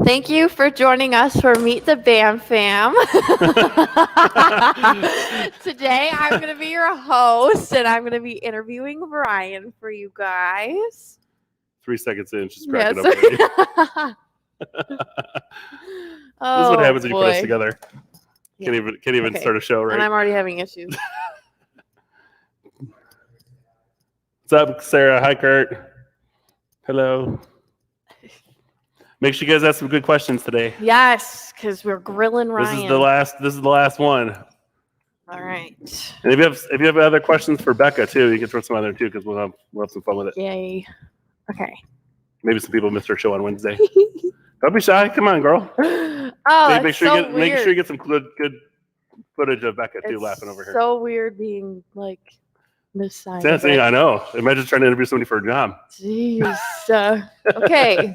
Thank you for joining us for Meet the Bam Fam. Today, I'm going to be your host, and I'm going to be interviewing Brian for you guys. 3 seconds in, she's cracking up. This is what happens when you put us together. Can't even start a show, right? And I'm already having issues. What's up, Sarah? Hi, Kurt. Hello. Make sure you guys ask some good questions today. Yes, because we're grilling Ryan. This is the last one. All right. And if you have other questions for Becca too, you can throw some on there too, because we'll have some fun with it. Yay. Okay. Maybe some people missed our show on Wednesday. Don't be shy. Come on, girl. Oh, make sure you get some good footage of Becca too, laughing over here. So weird being like this side. I know. Imagine trying to interview somebody for a job. Jeez. Okay.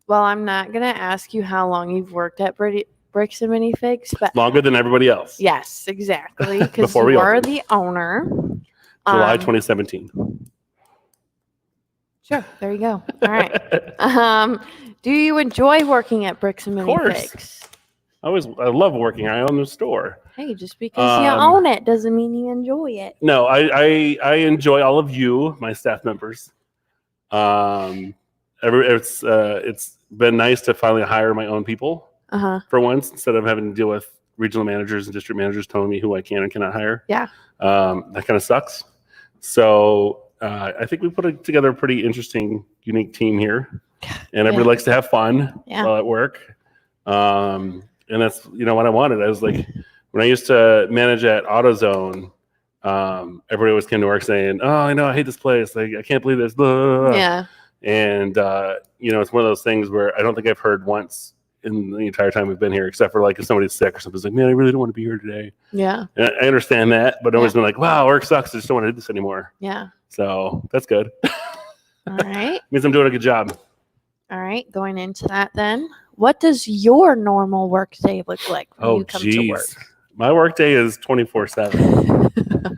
Well, I'm not going to ask you how long you've worked at Brix and Minifigs, but longer than everybody else. Yes, exactly. Because you are the owner. July 2017. Sure. There you go. All right. Do you enjoy working at Brix and Minifigs? I love working. I own the store. Hey, just because you own it doesn't mean you enjoy it. No, I enjoy all of you, my staff members. It's been nice to finally hire my own people for once, instead of having to deal with regional managers and district managers telling me who I can and cannot hire. Yeah. That kind of sucks. So I think we put together a pretty interesting, unique team here, and everybody likes to have fun while at work. And that's what I wanted. I was like, when I used to manage at AutoZone, everybody always came to work saying, "Oh, I know, I hate this place. Like, I can't believe this." Blah, blah, blah. Yeah. And it's one of those things where I don't think I've heard once in the entire time we've been here, except for like if somebody's sick or something's like, "Man, I really don't want to be here today." Yeah. And I understand that, but always been like, "Wow, work sucks. I just don't want to do this anymore." Yeah. So that's good. All right. Means I'm doing a good job. All right. Going into that then, what does your normal work day look like when you come to work? My work day is 24/7.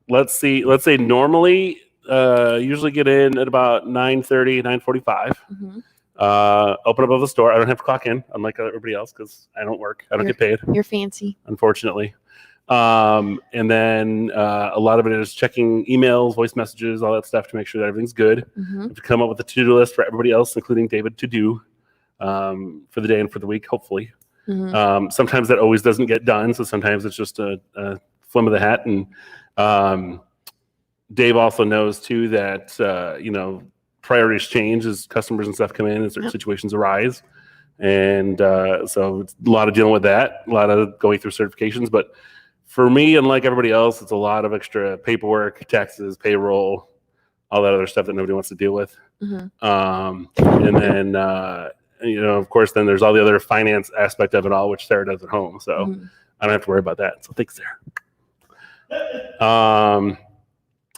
Let's say normally, usually get in at about 9:30, 9:45. Mm-hmm. Open up the store. I don't have to clock in, unlike everybody else, because I don't work. I don't get paid. You're fancy, unfortunately. And then a lot of it is checking emails, voice messages, all that stuff to make sure that everything's good. Mm-hmm. I have to come up with a to-do list for everybody else, including David, to do for the day and for the week, hopefully. Mm-hmm. Sometimes that always doesn't get done, so sometimes it's just a flim of the hat. And Dave also knows too that priorities change as customers and stuff come in and certain situations arise, and so it's a lot of dealing with that, a lot of going through certifications. But for me, unlike everybody else, it's a lot of extra paperwork, taxes, payroll, all that other stuff that nobody wants to deal with. Mm-hmm. And then of course, then there's all the other finance aspect of it all, which Sarah does at home. So I don't have to worry about that. So thanks, Sarah.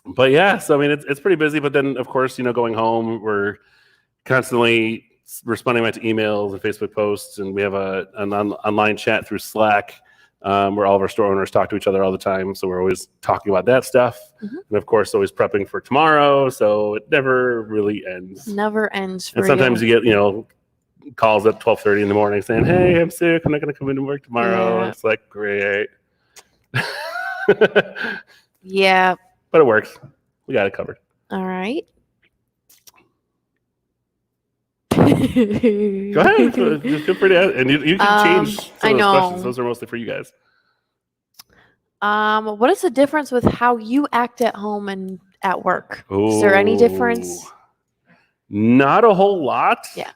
But yeah, so I mean, it's pretty busy. But then, of course, going home, we're constantly responding back to emails and Facebook posts, and we have an online chat through Slack where all of our store owners talk to each other all the time. So we're always talking about that stuff, and of course, always prepping for tomorrow. So it never really ends. Never ends. And sometimes you get calls at 12:30 in the morning saying, "Hey, I'm sick. I'm not going to come into work tomorrow." Yeah. It's like, great. Yeah. But it works. We got it covered. All right. Go ahead. Feel free to, and you can change some of those questions. Those are mostly for you guys. What is the difference with how you act at home and at work? Is there any difference? Not a whole lot. Yeah,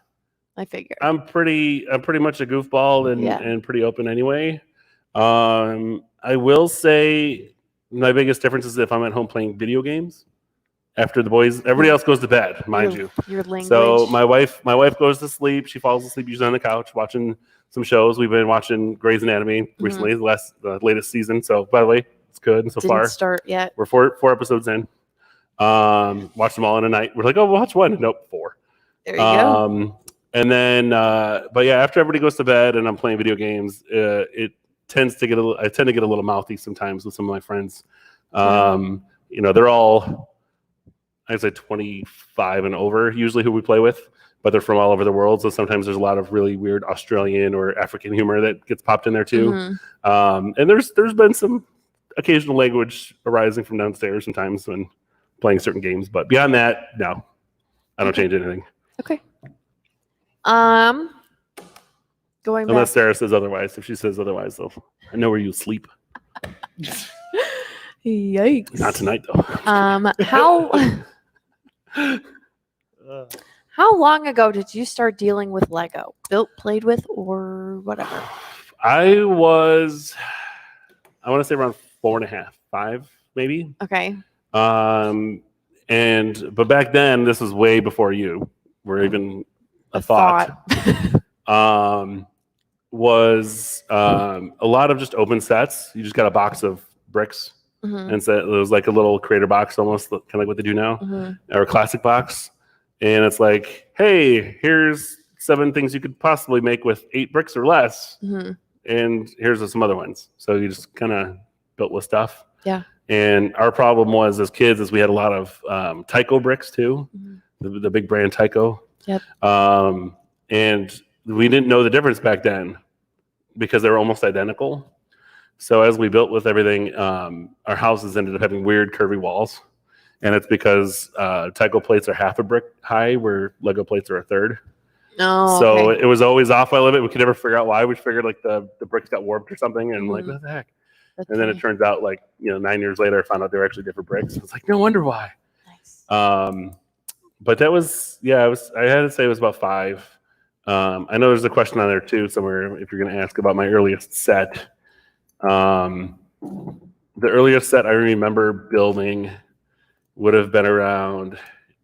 I figured. I'm pretty much a goofball and pretty open anyway. I will say my biggest difference is if I'm at home playing video games after the boys, everybody else goes to bed, mind you. Your language. So my wife goes to sleep. She falls asleep usually on the couch watching some shows. We've been watching Grey's Anatomy recently, the latest season. So by the way, it's good so far. Didn't start yet. We're four episodes in. Watched them all in a night. We're like, oh, we'll watch one. Nope, 4. There you go. And then, but yeah, after everybody goes to bed and I'm playing video games, I tend to get a little mouthy sometimes with some of my friends. They're all, I'd say 25 and over, usually who we play with. but they're from all over the world. So sometimes there's a lot of really weird Australian or African humor that gets popped in there too. And there's been some occasional language arising from downstairs sometimes when playing certain games. But beyond that, no, I don't change anything. Okay. Going Unless back. Sarah says otherwise. If she says otherwise, though, I know where you sleep. Yikes. Not tonight, though. How long ago did you start dealing with Lego? Built, played with, or whatever? I want to say around 4.5, 5, maybe. Okay. But back then, this was way before you were even a thought. Was a lot of just open sets. You just got a box of bricks, and so it was like a little creator box, almost kind of like what they do now, or a classic box. And it's like, hey, here's 7 things you could possibly make with 8 bricks or less, and here's some other ones. So you just kind of built with stuff. Yeah. And our problem was as kids is we had a lot of Tyco bricks too, the big brand Tyco. Yep. And we didn't know the difference back then because they were almost identical. So as we built with everything, our houses ended up having weird curvy walls. And it's because Tyco plates are half a brick high where Lego plates are a third. Oh, so it was always off by a little bit. We could never figure out why. We figured like the bricks got warped or something. And like, what the heck? That's and then it turns out like, 9 years later, I found out they were actually different bricks. I was like, no wonder why. Nice. But that was, I had to say it was about 5. I know there's a question on there too somewhere if you're going to ask about my earliest set. The earliest set I remember building would have been around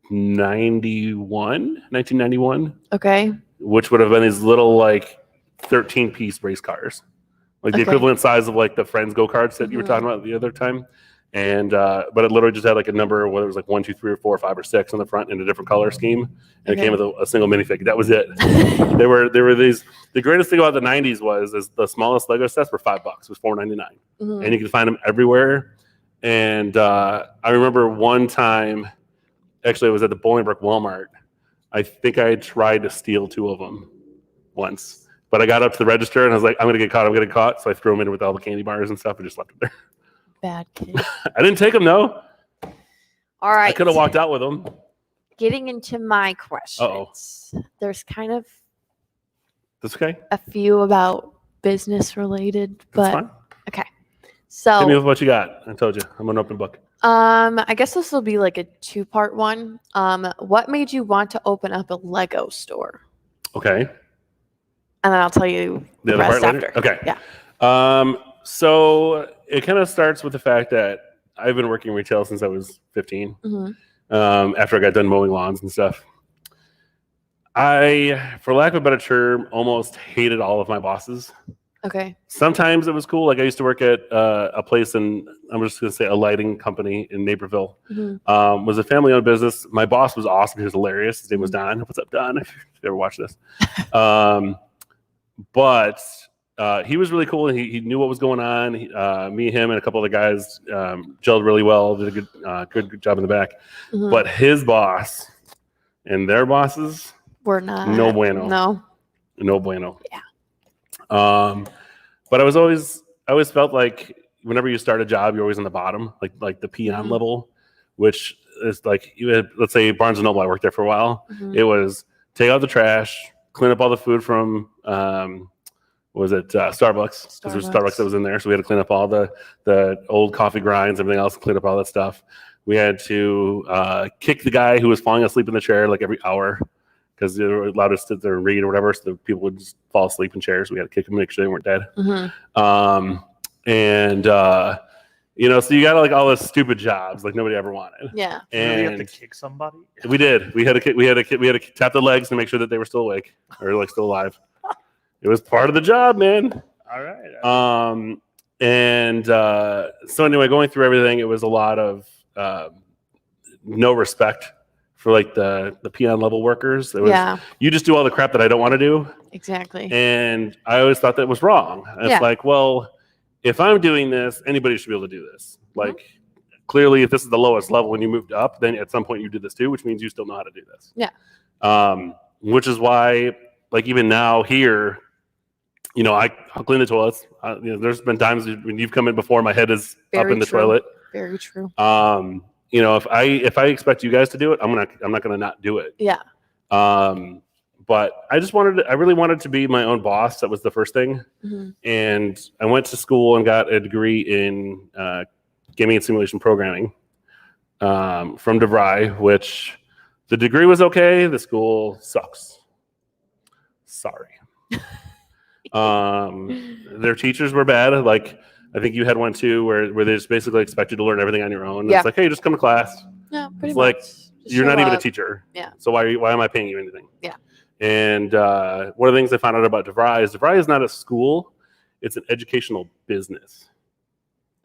1991. Okay. Which would have been these little like 13-piece race cars. Like the equivalent size of like the Friends go-karts that you were talking about the other time. And but it literally just had like a number, whether it was like 1, 2, 3, or 4, 5, or 6 on the front in a different color scheme, and it came with a single minifig. That was it. They were these. The greatest thing about the '90s was the smallest Lego sets were $5. It was $4.99, and you could find them everywhere. And I remember one time, actually, it was at the Bolingbrook Walmart. I think I tried to steal 2 of them once, but I got up to the register and I was like, "I'm gonna get caught. I'm gonna get caught." So I threw them in with all the candy bars and stuff and just left them there. Bad kid. I didn't take them though. All right. I could have walked out with them. Getting into my questions. There's kind of That's okay. a few about business related, That's but fine. okay. So Hit me with what you got. I told you, I'm an open book. I guess this will be like a 2-part one. What made you want to open up a Lego store? Okay. And then I'll tell you the other rest part later? after. Okay. Yeah. So it kind of starts with the fact that I've been working retail since I was 15. After I got done mowing lawns and stuff. I, for lack of a better term, almost hated all of my bosses. Okay. Sometimes it was cool. Like I used to work at a place in, I'm just going to say a lighting company in Naperville. Was a family-owned business. My boss was awesome. He was hilarious. His name was Don. What's up, Don? If you ever watch this. But he was really cool. And he knew what was going on. Me, him, and a couple of the guys gelled really well. Did a good job in the back. But his boss and their bosses were not. No bueno. No bueno. Yeah. But I always felt like whenever you start a job, you're always on the bottom, like the peon level, which is like, you had, let's say Barnes and Noble, I worked there for a while. It was take out the trash, clean up all the food from, Starbucks, because there's Starbucks that was in there. So we had to clean up all the old coffee grinds, everything else, clean up all that stuff. We had to kick the guy who was falling asleep in the chair like every hour, because they were allowed to sit there and read or whatever, so the people would just fall asleep in chairs. We had to kick them, make sure they weren't dead. So you got like all those stupid jobs like nobody ever wanted. Yeah. And you have to kick somebody. We did. We had to tap the legs to make sure that they were still awake or like still alive. It was part of the job, man. All right. So anyway, going through everything, it was a lot of no respect for like the peon level workers. It was, you just do all the crap that I don't want to do. Exactly. And I always thought that was wrong. It's like, well, if I'm doing this, anybody should be able to do this. Like, clearly, if this is the lowest level when you moved up, then at some point you did this too, which means you still know how to do this. Yeah. which is why, like, even now here, you know, I'll clean the toilets. You know, there's been times when you've come in before, my head is up Very in the true. toilet. Very true. You know, if I expect you guys to do it, I'm not gonna not do it. Yeah. But I really wanted to be my own boss. That was the first thing. Mm-hmm. And I went to school and got a degree in gaming and simulation programming from DeVry, which the degree was okay. The school sucks. Sorry. Their teachers were bad. Like, I think you had one too, where they just basically expect you to learn everything on your own. Yeah. It's like, hey, just come to class. Yeah, pretty It's much. like, Just you're show not even a up. teacher. Yeah. So why am I paying you anything? Yeah. And one of the things I found out about DeVry is not a school; it's an educational business.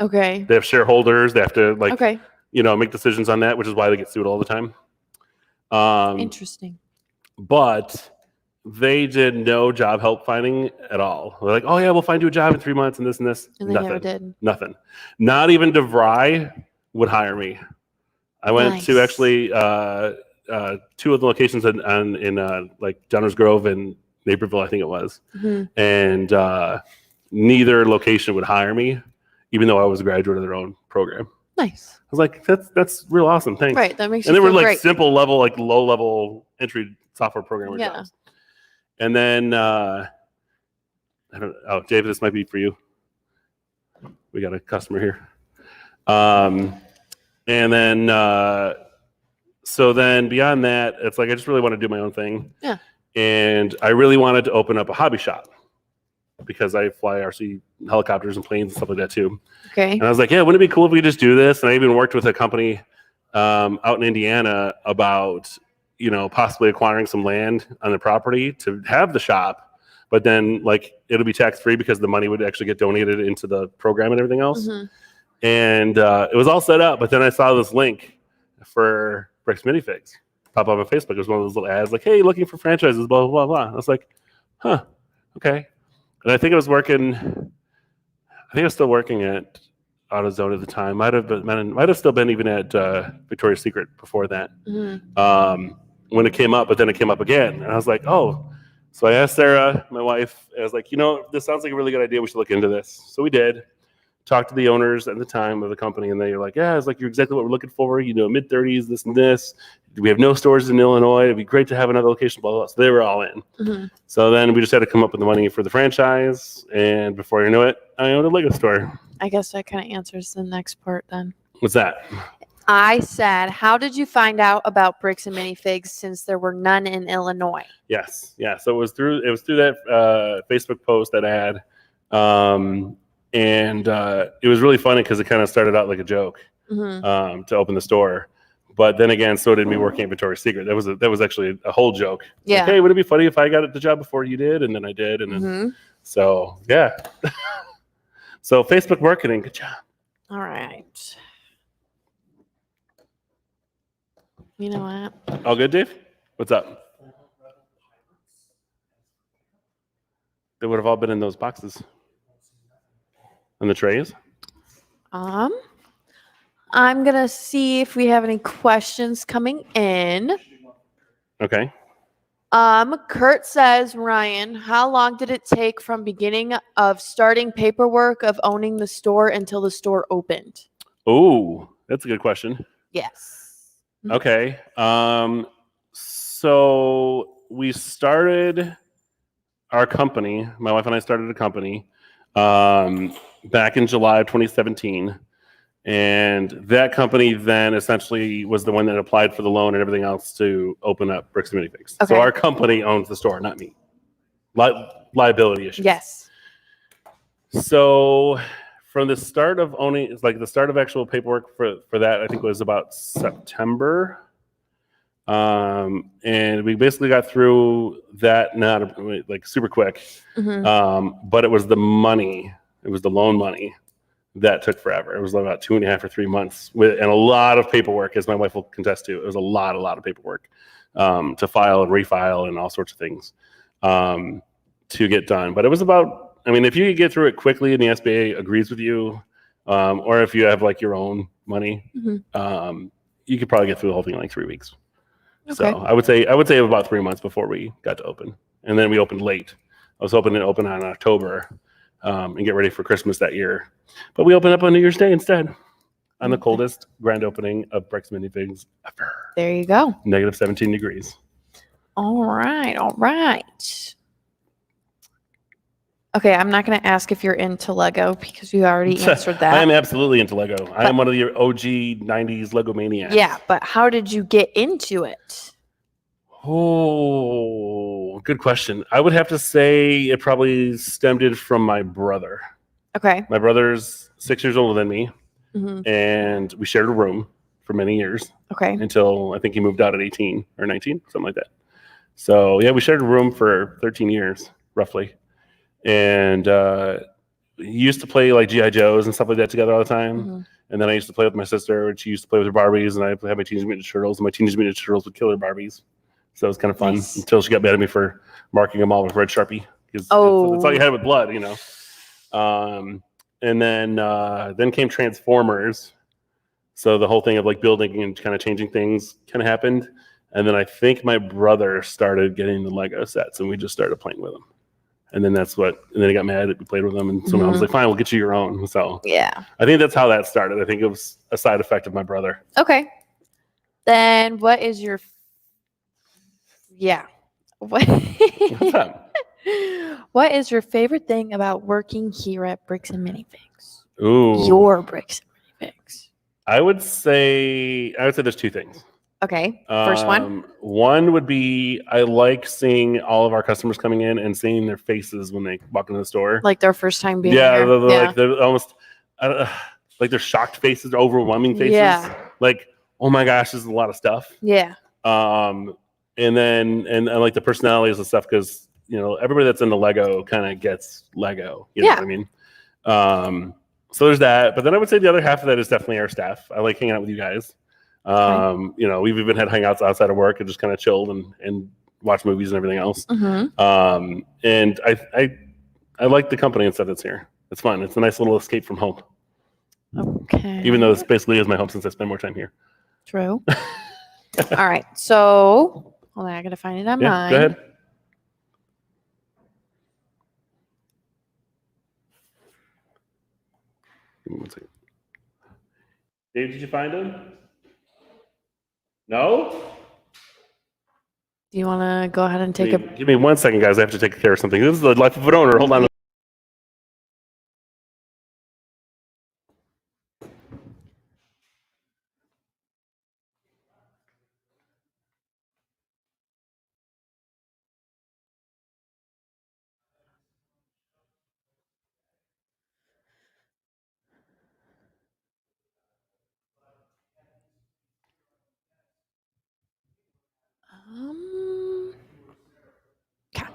Okay. They have shareholders. They have to Okay. you know, make decisions on that, which is why they get sued all the time. Interesting. But they did no job help finding at all. They're like, oh yeah, we'll find you a job in 3 months and this and this. And they Nothing. never did. Nothing. Not even DeVry would hire me. I went to Nice. actually 2 of the locations in like Downers Grove and Naperville, I think it was. Mm-hmm. And neither location would hire me, even though I was a graduate of their own program. Nice. I was like, that's real awesome. Thanks. Right. That makes And you they were feel like great. simple level, like low level entry software programmer Yeah. jobs. And then I don't. Oh, David, this might be for you. We got a customer here. And then so then beyond that, it's like I just really want to do my own thing. Yeah. And I really wanted to open up a hobby shop because I fly RC helicopters and planes and stuff like that too. Okay. And I was like, yeah, wouldn't it be cool if we just do this? And I even worked with a company out in Indiana about, you know, possibly acquiring some land on the property to have the shop, but then like it'll be tax free because the money would actually get donated into the program and everything else. Mm-hmm. And it was all set up, but then I saw this link for Brix Minifigs pop up on Facebook. It was one of those little ads like, hey, looking for franchises, blah, blah, blah. I was like, huh, okay. And I think I was still working at AutoZone at the time. Might have still been even at Victoria's Secret before that. Mm-hmm. When it came up, but then it came up again. And I was like, oh. So I asked Sarah, my wife, I was like, you know, this sounds like a really good idea. We should look into this. So we did. Talked to the owners at the time of the company, and they were like, yeah, it's like, you're exactly what we're looking for. You know, mid-30s, this and this. We have no stores in Illinois. It'd be great to have another location, blah, blah, blah. So they were all in. Mm-hmm. So then we just had to come up with the money for the franchise. And before you know it, I owned a Lego store. I guess that kind of answers the next part then. What's that? I said, how did you find out about Brix and Minifigs since there were none in Illinois? Yes. Yeah. So it was through that Facebook post, that ad. And it was really funny because it kind of started out like a joke to open the store. But then again, so did me working at Victoria's Secret. That was actually a whole joke. Yeah. Like, hey, would it be funny if I got the job before you did? And then I did. And then, so, yeah. So Facebook marketing, good job. All right. You know what? All good, Dave? What's up? They would have all been in those boxes. On the trays? I'm going to see if we have any questions coming in. Okay. Kurt says, Ryan, how long did it take from beginning of starting paperwork of owning the store until the store opened? Oh, that's a good question. Yes. Okay. So we started our company. My wife and I started a company back in July of 2017. And that company then essentially was the one that applied for the loan and everything else to open up Brix and Minifigs. Okay. So our company owns the store, not me. Liability issues. Yes. So from the start of owning, it's like the start of actual paperwork for that, I think was about September. And we basically got through that, not like super quick. But it was the money, it was the loan money that took forever. It was about 2.5 or 3 months and a lot of paperwork, as my wife will contest to. It was a lot of paperwork to file and refile and all sorts of things to get done. But it was about, I mean, if you could get through it quickly and the SBA agrees with you, or if you have like your own money, you could probably get through the whole thing in like 3 weeks. So I would say about 3 months before we got to open, and then we opened late. I was hoping to open on October and get ready for Christmas that year, but we opened up on New Year's Day instead, on the coldest grand opening of Brix Minifigs ever. There you go. Negative 17 degrees. All right. Okay, I'm not going to ask if you're into Lego because you already answered that. I am absolutely into Lego. I am one of the OG 90s Lego maniacs. Yeah, but how did you get into it? Oh, good question. I would have to say it probably stemmed from my brother. Okay. My brother's 6 years older than me, Mm-hmm. and we shared a room for many years Okay. until I think he moved out at 18 or 19, something like that. So, yeah, we shared a room for 13 years, roughly. And he used to play like G.I. Joes and stuff like that together all the time. Mm-hmm. And then I used to play with my sister, and she used to play with her Barbies, and I had my Teenage Mutant Ninja Turtles, and my Teenage Mutant Ninja Turtles would kill her Barbies. So it was kind of fun until she got mad at me for marking them all with red Sharpie. Because that's all you had with blood, you know. And then came Transformers. So the whole thing of like building and kind of changing things kind of happened. And then I think my brother started getting the Lego sets, and we just started playing with them. And then and then he got mad that we played with them. And so I was like, fine, we'll get you your own. So yeah, I think that's how that started. I think it was a side effect of my brother. Okay. Then what is your what What's up? what is your favorite thing about working here at Brix and Minifigs? Ooh. Your Brix and Minifigs. I would say there's two things. Okay. First one. One would be I like seeing all of our customers coming in and seeing their faces when they walk into the store. Like their first time being yeah, here. like they're almost like they're shocked faces, overwhelming faces. Yeah. Like, oh my gosh, this is a lot of stuff. Yeah. And then and like the personalities and stuff, because you know everybody that's into Lego kind of gets Lego. You know what I mean? So there's that. But then I would say the other half of that is definitely our staff. I like hanging out with you guys. You know, we've even had hangouts outside of work and just kind of chilled and watch movies and everything else. Mm-hmm. And I like the company and stuff that's here. It's fun. It's a nice little escape from home. Okay. Even though this basically is my home since I spend more time here. True. All right. So, hold on, I gotta find it on mine. Go ahead. Give me 1 second. Dave, did you find him? No? Do you want to go ahead and take Give me 1 second, guys. I have to take care of something. This is the life of an owner. Hold on. Okay.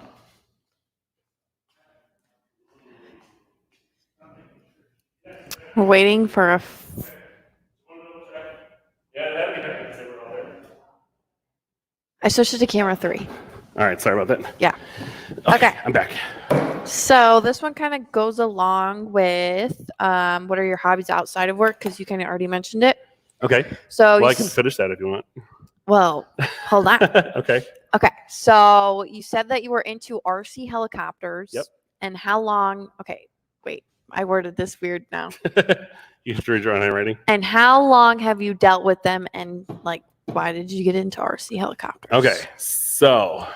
We're waiting for a. I switched it to camera 3. All right. Sorry about that. Yeah. Okay. I'm back. So this one kind of goes along with what are your hobbies outside of work? Because you kind of already mentioned it. Okay. So Well, I can finish that if you want. Well, hold on. Okay. Okay. So you said that you were into RC helicopters. Yep. And how long? Okay. Wait. I worded this weird now. You have to read your own handwriting. And how long have you dealt with them? And like, why did you get into RC helicopters? Okay. So,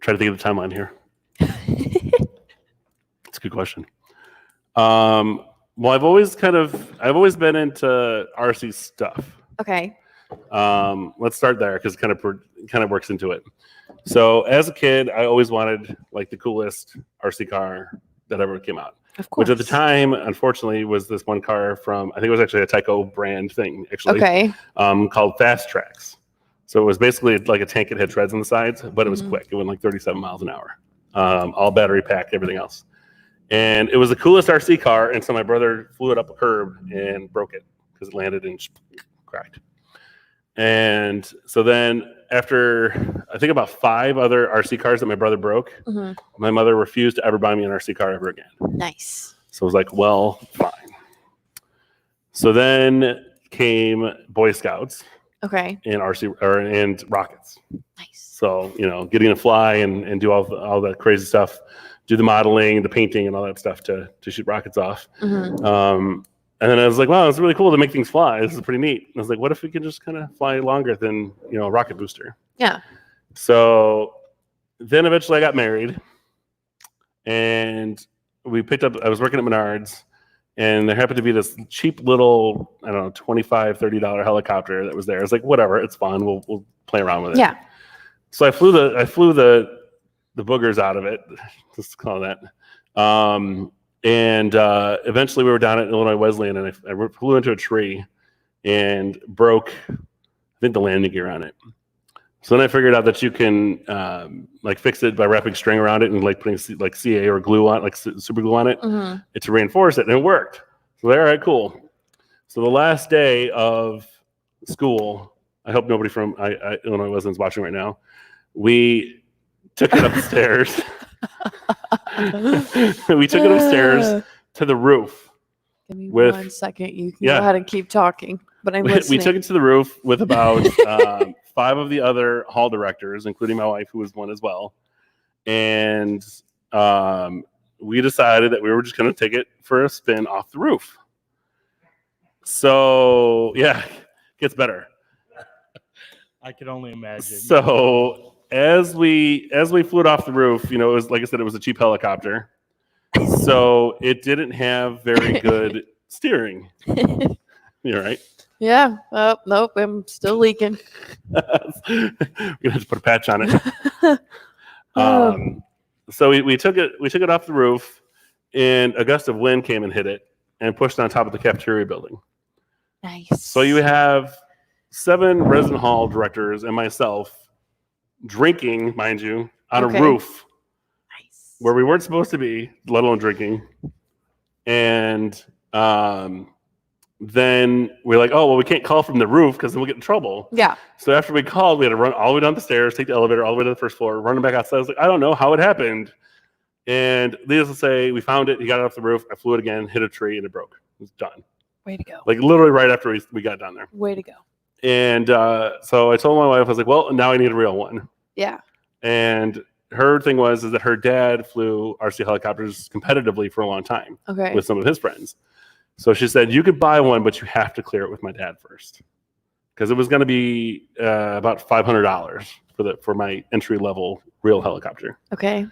try to think of the timeline here. It's a good question. Well, I've always been into RC stuff. Okay. Let's start there because it kind of works into it. So as a kid, I always wanted like the coolest RC car that ever came out. Of course. Which at the time, unfortunately, was this one car from, I think it was actually a Tyco brand thing, actually. Okay. Called Fast Tracks. So it was basically like a tank that had treads on the sides, but it was quick. It went like 37 miles an hour. All battery packed, everything else. And it was the coolest RC car. And so my brother flew it up a curb and broke it because it landed and cracked. And so then after, I think about 5 other RC cars that my brother broke, my mother refused to ever buy me an RC car ever again. Nice. So I was like, well, fine. So then came Boy Scouts Okay. and and rockets. Nice. So, getting to fly and do all that crazy stuff, do the modeling, the painting, and all that stuff to shoot rockets off. Mm-hmm. And then I was like, wow, it's really cool to make things fly. This is pretty neat. And I was like, what if we could just kind of fly longer than, a rocket booster? Yeah. So then eventually I got married, and we picked up, I was working at Menards, and there happened to be this cheap little, I don't know, $25, $30 helicopter that was there. I was like, whatever, it's fun. We'll play around with it. Yeah. So I flew the boogers out of it, just call it that. And eventually we were down at Illinois Wesleyan, and I flew into a tree and broke, I think, the landing gear on it. So then I figured out that you can fix it by wrapping string around it and putting CA or glue on, super glue on it, to reinforce it, and it worked. So all right, cool. So the last day of school, I hope nobody from Illinois Wesleyan's watching right now. We took it upstairs. We took it upstairs to the roof. Give me 1 second. You can go ahead and keep talking, but I'm listening. We took it to the roof with about 5 of the other hall directors, including my wife, who was one as well. And we decided that we were just going to take it for a spin off the roof. So, yeah, it gets better. I can only imagine. So as we flew it off the roof, it was, like I said, it was a cheap helicopter. So it didn't have very good steering. You're right. Yeah. Oh, nope. I'm still leaking. We're gonna have to put a patch on it. So we took it off the roof, and a gust of wind came and hit it and pushed it on top of the cafeteria building. Nice. So you have 7 resident hall directors and myself drinking, mind you, on a roof. Nice. Where we weren't supposed to be, let alone drinking. And then we're like, oh, well, we can't call from the roof because then we'll get in trouble. Yeah. So after we called, we had to run all the way down the stairs, take the elevator all the way to the first floor, run back outside. I was like, I don't know how it happened. And needless to say, we found it. He got it off the roof. I flew it again, hit a tree, and it broke. It was done. Way to go. Literally right after we got down there. Way to go. And so I told my wife, I was like, well, now I need a real one. Yeah. And her thing is that her dad flew RC helicopters competitively for a long time with some of his friends. So she said, you could buy one, but you have to clear it with my dad first. Because it was going to be about $500 for my entry-level real helicopter. Okay.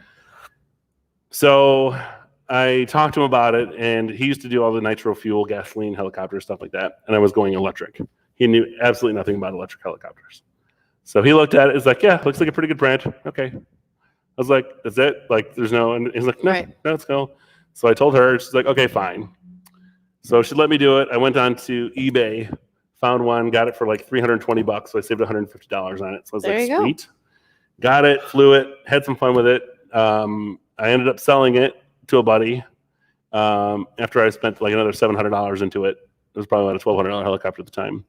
So I talked to him about it, and he used to do all the nitro fuel, gasoline helicopters, stuff like that. And I was going electric. He knew absolutely nothing about electric helicopters. So he looked at it. It's like, yeah, looks like a pretty good brand. Okay. I was like, that's it? There's no, and he's like, no, let's go. So I told her, she's like, okay, fine. So she let me do it. I went on to eBay, found one, got it for $320. So I saved $150 on it. So I was like, sweet. Got it, flew it, had some fun with it. I ended up selling it to a buddy after I spent another $700 into it. It was probably about a $1,200 helicopter at the time.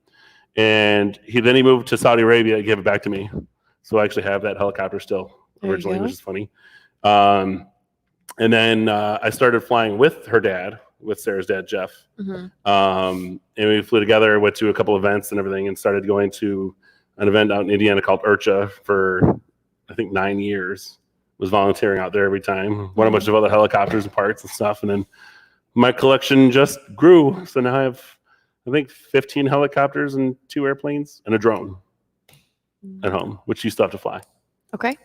And he moved to Saudi Arabia and gave it back to me. So I actually have that helicopter still originally, which is funny. And then I started flying with her dad, with Sarah's dad, Jeff. And we flew together, went to a couple events and everything, and started going to an event out in Indiana called IRCHA for, I think, 9 years. Was volunteering out there every time. Won a bunch of other helicopters and parts and stuff. And then my collection just grew. So now I have, I think, 15 helicopters and 2 airplanes and a drone at home, which you still have to fly. Okay.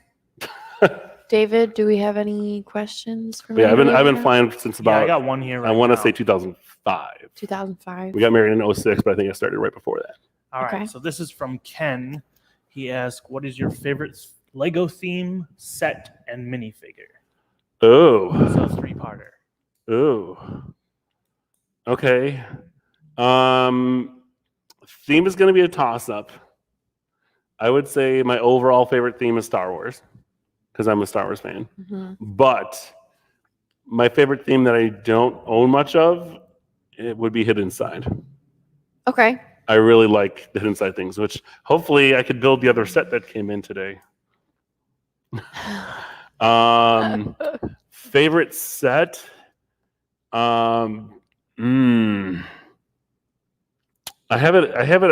David, do we have any questions for me? Yeah, I've been flying since about. I got one here. I want to say 2005. 2005. We got married in 2006, but I think I started right before that. All right. So this is from Ken. He asked, "What is your favorite Lego theme, set, and minifigure?" Oh. So 3-parter. Oh. Okay. Theme is going to be a toss-up. I would say my overall favorite theme is Star Wars, because I'm a Star Wars fan. But my favorite theme that I don't own much of, it would be Hidden Side. Okay. I really like the Hidden Side things, which hopefully I could build the other set that came in today. Favorite set? I have it. I have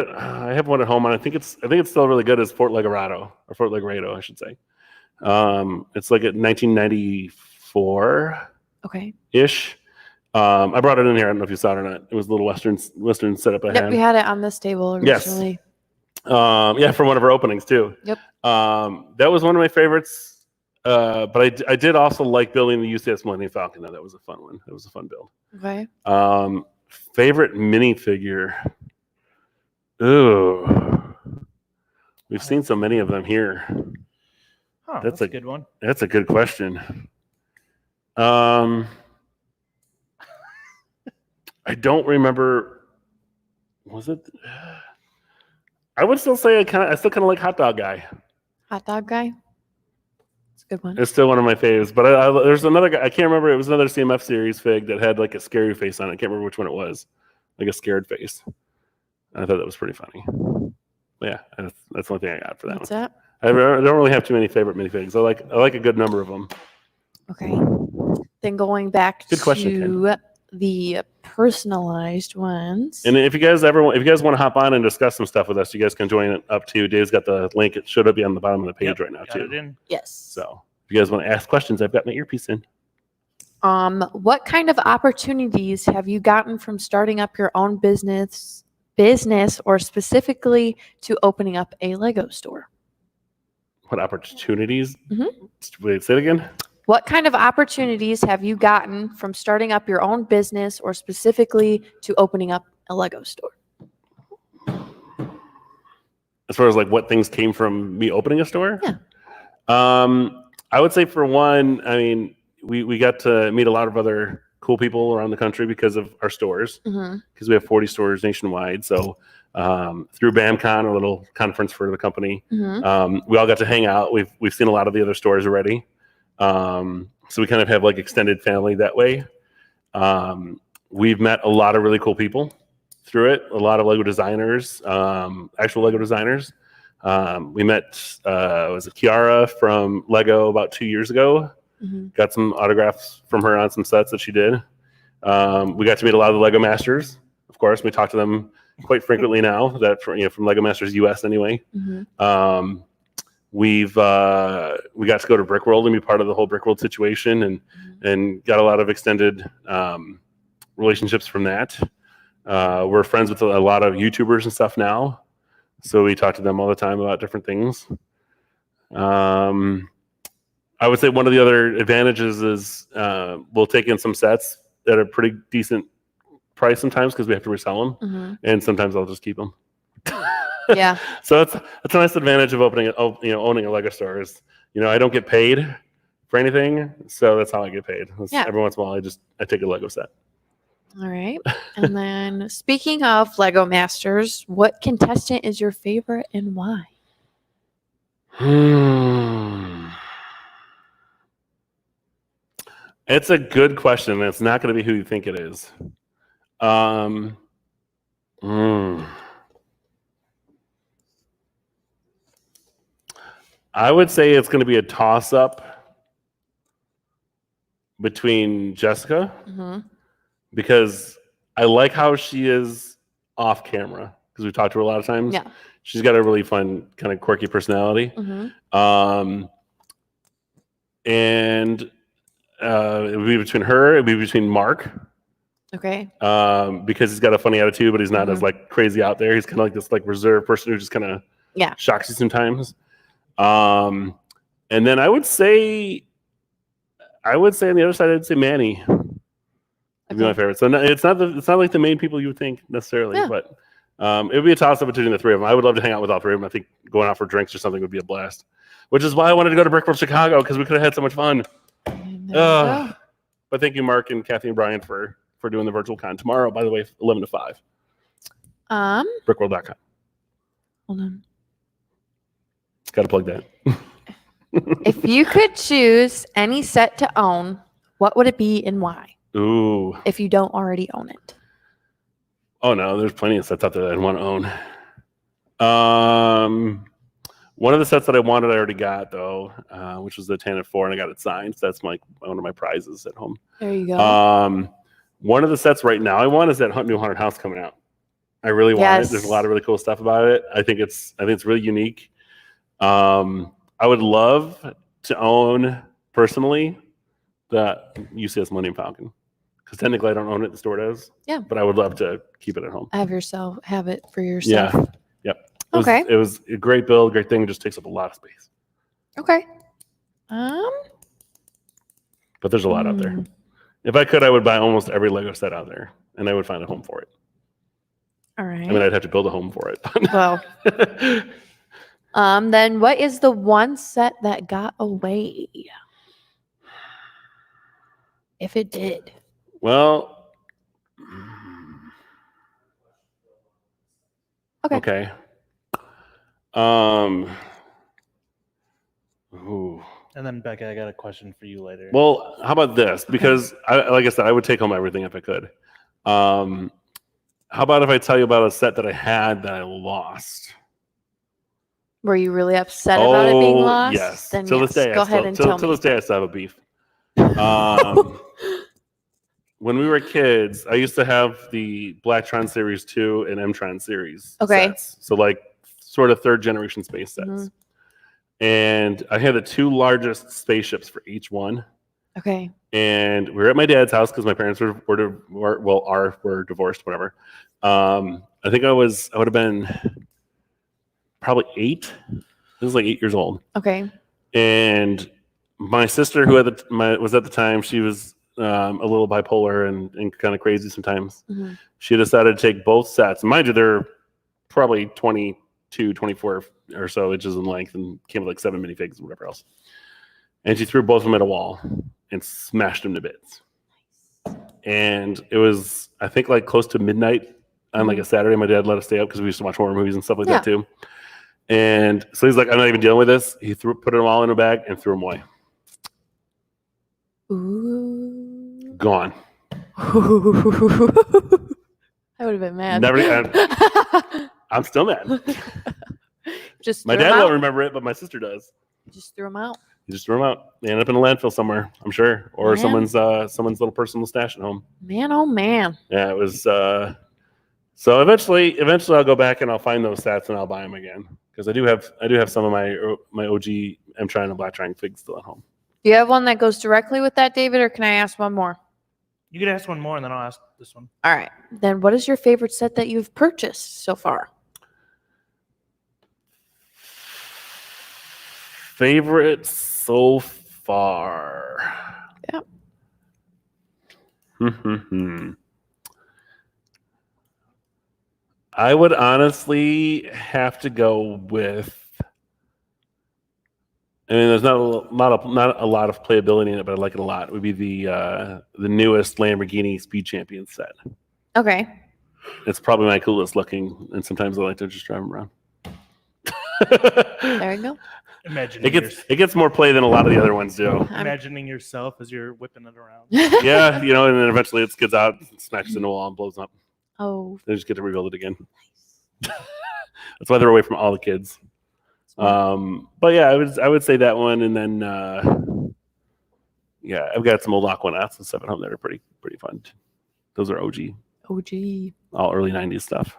one at home, and I think it's still really good. It's Fort Legarado, or Fort Legarado, I should say. It's like at 1994 Okay. ish. I brought it in here. I don't know if you saw it or not. It was a little Western setup I Yep, had. we had it on this table Yes. originally. Yeah, from one of our openings too. Yep. That was one of my favorites. But I did also like building the UCS Millennium Falcon. Though. That was a fun one. That was a fun build. Okay. Favorite minifigure. Ooh, we've seen so many of them here. Huh, that's a good one. That's a good question. I don't remember. Was it? I would still say I still kind of like Hot Dog Guy. Hot dog guy. It's a good one. It's still one of my faves. But there's another guy. I can't remember. It was another CMF series fig that had like a scary face on it. I can't remember which one it was. Like a scared face. I thought that was pretty funny. But yeah, that's the only thing I got for that What's one. that? I don't really have too many favorite minifigs. I like a good number of them. Okay. Then going back Good question, to the personalized ones. And if you guys want to hop on and discuss some stuff with us, you guys can join it up too. Dave's got the link. It should be on the bottom of the page right now Got too. it in. Yes. So if you guys want to ask questions, I've got my earpiece in. What kind of opportunities have you gotten from starting up your own business, or specifically to opening up a Lego store? What opportunities? Mm-hmm. Wait, say it again. What kind of opportunities have you gotten from starting up your own business or specifically to opening up a Lego store? As far as like what things came from me opening a store? Yeah. I would say for one, I mean, we got to meet a lot of other cool people around the country because of our stores, because we have 40 stores nationwide. So through BAMCon, a little conference for the company, we all got to hang out. We've seen a lot of the other stores already. So we kind of have like extended family that way. We've met a lot of really cool people through it. A lot of Lego designers, actual Lego designers. We met, was it Kiara from Lego about 2 years ago? Got some autographs from her on some sets that she did. We got to meet a lot of the Lego Masters. Of course, we talk to them quite frequently now. That from Lego Masters US anyway. We got to go to Brick World and be part of the whole Brick World situation, and got a lot of extended relationships from that. We're friends with a lot of YouTubers and stuff now, so we talk to them all the time about different things. I would say one of the other advantages is we'll take in some sets at a pretty decent price sometimes because we have to resell them, and sometimes I'll just keep them. Yeah. So that's a nice advantage of owning a Lego store is, I don't get paid for anything, so that's how I get paid. Yeah. Every once in a while, I take a Lego set. All right. And then speaking of Lego Masters, what contestant is your favorite and why? It's a good question. It's not going to be who you think it is. I would say it's going to be a toss-up between Jessica, because I like how she is off camera, because we've talked to her a lot of times. Yeah. She's got a really fun, kind of quirky personality. And it would be between her, it would be between Mark. Okay. Because he's got a funny attitude, but he's not as like crazy out there. He's kind of like this like reserved person who just kind of shocks you sometimes. And then I would say on the other side, I'd say Manny would be my favorite. So it's not like the main people you would think necessarily, but it would be a toss up between the three of them. I would love to hang out with all three of them. I think going out for drinks or something would be a blast. Which is why I wanted to go to Brick World Chicago, because we could have had so much fun. But thank you, Mark and Kathy and Brian, for doing the virtual con tomorrow. By the way, 11 to 5. Brickworld.com. Hold on. Got to plug that. If you could choose any set to own, what would it be and why? Ooh. If you don't already own it. Oh no, there's plenty of sets out there that I'd want to own. One of the sets that I wanted, I already got though, which was the Tannet 4, and I got it signed. So that's one of my prizes at home. There you go. One of the sets right now I want is that new Haunted House coming out. I really want Yes. it. There's a lot of really cool stuff about it. I think it's really unique. I would love to own personally the UCS Millennium Falcon, because technically I don't own it. The store does. Yeah. But I would love to keep it at home. Have it for yourself. Yeah. Yep. It was a great build, great thing. It just takes up a lot of space. Okay. But there's a lot out there. If I could, I would buy almost every Lego set out there, and I would find a home for it. All right. I mean, I'd have to build a home for it. Well. Then what is the one set that got away? If it did. Well. Okay. Ooh. And then Becca, I got a question for you later. Well, how about this? Because like I said, I would take home everything if I could. How about if I tell you about a set that I had that I lost? Were you really upset about it being lost? Yes. Then Till yes, this day, go ahead and tell till me. this day, I still have a beef. When we were kids, I used to have the Blacktron Series 2 and Mtron Series sets. So like sort of third generation space sets. Mm-hmm. And I had the two largest spaceships for each one. Okay. And we were at my dad's house because my parents were divorced, whatever. I think I would have been probably 8. This was like 8 years old. Okay. And my sister, who was at the time, she was a little bipolar and kind of crazy sometimes. Mm-hmm. She decided to take both sets. Mind you, they're probably 22, 24 or so inches in length and came with like 7 minifigs and whatever else. And she threw both of them at a wall and smashed them to bits. And it was, I think, like close to midnight on like a Saturday. My dad let us stay up because we used to watch horror movies and stuff like that too. And so he's like, I'm not even dealing with this. He put them all in a bag and threw them away. Ooh. Gone. I would have been mad. I'm still mad. Just my dad won't remember it, but my sister does. Just threw them out. You just threw them out. They end up in a landfill somewhere, I'm sure, or someone's little personal stash at home. Man, oh man. Yeah, it was. So eventually, I'll go back and I'll find those sets and I'll buy them again because I do have some of my OG Mtron and Blacktron figs still at home. Do you have one that goes directly with that, David, or can I ask one more? You can ask one more, and then I'll ask this one. All right. Then what is your favorite set that you've purchased so far? Favorite so far. Yep. I would honestly have to go with. I mean, there's not a lot of playability in it, but I like it a lot. It would be the newest Lamborghini Speed Champion set. Okay. It's probably my coolest looking, and sometimes I like to just drive them around. There you go. It gets more play than a lot of the other ones do. Imagining yourself as you're whipping it around. Yeah, and then eventually it skids out, smashes into a wall, and blows up. Oh. They just get to rebuild it again. That's why they're away from all the kids. But yeah, I would say that one, and then I've got some old Aquanauts and stuff at home that are pretty fun. Those are OG, all early '90s stuff.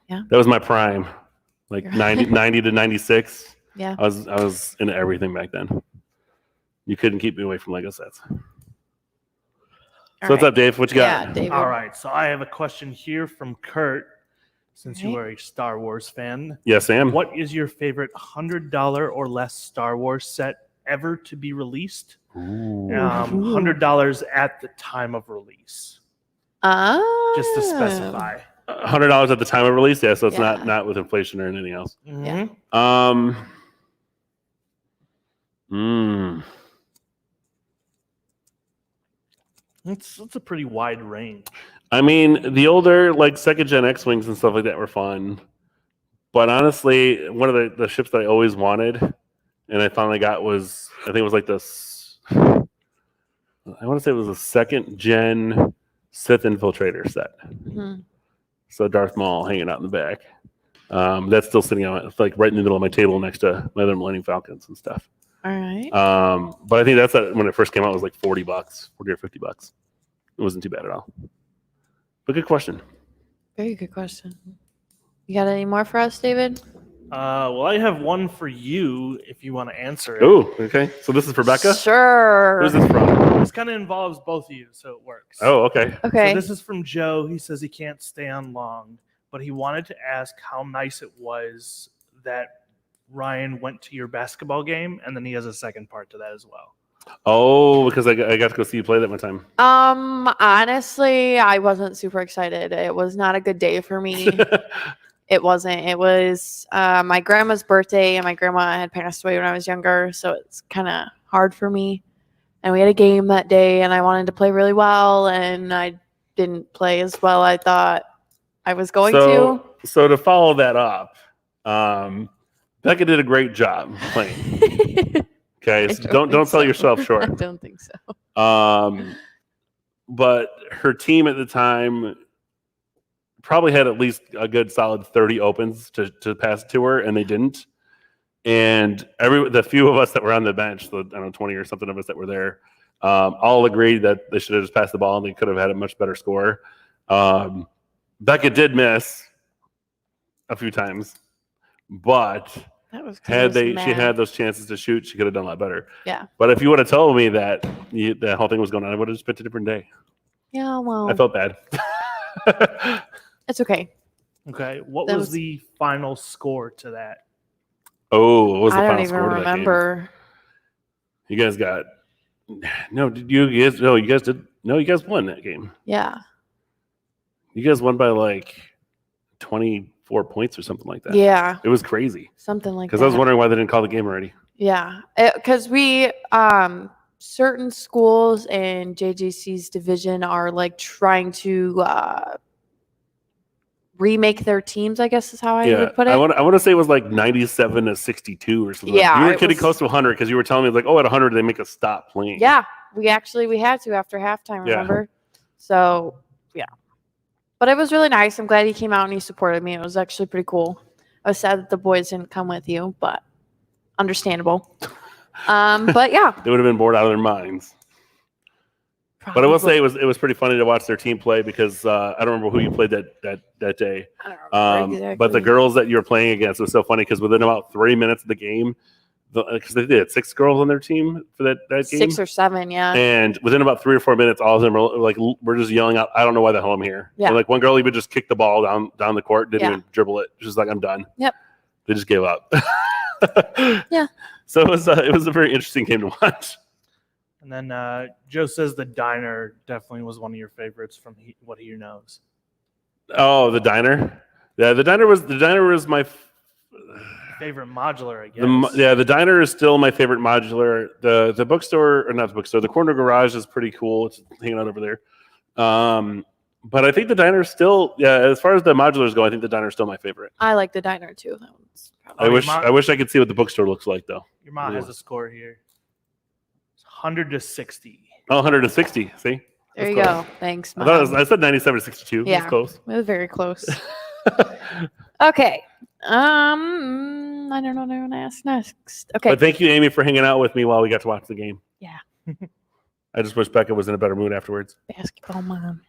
Yeah, that was my prime, like 90 to 96. Yeah, I was into everything back then. You couldn't keep me away from Lego sets. What's up, Dave? What you got? Yeah, David. All right, so I have a question here from Kurt. Since you are a Star Wars fan. Yes, I am. What is your favorite $100 or less Star Wars set ever to be released? $100 at the time of release. Just to specify. $100 at the time of release, yeah. So it's not with inflation or anything else. Mm-hmm. It's a pretty wide range. I mean, the older, like, second gen X-Wings and stuff like that were fun. But honestly, one of the ships that I always wanted and I finally got was, I think it was like this, I want to say it was a second gen Sith Infiltrator set. Mm-hmm. So Darth Maul hanging out in the back. That's still sitting on, like, right in the middle of my table next to my other Millennium Falcons and stuff. All right. But I think that's when it first came out, it was like $40 or $50. It wasn't too bad at all. But good question. Very good question. You got any more for us, David? Well, I have one for you if you want to answer it. Oh, okay. So this is for Becca? Sure. Who's this from? This kind of involves both of you, so it works. Oh, okay. Okay. So this is from Joe. He says he can't stay on long, but he wanted to ask how nice it was that Ryan went to your basketball game, and then he has a second part to that as well. Oh, because I got to go see you play that one time. Honestly, I wasn't super excited. It was not a good day for me. It wasn't. It was my grandma's birthday, and my grandma had passed away when I was younger, so it's kind of hard for me. And we had a game that day, and I wanted to play really well, and I didn't play as well I thought I was going to. So to follow that up, Becca did a great job playing. Okay, so don't sell yourself short. I don't think so. But her team at the time probably had at least a good solid 30 opens to pass to her, and they didn't. And the few of us that were on the bench, the 20 or something of us that were there, all agreed that they should have just passed the ball and they could have had a much better score. Becca did miss a few times, but she had those chances to shoot, she could have done a lot better. Yeah. But if you would have told me that the whole thing was going on, I would have just picked a different day. Yeah, well. I felt bad. It's okay. Okay. What was the final score to that? Oh, what was the I final don't even score to that game? remember. You guys got you guys won that game. Yeah. You guys won by like 24 points or something like that. Yeah. It was crazy. Something like that. Because I was wondering why they didn't call the game already. Yeah. Because we certain schools in JJC's division are like trying to remake their teams, I guess is how I would put it. I want to say it was like 97-62 or something. Yeah, you were getting close to 100 because you were telling me like, oh, at 100 they make us stop playing. Yeah, we had to after halftime. Remember? So yeah, but it was really nice. I'm glad he came out and he supported me. It was actually pretty cool. I was sad that the boys didn't come with you, but understandable. But yeah, they would have been bored out of their minds. But I will say it was pretty funny to watch their team play because I don't remember who you played that day. I don't remember exactly. But the girls that you were playing against, it was so funny because within about 3 minutes of the game, because they had 6 girls on their team for that game. 6 or 7, yeah. And within about 3 or 4 minutes, all of them were like, we're just yelling out, I don't know why the hell I'm here. Yeah. And like one girl even just kicked the ball down the court, didn't even dribble it. She's like, I'm done. Yep. They just gave up. Yeah. So it was a very interesting game to watch. And then Joe says the diner definitely was one of your favorites from what he knows. Oh, the diner. Yeah, the diner was my favorite modular, I guess. The diner is still my favorite modular. The bookstore, or not the bookstore, the corner garage is pretty cool. It's hanging out over there. But I think the diner is still, as far as the modulars go, I think the diner is still my favorite. I like the diner too. That one's I wish I could see what the bookstore looks like though. Your mom has a score here. 100-60. Oh, 160. See? There you go. Thanks, Mom. I said 97-62. Yeah, it was close. It was very close. Okay. I don't know what I want to ask next. Okay. But thank you, Amy, for hanging out with me while we got to watch the game. Yeah. I just wish Becca was in a better mood afterwards. Basketball mom.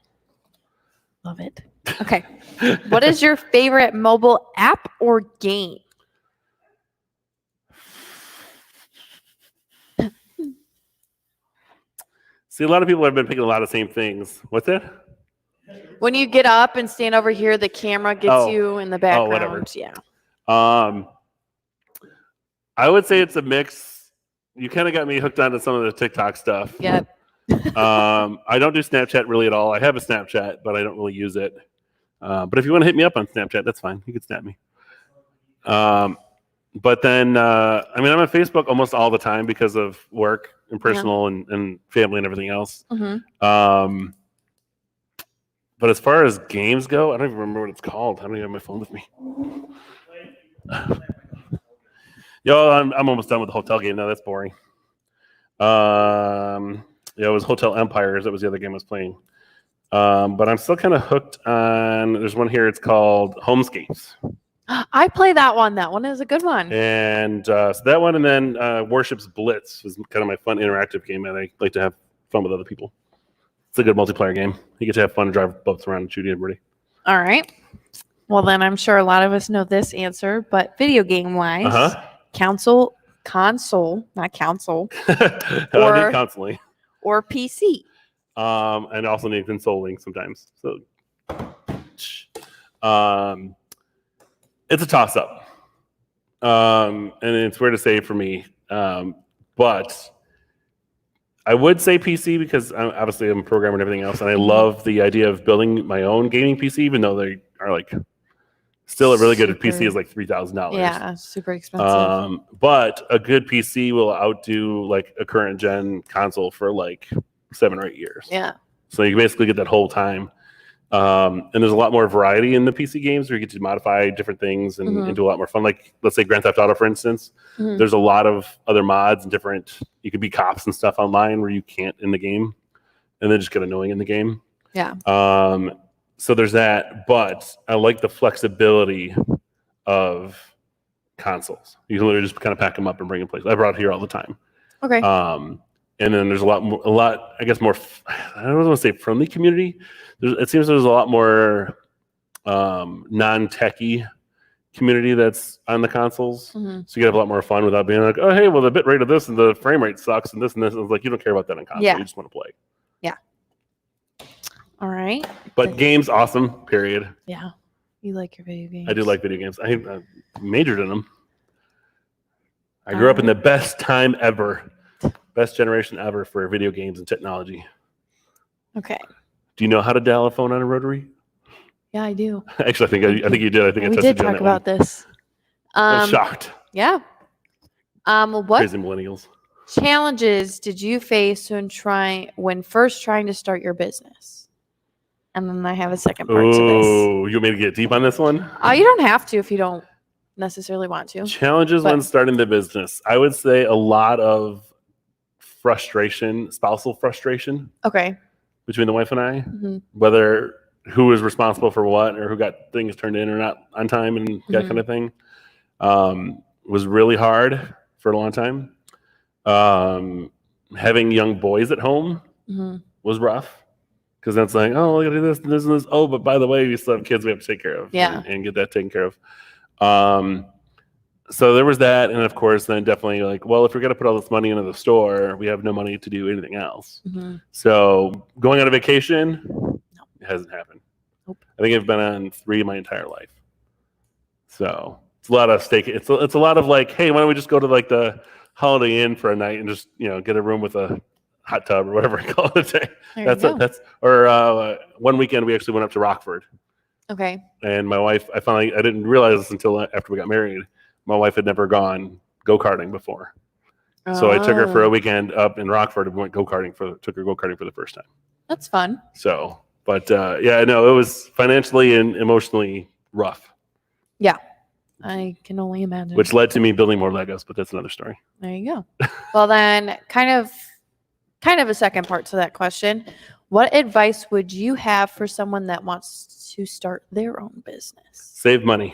Love it. Okay. What is your favorite mobile app or game? See, a lot of people have been picking a lot of same things. What's that? When you get up and stand over here, the camera gets you in the background. Whatever. Yeah. I would say it's a mix. You kind of got me hooked onto some of the TikTok stuff. Yep. I don't do Snapchat really at all. I have a Snapchat, but I don't really use it. But if you want to hit me up on Snapchat, that's fine. You can snap me. But then, I'm on Facebook almost all the time because of work and personal and family and everything else. Mm-hmm. But as far as games go, I don't even remember what it's called. I don't even have my phone with me. Yo, I'm almost done with the hotel game now. That's boring. It was Hotel Empires. That was the other game I was playing. But I'm still kind of hooked on. There's one here. It's called Homescapes. I play that one. That one is a good one. And so that one, and then Warships Blitz was kind of my fun interactive game, and I like to have fun with other people. It's a good multiplayer game. You get to have fun and drive boats around and shoot everybody. All right. Well, then I'm sure a lot of us know this answer, but video game wise, console, not council, I need counseling. Or PC. And also need consoling sometimes. So, it's a toss-up. And it's weird to say for me. But I would say PC because I'm a programmer and everything else, and I love the idea of building my own gaming PC, even though they are like still a really good PC is like $3,000. Yeah, super expensive. But a good PC will outdo like a current gen console for like 7 or 8 years. Yeah. So you basically get that whole time. And there's a lot more variety in the PC games where you get to modify different things and do a lot more fun. Like, let's say Grand Theft Auto, for instance. There's a lot of other mods and different, you could be cops and stuff online where you can't in the game. And they just get annoying in the game. Yeah. So there's that. But I like the flexibility of consoles. You can literally just kind of pack them up and bring them places. I brought it here all the time. Okay. And then there's I guess more, I don't want to say friendly community. It seems there's a lot more non-techie community that's on the consoles. So you can have a lot more fun without being like, oh, hey, well, the bit rate of this and the frame rate sucks and this and this. And it's like, you don't care about that on console. Yeah. You just want to play. Yeah. All right. But games, awesome, period. Yeah. You like your video games. I do like video games. I majored in them. I grew up in the best time ever. Best generation ever for video games and technology. Okay. Do you know how to dial a phone on a Rotary? Yeah, I do. Actually, I think you did. I think we did talk about this. I was shocked. Yeah. What Crazy millennials. challenges did you face when first trying to start your business? And then I have a second part to this. Oh, you want me to get deep on this one? You don't have to if you don't necessarily want to. Challenges when starting the business. I would say a lot of frustration, spousal frustration. Okay. Between the wife and I, whether who was responsible for what or who got things turned in or not on time and that kind of thing, was really hard for a long time. Having young boys at home was rough because that's like, oh, we gotta do this and this and this. Oh, but by the way, we still have kids we have to take care of and get that taken care of. So there was that, and of course, then definitely like, well, if we're gonna put all this money into the store, we have no money to do anything else. So going on a vacation, it hasn't happened. Nope. I think I've been on 3 my entire life. So it's a lot of stake. It's a lot of like, hey, why don't we just go to like the Holiday Inn for a night and just get a room with a hot tub or whatever I call it. Or one weekend we actually went up to Rockford. Okay. And my wife, I didn't realize this until after we got married. My wife had never gone go-karting before. So I took her for a weekend up in Rockford and went took her go-karting for the first time. That's fun. So, but it was financially and emotionally rough. Yeah. I can only imagine. Which led to me building more Legos, but that's another story. There you go. Well, then kind of a second part to that question. What advice would you have for someone that wants to start their own business? Save money.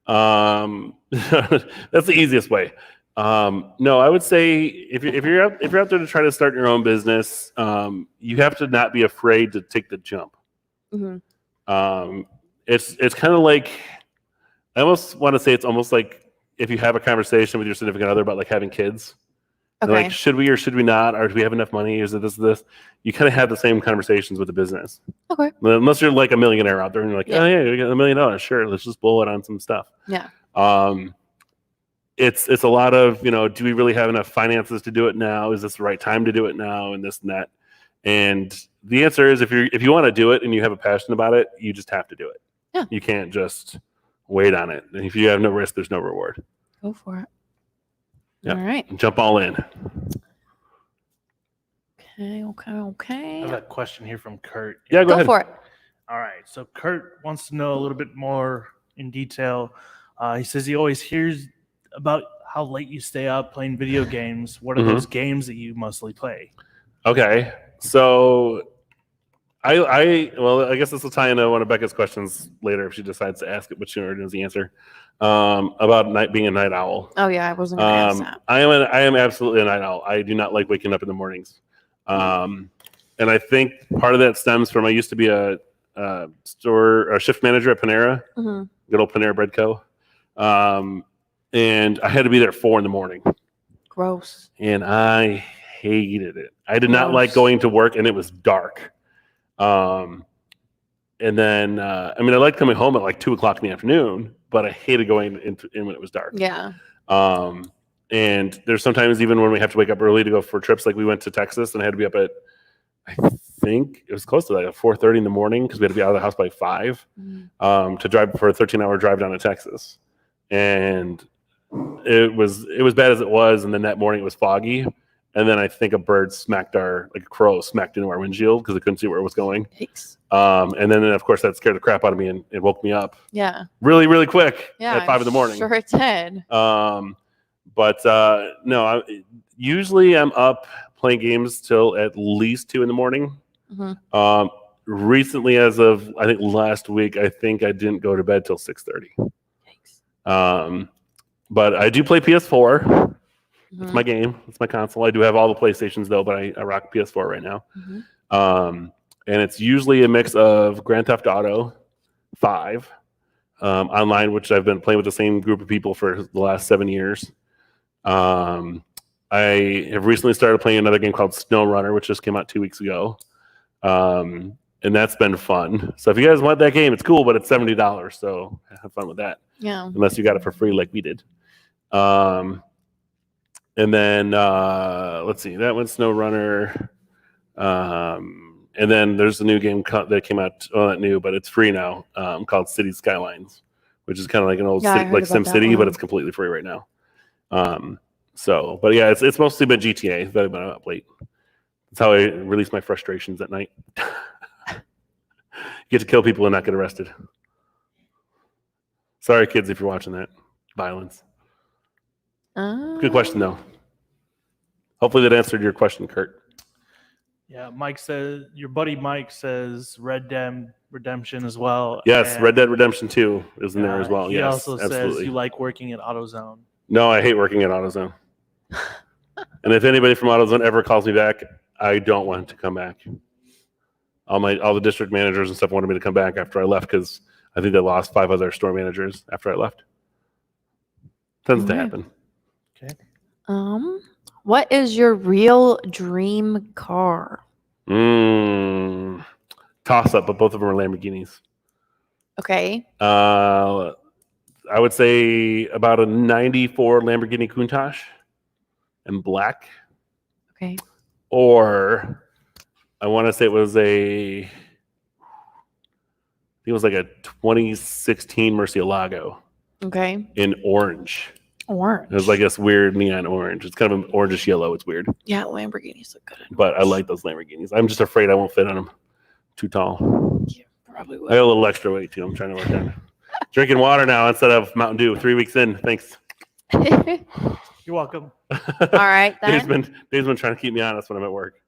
That's the easiest way. No, I would say if you're out there to try to start your own business, you have to not be afraid to take the jump. It's kind of like, I almost want to say it's almost like if you have a conversation with your significant other about like having kids. Okay. Like, should we or should we not? Or do we have enough money? Is it this? You kind of have the same conversations with the business. Okay. Unless you're like a millionaire out there and you're like, oh yeah, we got $1 million. Sure, let's just blow it on some stuff. Yeah. It's a lot of, do we really have enough finances to do it now? Is this the right time to do it now? And this and that. And the answer is if you want to do it and you have a passion about it, you just have to do it. Yeah. You can't just wait on it. And if you have no risk, there's no reward. Go for it. Yeah. All right. Jump all in. Okay. I have a question here from Kurt. Yeah, go ahead. For it. All right. So Kurt wants to know a little bit more in detail. He says he always hears about how late you stay up playing video games. What are those games that you mostly play? Okay. So I guess this will tie into one of Becca's questions later if she decides to ask it, but she already knows the answer. About being a night owl. Oh yeah, I wasn't going to ask that. I am absolutely a night owl. I do not like waking up in the mornings. And I think part of that stems from I used to be a store or shift manager at Panera, good old Panera Bread Co. And I had to be there at 4 a.m. Gross. And I hated it. I did not like going to work, and it was dark. And then, I liked coming home at like 2:00 in the afternoon, but I hated going in when it was dark. Yeah. And there's sometimes even when we have to wake up early to go for trips, like we went to Texas and I had to be up at, I think it was close to like 4:30 in the morning because we had to be out of the house by 5 to drive for a 13-hour drive down to Texas. And it was bad as it was. And then that morning it was foggy. And then I think a bird a crow smacked into our windshield because I couldn't see where it was going. Yikes. And then of course that scared the crap out of me and it woke me up. Yeah. Really, really quick at 5 a.m. Sure it did. But no, usually I'm up playing games till at least 2 a.m. Recently, as of I think last week, I think I didn't go to bed till 6:30. Yikes. But I do play PS4. It's my game. It's my console. I do have all the PlayStations though, but I rock PS4 right now. And it's usually a mix of Grand Theft Auto 5 online, which I've been playing with the same group of people for the last 7 years. I have recently started playing another game called SnowRunner, which just came out 2 weeks ago. And that's been fun. So if you guys want that game, it's cool, but it's $70. So have fun with that. Yeah. Unless you got it for free like we did. And then let's see, that one's SnowRunner. And then there's a new game that came out, not new, but it's free now, called City Skylines, which is kind of like an old like SimCity, but it's completely free right now. But yeah, it's mostly been GTA that I've been up late. That's how I release my frustrations at night. Get to kill people and not get arrested. Sorry, kids, if you're watching that. Violence. Good question, though. Hopefully that answered your question, Kurt. Yeah, Mike says, your buddy Mike says Red Dead Redemption as well. Yes, Red Dead Redemption 2 is in there as well. He Yes, also absolutely. says you like working at AutoZone. No, I hate working at AutoZone. And if anybody from AutoZone ever calls me back, I don't want to come back. All the district managers and stuff wanted me to come back after I left because I think they lost 5 other store managers after I left. Tends to happen. Okay. What is your real dream car? Toss up, but both of them are Lamborghinis. Okay. I would say about a 94 Lamborghini Countach in black. Okay. Or I want to say it was like a 2016 Murcielago. Okay. In orange. Orange. It was like this weird neon orange. It's kind of an orangish yellow. It's weird. Yeah, Lamborghinis look good. But I like those Lamborghinis. I'm just afraid I won't fit on them. Too tall. Yeah, probably would. I got a little extra weight too. I'm trying to work on it. Drinking water now instead of Mountain Dew. 3 weeks in. Thanks. You're welcome. All right, then. Dave's been trying to keep me honest when I'm at work.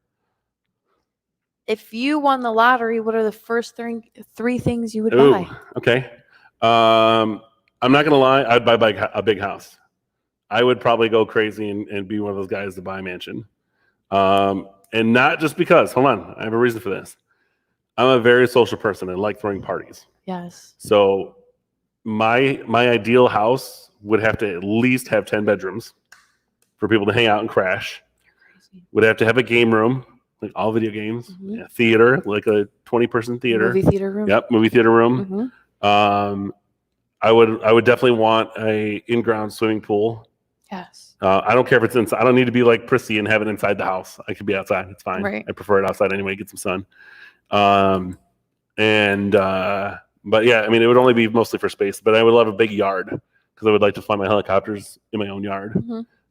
If you won the lottery, what are the first three things you would buy? Okay. I'm not gonna lie. I'd buy a big house. I would probably go crazy and be one of those guys to buy a mansion. And not just because. Hold on, I have a reason for this. I'm a very social person and like throwing parties. Yes. So my ideal house would have to at least have 10 bedrooms for people to hang out and crash. Would have to have a game room, like all video games. Mm-hmm. Yeah, theater, like a 20-person theater. Movie theater room. Yep, movie theater room. Mm-hmm. I would definitely want a in-ground swimming pool. Yes. I don't care if it's inside. I don't need to be like prissy and have it inside the house. I could be outside. It's fine. Right. I prefer it outside anyway. Get some sun. But yeah, I mean, it would only be mostly for space. But I would love a big yard because I would like to fly my helicopters in my own yard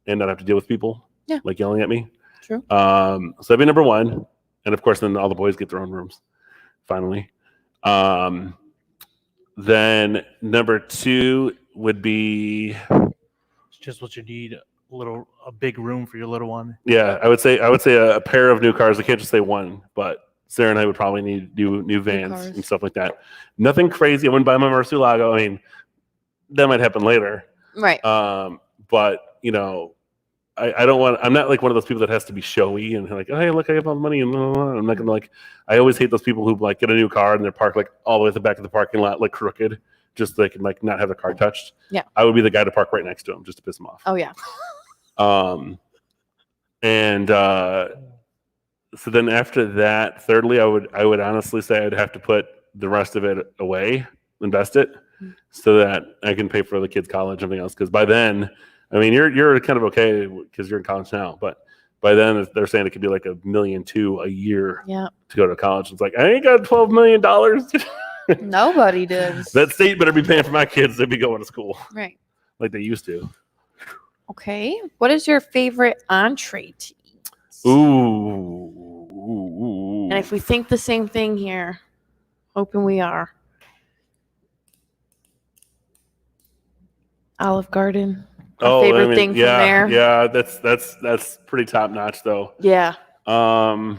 and not have to deal with people like yelling at me. True. So that'd be number one, and of course, then all the boys get their own rooms. Finally. Then number two would be It's just what you need, a big room for your little one. Yeah, I would say a pair of new cars. I can't just say one, but Sarah and I would probably need new vans and stuff like that. Nothing crazy. I wouldn't buy my Murcielago. I mean, that might happen later. Right. But you know, I don't want. I'm not like one of those people that has to be showy and like, oh, hey, look, I have all the money, and blah, blah, blah. I'm not gonna like. I always hate those people who like get a new car and they're parked like all the way at the back of the parking lot, like crooked, just so they can like not have the car touched. Yeah, I would be the guy to park right next to him just to piss him off. Oh yeah. And so then after that, thirdly, I would honestly say I'd have to put the rest of it away, invest it, so that I can pay for the kids' college and everything else. Because by then. I mean, you're kind of okay because you're in college now, but by then they're saying it could be like $1.2 million a year to go to college. It's like, I ain't got $12 million. Nobody does. That state better be paying for my kids to be going to school. Right. Like they used to. Okay. What is your favorite entree to eat? Ooh. And if we think the same thing here, hoping we are. Olive Garden. Favorite thing from there. Yeah, that's pretty top notch though. Yeah. I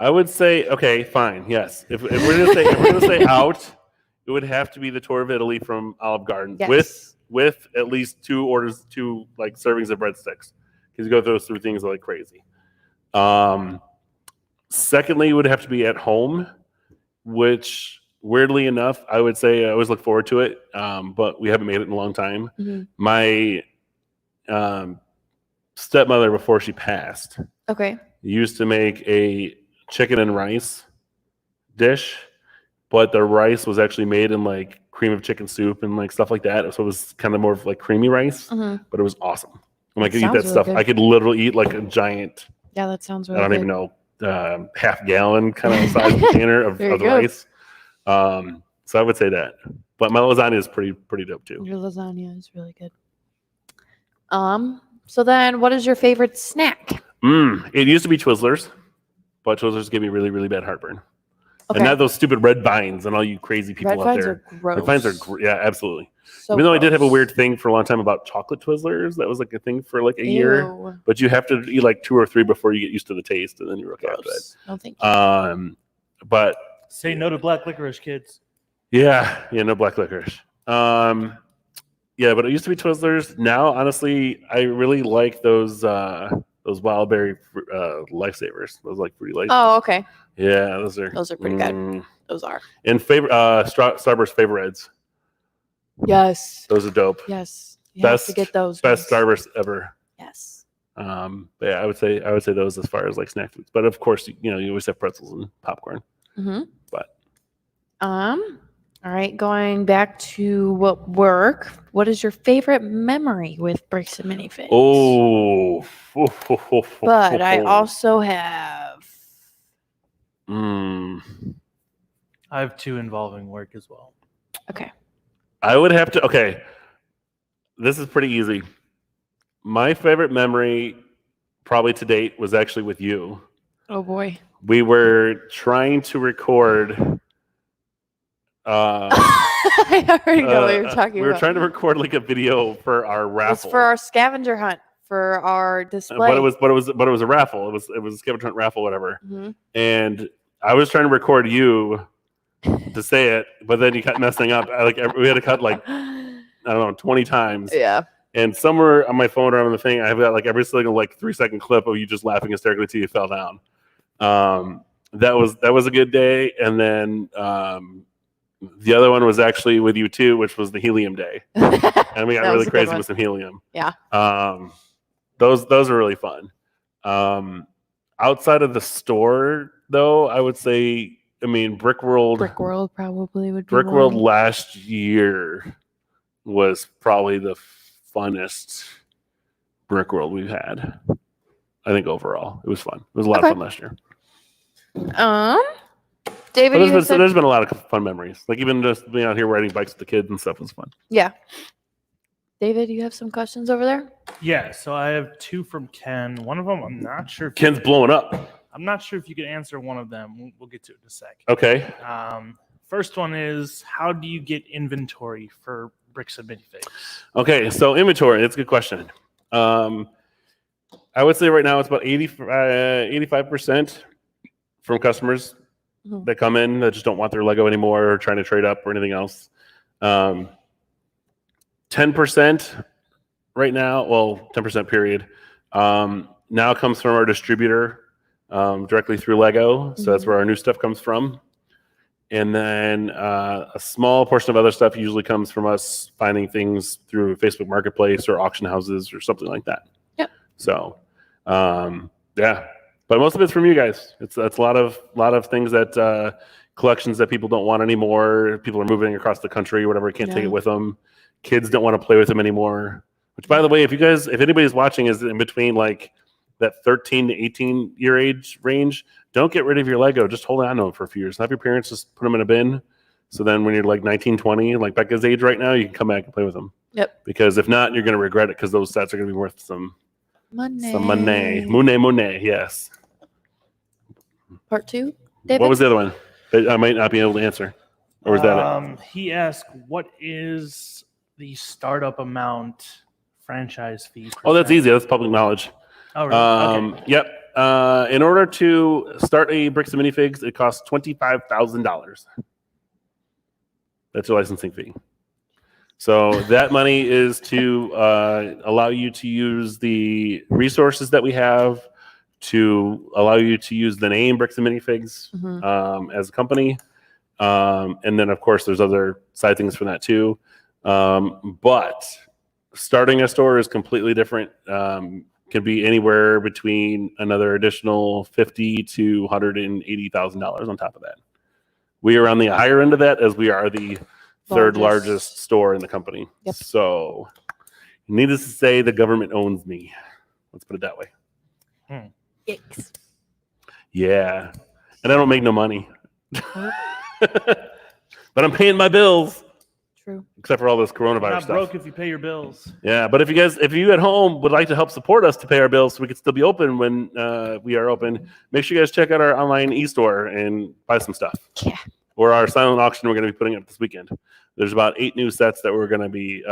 would say okay, fine. Yes. If we're gonna say out, it would have to be the tour of Italy from Olive Garden with at least two like servings of breadsticks because you go through things like crazy. Secondly, it would have to be at home, which. Weirdly enough, I would say I always look forward to it, but we haven't made it in a long time. Mm-hmm. My stepmother, before she passed, used to make a chicken and rice dish, but the rice was actually made in like cream of chicken soup and like stuff like that. So it was kind of more of like creamy rice, but it was awesome. And I could eat that stuff. Good. I could literally eat like a giant. Yeah, that sounds really I don't even know, half gallon kind of size container of the rice. So I would say that, but my lasagna is pretty dope too. Your lasagna is really good. So then what is your favorite snack? It used to be Twizzlers, but Twizzlers give me really, really bad heartburn. And not those stupid red vines and all you crazy people out there. Red vines are yeah, absolutely. So even though I did have a weird thing for a long time about chocolate Twizzlers, that was like a thing for like a year. But you have to eat like 2 or 3 before you get used to the taste, and then you're okay after that. No, thank you. But say no to black licorice, kids. Yeah, no black licorice. Yeah, but it used to be Twizzlers. Now, honestly, I really like those wild berry lifesavers. Those like fruity lights. Oh, okay. Yeah, those are pretty good. Those are. And favorite Starburst Favorites. Yes. Those are dope. Yes. You have to get those. Best Starburst ever. Yes. But yeah, I would say those as far as like snack foods. But of course, you always have pretzels and popcorn. Mm-hmm. But all right, going back to work, what is your favorite memory with Brix and Minifigs? But I also have I have 2 involving work as well. Okay. I would have to this is pretty easy. My favorite memory probably to date was actually with you. Oh boy. We were trying to record. I already know what you're talking about. We were trying to record like a video for our raffle. It's for our scavenger hunt for our display. But it was a raffle. It was a scavenger hunt raffle, whatever. Mm-hmm. And I was trying to record you to say it, but then you kept messing up. We had to cut like I don't know 20 times. Yeah. And somewhere on my phone or on the thing, I've got like every single like 3-second clip of you just laughing hysterically till you fell down. That was a good day, and then the other one was actually with you too, which was the helium day, and we got really crazy with some helium. Yeah. Those are really fun. Outside of the store, though, I would say, Brick World probably would be. Brick World last year was probably the funnest Brick World we've had. I think overall it was fun. It was a lot of fun last year. David, there's been a lot of fun memories. Like even just being out here riding bikes with the kids and stuff was fun. Yeah. David, you have some questions over there? Yeah, so I have 2 from Ken. One of them, I'm not sure. Ken's blowing up. I'm not sure if you could answer one of them. We'll get to it in a sec. Okay. First one is, how do you get inventory for Brix and Minifigs? Okay, so inventory, that's a good question. I would say right now it's about 85% from customers that come in that just don't want their Lego anymore or trying to trade up or anything else. 10% right now. Well, 10% period. Now comes from our distributor directly through Lego. So that's where our new stuff comes from. And then a small portion of other stuff usually comes from us finding things through Facebook Marketplace or auction houses or something like that. Yep. So, yeah. But most of it's from you guys. It's a lot of things that collections that people don't want anymore. People are moving across the country or whatever. Can't take it with them. Kids don't want to play with them anymore. Which, by the way, if anybody's watching is in between like that 13 to 18 year age range, don't get rid of your Lego. Just hold on to them for a few years. Have your parents just put them in a bin. So then when you're like 19, 20, like Becca's age right now, you can come back and play with them. Yep. Because if not, you're going to regret it because those sets are going to be worth some money. Some money. Monet, yes. Part 2, David? What was the other one that I might not be able to answer? Or was that it? He asked, what is the startup amount franchise fee? Oh, that's easy. That's public knowledge. Oh, really? Okay. Yep. In order to start a Brix and Minifigs, it costs $25,000. That's your licensing fee. So that money is to allow you to use the resources that we have, to allow you to use the name Brix and Minifigs as a company. And then, of course, there's other side things from that too. But starting a store is completely different. Can be anywhere between another additional $50,000 to $180,000 on top of that. We are on the higher end of that as we are the third largest store in the company. Yep. So, needless to say, the government owns me. Let's put it that way. Yikes. Yeah. And I don't make no money. But I'm paying my bills. True. Except for all this coronavirus You're not stuff. broke if you pay your bills. Yeah, but if you at home would like to help support us to pay our bills so we can still be open when we are open, make sure you guys check out our online e-store and buy some stuff. Yeah. Or our silent auction we're going to be putting up this weekend. There's about 8 new sets that we're going to be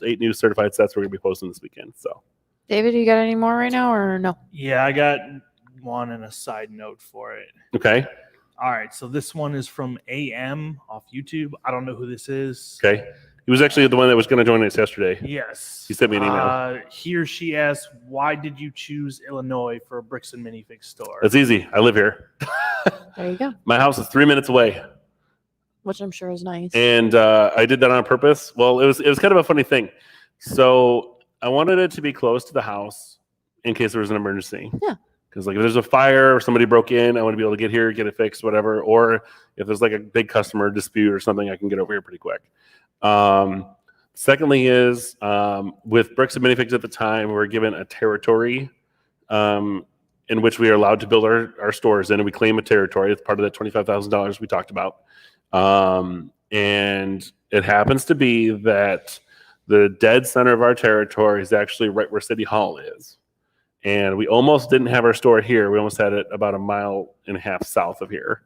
8 new certified sets we're going to be posting this weekend. So, David, you got any more right now or no? Yeah, I got one and a side note for it. okay. All right, so this one is from AM off YouTube. I don't know who this is. Okay. He was actually the one that was going to join us yesterday. Yes. He sent me an email. He or she asked, why did you choose Illinois for a Brix and Minifig store? It's easy. I live here. There you go. My house is 3 minutes away. Which I'm sure is nice. And I did that on purpose. Well, it was kind of a funny thing. So I wanted it to be close to the house in case there was an emergency. Yeah. Because like if there's a fire or somebody broke in, I want to be able to get here, get it fixed, whatever. Or if there's like a big customer dispute or something, I can get over here pretty quick. Secondly is with Brix and Minifigs at the time, we were given a territory in which we are allowed to build our stores in, and we claim a territory. It's part of that $25,000 we talked about. And it happens to be that the dead center of our territory is actually right where City Hall is. And we almost didn't have our store here. We almost had it about 1.5 miles south of here.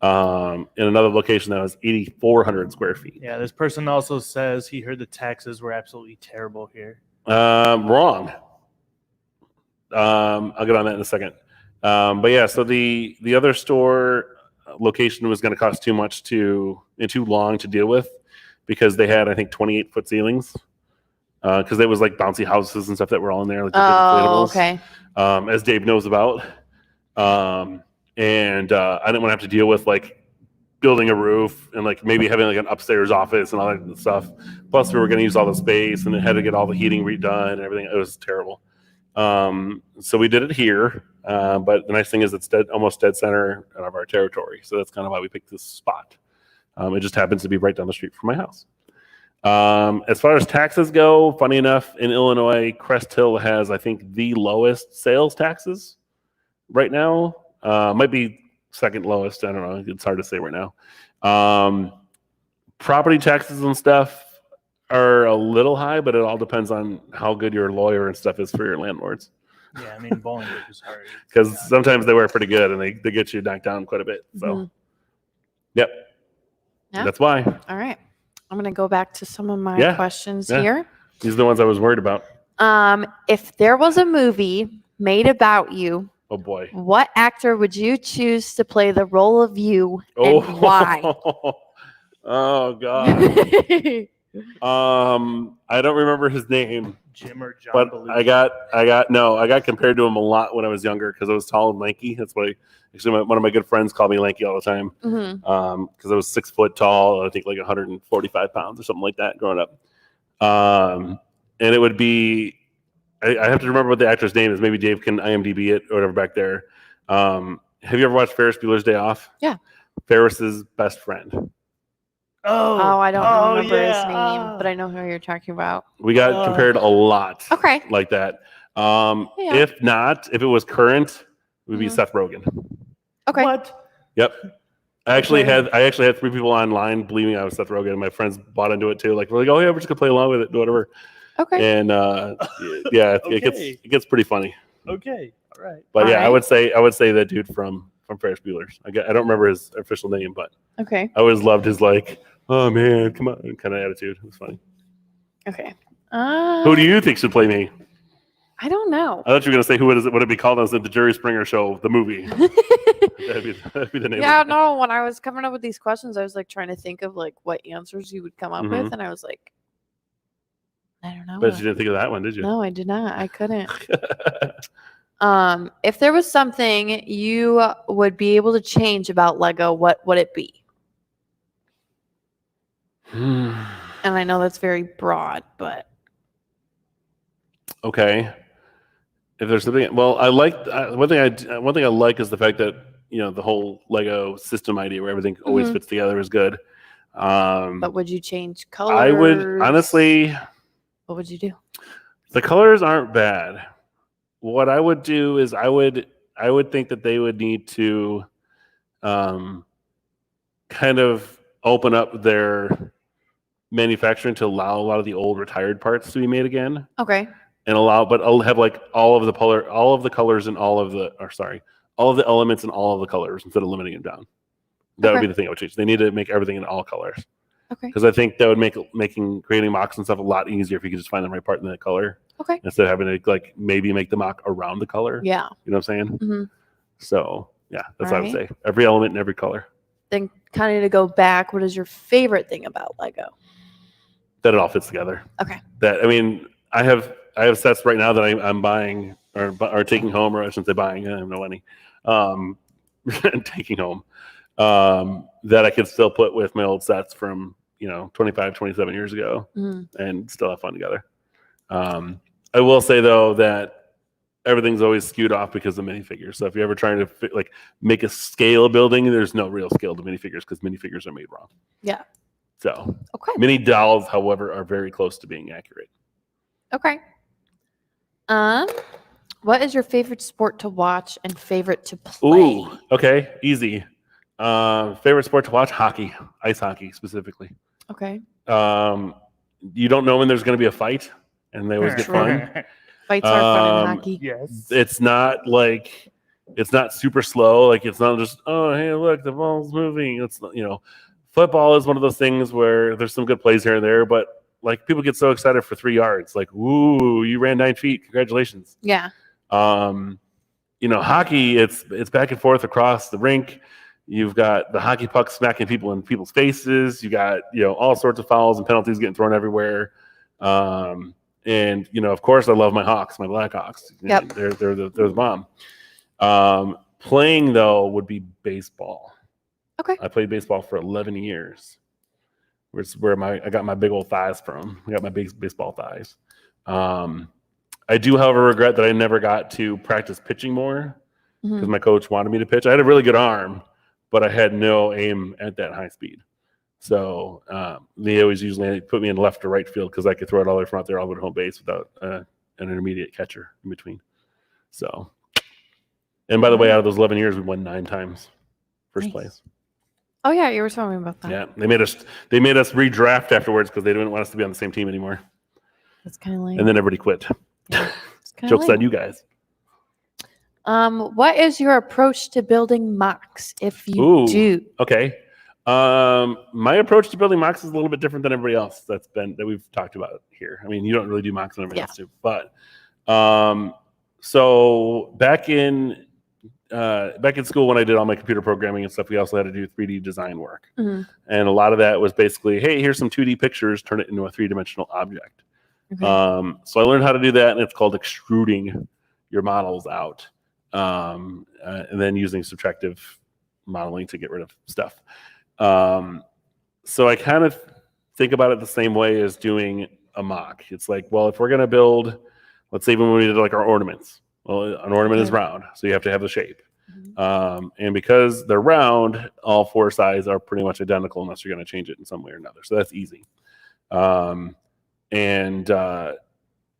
In another location that was 8,400 square feet. Yeah, this person also says he heard the taxes were absolutely terrible here. Wrong. I'll get on that in a second. But yeah, so the other store location was going to cost too much and too long to deal with because they had, I think, 28-foot ceilings. Because there was like bouncy houses and stuff that were all in there. Like the inflatables, okay. As Dave knows about. And I didn't want to have to deal with like building a roof and like maybe having like an upstairs office and all that stuff. Plus, we were going to use all the space and it had to get all the heating redone and everything. It was terrible. So we did it here. But the nice thing is it's almost dead center of our territory. So that's kind of why we picked this spot. It just happens to be right down the street from my house. As far as taxes go, funny enough, in Illinois, Crest Hill has, I think, the lowest sales taxes right now. Might be second lowest. I don't know. It's hard to say right now. Property taxes and stuff are a little high, but it all depends on how good your lawyer and stuff is for your landlords. Yeah, I mean, Bolingbrook is hard. Because sometimes they were pretty good and they get you knocked down quite a bit. So, yep. Yeah. That's why. All right. I'm going to go back to some of my questions here. These are the ones I was worried about. If there was a movie made about you, oh boy, what actor would you choose to play the role of you and why? Oh God. I don't remember his name. Jim or John But Belushi. I got compared to him a lot when I was younger because I was tall and lanky. That's why one of my good friends called me lanky all the time. Because I was 6 foot tall, I think like 145 pounds or something like that growing up. And it would be, I have to remember what the actor's name is. Maybe Dave can IMDb it or whatever back there. Have you ever watched Ferris Bueller's Day Off? Yeah. Ferris's best friend. Oh, I don't remember his name, but I know who you're talking about. We got compared a lot. Okay. Like that. If it was current, it would be Seth Rogen. Okay. What? Yep. I actually had 3 people online believing I was Seth Rogen, and my friends bought into it too. Like, we're like, oh yeah, we're just gonna play along with it, whatever. Okay. And it gets pretty funny. Okay. All right. But All yeah, right. I would say that dude from Ferris Bueller's. I don't remember his official name, but Okay. I always loved his like, oh man, come on, kind of attitude. It was funny. Okay. Who do you think should play me? I don't know. I thought you were gonna say who would it be called as the Jerry Springer Show, the movie. that'd be the name. Yeah, of it. no. When I was coming up with these questions, I was like trying to think of like what answers you would come up with, and I was like, I don't know. But you didn't think of that one, did you? No, I did not. I couldn't. If there was something you would be able to change about Lego, what would it be? And I know that's very broad, but okay. If there's something, well, I like one thing I like is the fact that the whole Lego system idea where everything always fits together is good. But would you change colors? I would honestly. What would you do? The colors aren't bad. What I would do is I would think that they would need to kind of open up their manufacturing to allow a lot of the old retired parts to be made again. Okay. And but I'll have like all of the colors and all of the elements and all of the colors instead of limiting them down. That would be the thing I would change. They need to make everything in all colors. Okay. Because I think that would make creating mocks and stuff a lot easier if you could just find the right part in that color. Okay. Instead of having to like maybe make the mock around the color. Yeah. You know what I'm saying? Mm-hmm. So yeah, that's what I would say. Every element in every color. Then kind of to go back, what is your favorite thing about Lego? That it all fits together. Okay. I have sets right now that I'm buying or taking home, or I shouldn't say buying. I don't know any. Taking home. That I could still put with my old sets from 25, 27 years ago, and still have fun together. I will say though that everything's always skewed off because of minifigures. So if you're ever trying to make a scale building, there's no real scale to minifigures because minifigures are made wrong. Yeah. So okay. Mini dolls, however, are very close to being accurate. Okay. What is your favorite sport to watch and favorite to play? Ooh, okay, easy. Favorite sport to watch? Hockey, ice hockey specifically. Okay. You don't know when there's going to be a fight, and they always get fun. Fights are fun in hockey. Yes. It's not super slow. Like it's not just, oh, hey, look, the ball's moving. It's football is one of those things where there's some good plays here and there, but like people get so excited for 3 yards. Like, ooh, you ran 9 feet. Congratulations. Yeah. Hockey, it's back and forth across the rink. You've got the hockey puck smacking people in people's faces. You got, all sorts of fouls and penalties getting thrown everywhere. And of course I love my Hawks, my Blackhawks. Yep. They're the bomb. Playing though would be baseball. Okay. I played baseball for 11 years. Where I got my big old thighs from. I got my big baseball thighs. I do, however, regret that I never got to practice pitching more because my coach wanted me to pitch. I had a really good arm, but I had no aim at that high speed. So they always usually put me in left or right field because I could throw it all the way from out there all the way to home base without an intermediate catcher in between. So, and by the way, out of those 11 years, we won 9 times first place. Oh yeah, you were telling me about that. Yeah, they made us redraft afterwards because they didn't want us to be on the same team anymore. That's kind of lame. And then everybody quit. Joke's on you guys. What is your approach to building mocks if you do? Okay. My approach to building mocks is a little bit different than everybody else that we've talked about here. I mean, you don't really do mocks and everybody else do, but so back in back in school when I did all my computer programming and stuff, we also had to do 3D design work. Mm-hmm. And a lot of that was basically, hey, here's some 2D pictures, turn it into a 3-dimensional object. Okay. So I learned how to do that, and it's called extruding your models out, and then using subtractive modeling to get rid of stuff. So I kind of think about it the same way as doing a mock. It's like, well, if we're going to build, let's say when we did like our ornaments, well, an ornament is round, so you have to have the shape. Mm-hmm. And because they're round, all 4 sides are pretty much identical unless you're going to change it in some way or another. So that's easy. And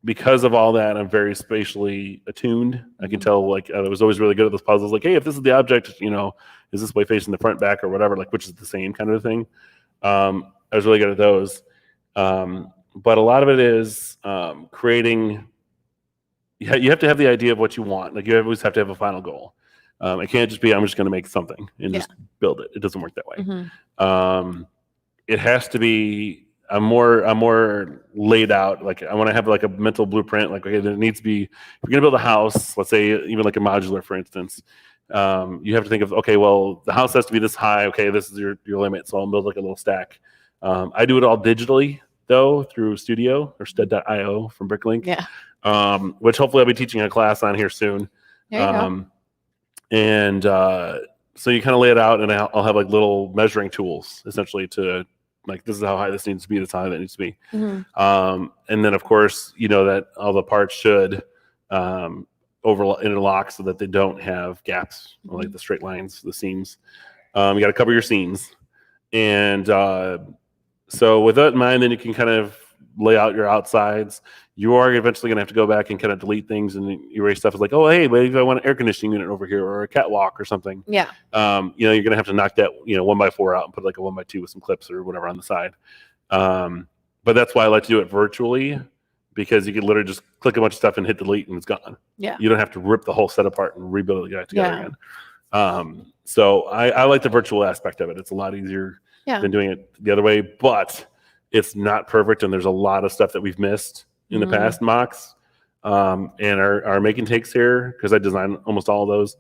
because of all that, I'm very spatially attuned. I can tell, like, I was always really good at those puzzles. Like, hey, if this is the object, is this way facing the front, back, or whatever, like, which is the same kind of thing. I was really good at those. But a lot of it is creating. You have to have the idea of what you want. Like, you always have to have a final goal. It can't just be, I'm just going to make something and just build it. It doesn't work that way. Mm-hmm. It has to be. I'm more laid out. Like, I want to have like a mental blueprint. Like, okay, there needs to be. If you're going to build a house, let's say even like a modular, for instance, you have to think of, okay, well, the house has to be this high. Okay, this is your limit. So I'll build like a little stack. I do it all digitally though through Studio or Sted.io from Bricklink. Yeah. Which hopefully I'll be teaching a class on here soon. There you go. And so you kind of lay it out, and I'll have like little measuring tools essentially to. Like, this is how high this needs to be, this is how high that needs to be. Mm-hmm. And then, of course, that all the parts should interlock so that they don't have gaps, like the straight lines, the seams. You got to cover your seams. And so with that in mind, then you can kind of lay out your outsides. You are eventually going to have to go back and kind of delete things and erase stuff. It's like, oh, hey, maybe I want an air conditioning unit over here or a catwalk or something. Yeah. You're going to have to knock that, 1x4 out and put like a 1x2 with some clips or whatever on the side. But that's why I like to do it virtually, because you can literally just click a bunch of stuff and hit delete and it's gone. Yeah. You don't have to rip the whole set apart and rebuild it together again. So I like the virtual aspect of it. It's a lot easier than doing it the other way, but it's not perfect. And there's a lot of stuff that we've missed in the past mocks, and our making takes here, because I designed almost all of those,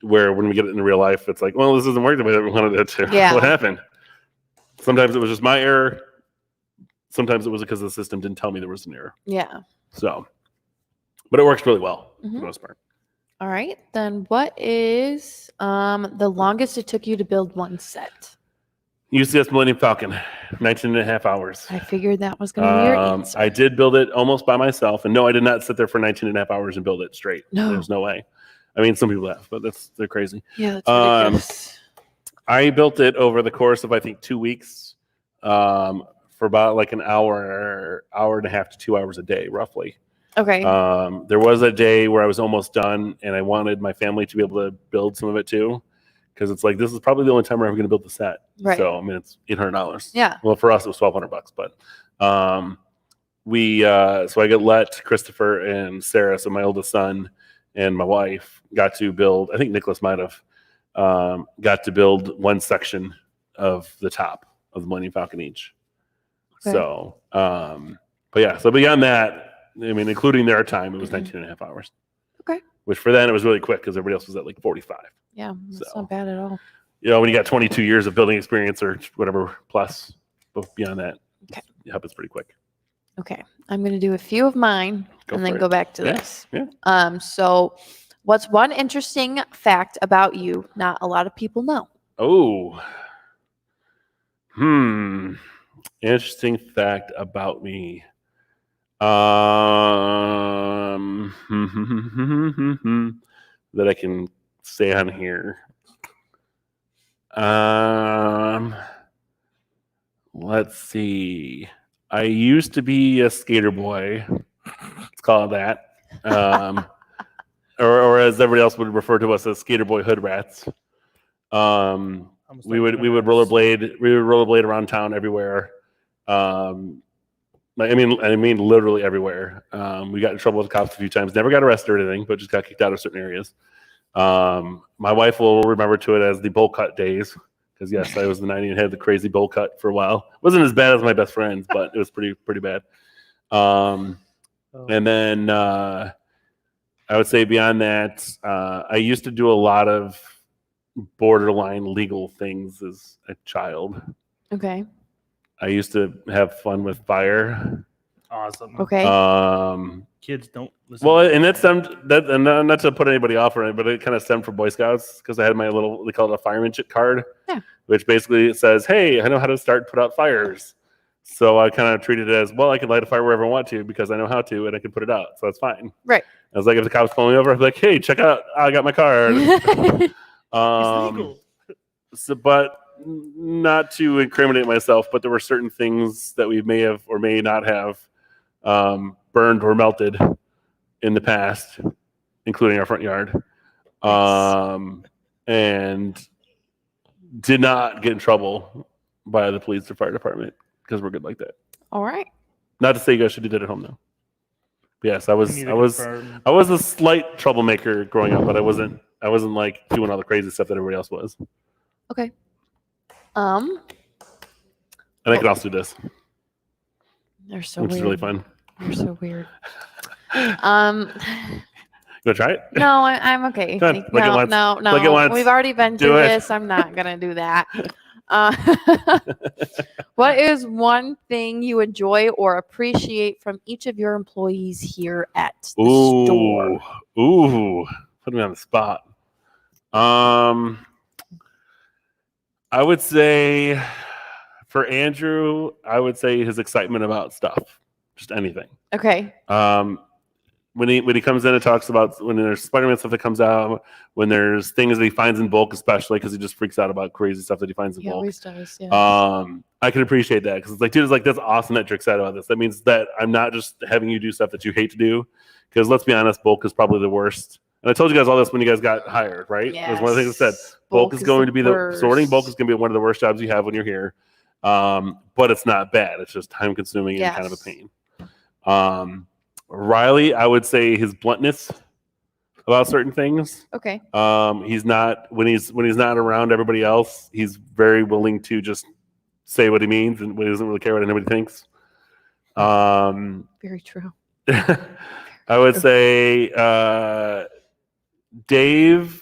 where when we get it in real life, it's like, well, this doesn't work the way that we wanted it to. Yeah. What happened? Sometimes it was just my error. Sometimes it was because the system didn't tell me there was an error. Yeah. So, but it works really well for the most part. All right. Then what is the longest it took you to build one set? UCS Millennium Falcon, 19 and a half hours. I figured that was going to be your answer. I did build it almost by myself. And no, I did not sit there for 19 and a half hours and build it straight. No. There's no way. I mean, some people have, but they're crazy. Yeah, that's ridiculous. I built it over the course of, I think, 2 weeks, for about like an hour and a half to 2 hours a day, roughly. Okay. There was a day where I was almost done, and I wanted my family to be able to build some of it too, because it's like, this is probably the only time where I'm going to build the set. Right. So, I mean, it's $800. Yeah. Well, for us, it was $1,200, but so I let Christopher and Sarah, so my oldest son and my wife, got to build, I think Nicholas might have, got to build one section of the top of the Millennium Falcon each. Okay. So, but yeah, so beyond that, I mean, including their time, it was 19 and a half hours. Okay. Which for them, it was really quick because everybody else was at like 45. Yeah, that's So, not bad at all. when you got 22 years of building experience or whatever plus, but beyond that, it happens pretty quick. Okay. I'm going to do a few of mine and then go back to this. Yeah. So what's one interesting fact about you not a lot of people know? Oh. Interesting fact about me. That I can say on here. Let's see. I used to be a skater boy. Let's call it that. Or as everybody else would refer to us as skater boy hood rats. We would rollerblade. We would rollerblade around town everywhere. I mean, literally everywhere. We got in trouble with the cops a few times. Never got arrested or anything, but just got kicked out of certain areas. My wife will remember to it as the bowl cut days, because yes, I was the 90 and had the crazy bowl cut for a while. It wasn't as bad as my best friend's, but it was pretty bad. And then I would say beyond that, I used to do a lot of borderline legal things as a child. Okay. I used to have fun with fire. Awesome. Okay. Kids don't listen. Well, and that stemmed that, and not to put anybody off or anything, but it kind of stemmed from Boy Scouts because I had my little, they call it a firemanship card, which basically says, "Hey, I know how to start and put out fires." So I kind of treated it as, well, I can light a fire wherever I want to because I know how to, and I can put it out, so that's fine. Right. I was like, if the cops pull me over, I'd be like, "Hey, check out, I got my card." It's legal. So, but not to incriminate myself, but there were certain things that we may have or may not have burned or melted in the past, including our front yard, and did not get in trouble by the police or fire department because we're good like that. All right. Not to say you guys should do that at home though. But yes, I was a slight troublemaker growing up, but I wasn't like doing all the crazy stuff that everybody else was. Okay. And I can also do this. They're so which weird. is really fun. They're so weird. You want to try it? No, I'm okay. Go ahead. Like it once. No. Like it once. We've already been Do through it. this. I'm not gonna do that. What is one thing you enjoy or appreciate from each of your employees here at the store? Ooh, put me on the spot. I would say for Andrew, I would say his excitement about stuff, just anything. Okay. When he comes in and talks about when there's Spider-Man stuff that comes out, when there's things that he finds in bulk, especially because he just freaks out about crazy stuff that he finds in bulk. He always does. Yeah. I can appreciate that because it's like, dude, it's like that's awesome that you're excited about this. That means that I'm not just having you do stuff that you hate to do. Because let's be honest, bulk is probably the worst. And I told you guys all this when you guys got hired, right? Yes. It was one of the things I said. Bulk is going to be the sorting. Bulk is going to be one of the worst jobs you have when you're here. But it's not bad. It's just time consuming and kind of a pain. Riley, I would say his bluntness about certain things. Okay. He's not when he's not around everybody else. He's very willing to just say what he means and he doesn't really care what anybody thinks. Very true. I would say David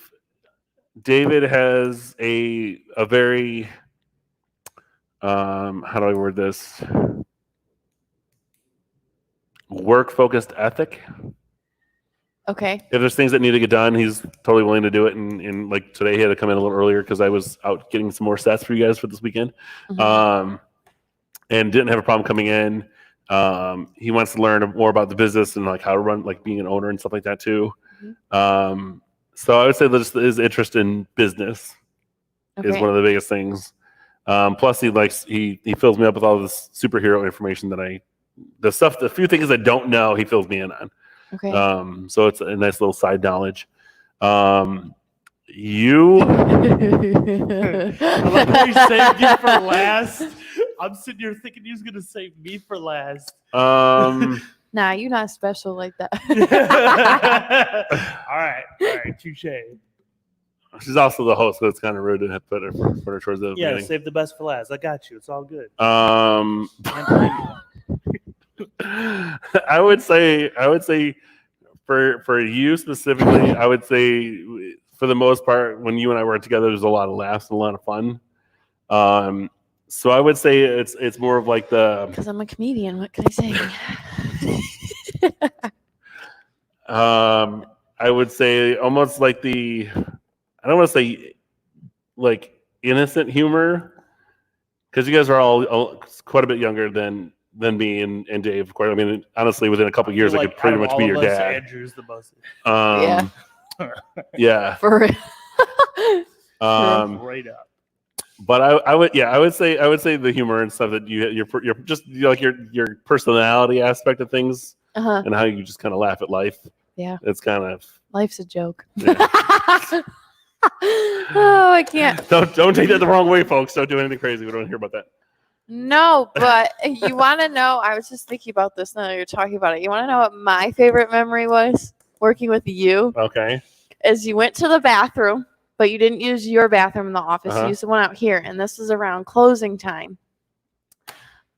has a very how do I word this? Work-focused ethic. Okay. If there's things that need to get done, he's totally willing to do it. And like today, he had to come in a little earlier because I was out getting some more sets for you guys for this weekend, and didn't have a problem coming in. He wants to learn more about the business and like how to run, like being an owner and stuff like that too. So I would say that his interest in business is one of the biggest things. Plus, he fills me up with all this superhero information that the few things I don't know, he fills me in on. Okay. So it's a nice little side knowledge. You. I like how you saved you for last. I'm sitting here thinking he was gonna save me for last. Nah, you're not special like that. All right, touche. She's also the host, so it's kind of rude to put her towards the beginning. Save the best for last. I got you. It's all good. I would say for you specifically, I would say for the most part, when you and I work together, there's a lot of laughs and a lot of fun. So I would say it's more of like because I'm a comedian. What can I say? I would say almost like I don't want to say like innocent humor, because you guys are all quite a bit younger than me and Dave, of course. I mean, honestly, within a couple of years, I could pretty much be your dad. Andrew's the most. Yeah. For real. Right up. But I would say the humor and stuff that you're just like your personality aspect of things and how you just kind of laugh at life. Yeah. It's kind of life's a joke. Yeah. Oh, I can't. Don't take that the wrong way, folks. Don't do anything crazy. We don't hear about that. No, but you want to know, I was just thinking about this now that you're talking about it. You want to know what my favorite memory was working with you? Okay. Is you went to the bathroom, but you didn't use your bathroom in the office. You used the one out here, and this is around closing time.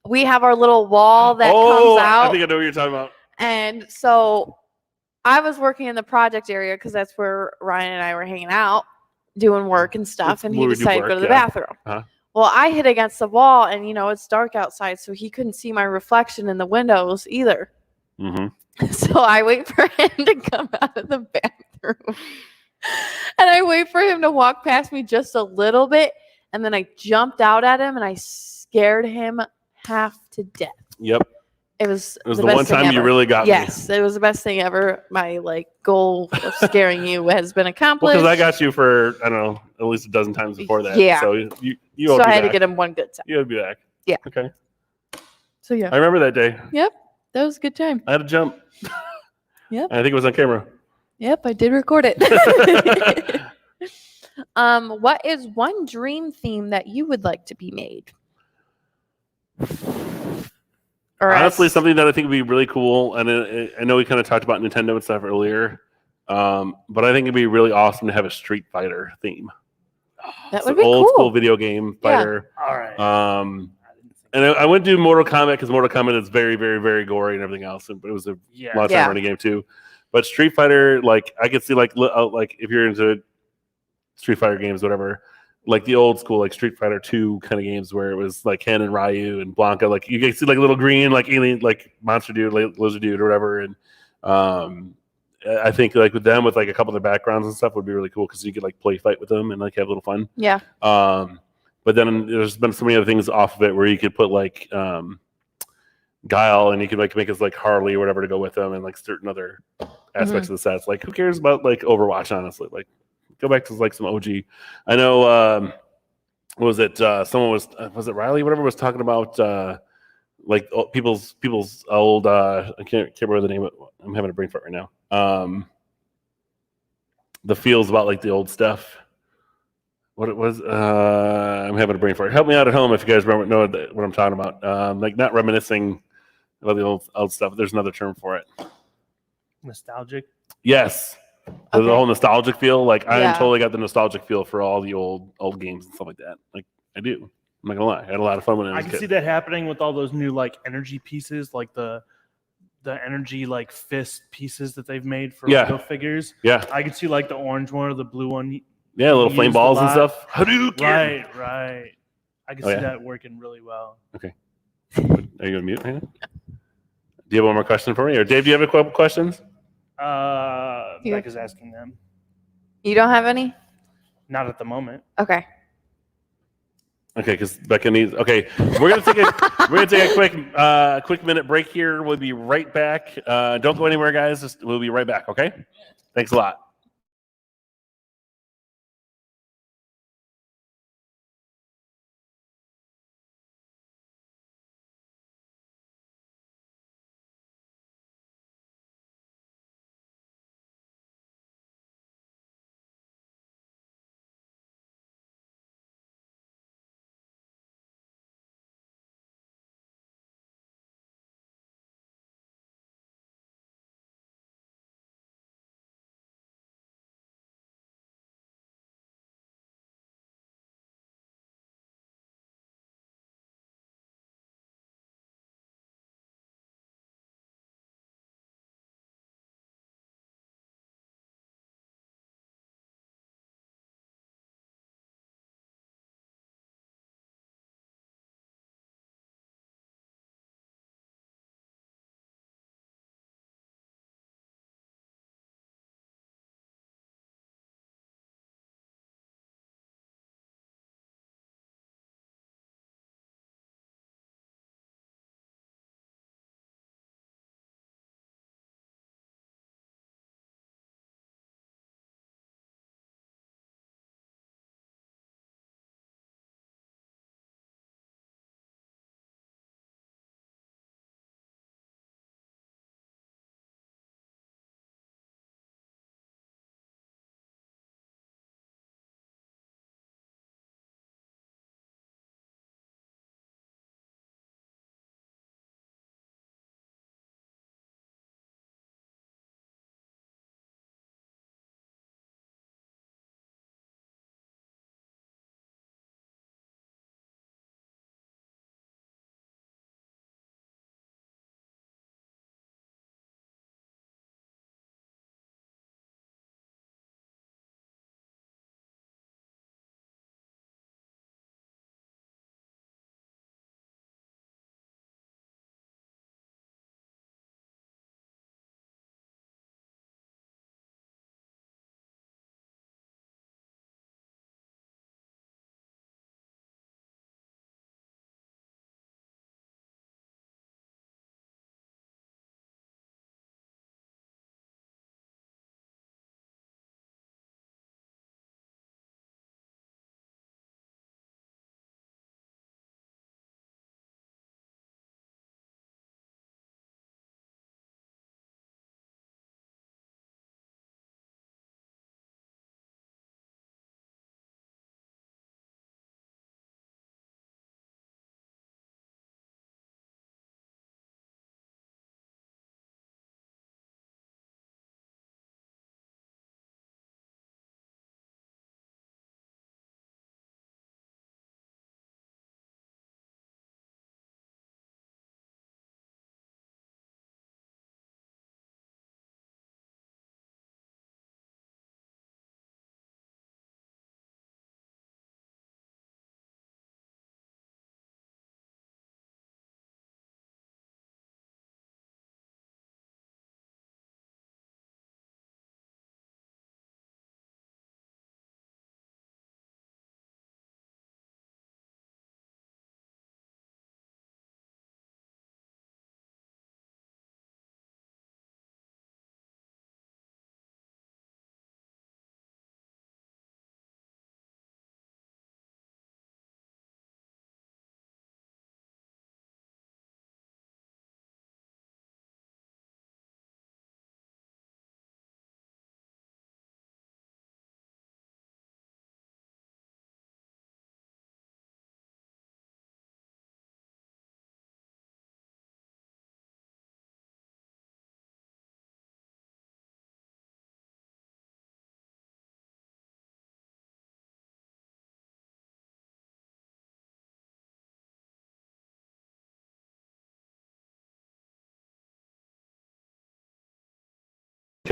We have our little wall that comes out. I think I know what you're talking about. And so I was working in the project area because that's where Ryan and I were hanging out, doing work and stuff, and he decided to go to the bathroom. Uh-huh. Well, I hit against the wall, and it's dark outside, so he couldn't see my reflection in the windows either. Mm-hmm. So I wait for him to come out of the bathroom, and I wait for him to walk past me just a little bit, and then I jumped out at him, and I scared him half to death. Yep. It was the one time you really got me. Yes, it was the best thing ever. My goal of scaring you has been accomplished. Because I got you for, I don't know, at least a dozen times before that. Yeah. So you So I had to get him one good time. You had to be back. Yeah. Okay. So yeah. I remember that day. Yep. That was a good time. I had to jump. Yep. I think it was on camera. Yep, I did record it. What is one dream theme that you would like to be made? Honestly, something that I think would be really cool, and I know we kind of talked about Nintendo and stuff earlier, but I think it'd be really awesome to have a Street Fighter theme. That would be old cool. School video game fighter. Yeah. All right. And I wouldn't do Mortal Kombat because Mortal Kombat is very, very, very gory and everything else, but it was a lot of time running game too. But Street Fighter, I could see like if you're into Street Fighter games, whatever. Like the old school, like Street Fighter 2 kind of games where it was like Ken and Ryu and Blanca. Like you can see like a little green, like alien, like monster dude, like lizard dude or whatever. And I think like with them, with like a couple of their backgrounds and stuff would be really cool because you could like play fight with them and like have a little fun. Yeah. But then there's been so many other things off of it where you could put like Guile and you could like make us like Harley or whatever to go with them and like certain other aspects of the sets. Like who cares about like Overwatch, honestly? Like go back to like some OG. I know what was it? Someone was it Riley? Whatever was talking about like people's old I can't remember the name of it. I'm having a brain fart right now. The feels about like the old stuff. What it was? I'm having a brain fart. Help me out at home if you guys know what I'm talking about. Like not reminiscing about the old stuff. There's another term for it. Nostalgic. Yes. Okay. The whole nostalgic feel. Like I Yeah. totally got the nostalgic feel for all the old games and stuff like that. Like I do. I'm not gonna lie. I had a lot of fun when I was I a can kid. see that happening with all those new like energy pieces, like the energy like fist pieces that they've made for Lego figures. Yeah. I could see like the orange one or the blue one. Yeah, little flame used a balls and lot. stuff. Hadouken! Right. I can Oh, see yeah. that working really well. Okay. Are you gonna mute right now? Do you have one more question for me, or Dave? Do you have a couple questions? Becca's asking them. You don't have any? Not at the moment. Okay. Okay, because Becca needs. Okay, we're gonna take a quick minute break here. We'll be right back. Don't go anywhere, guys. We'll be right back. Okay. Thanks a lot.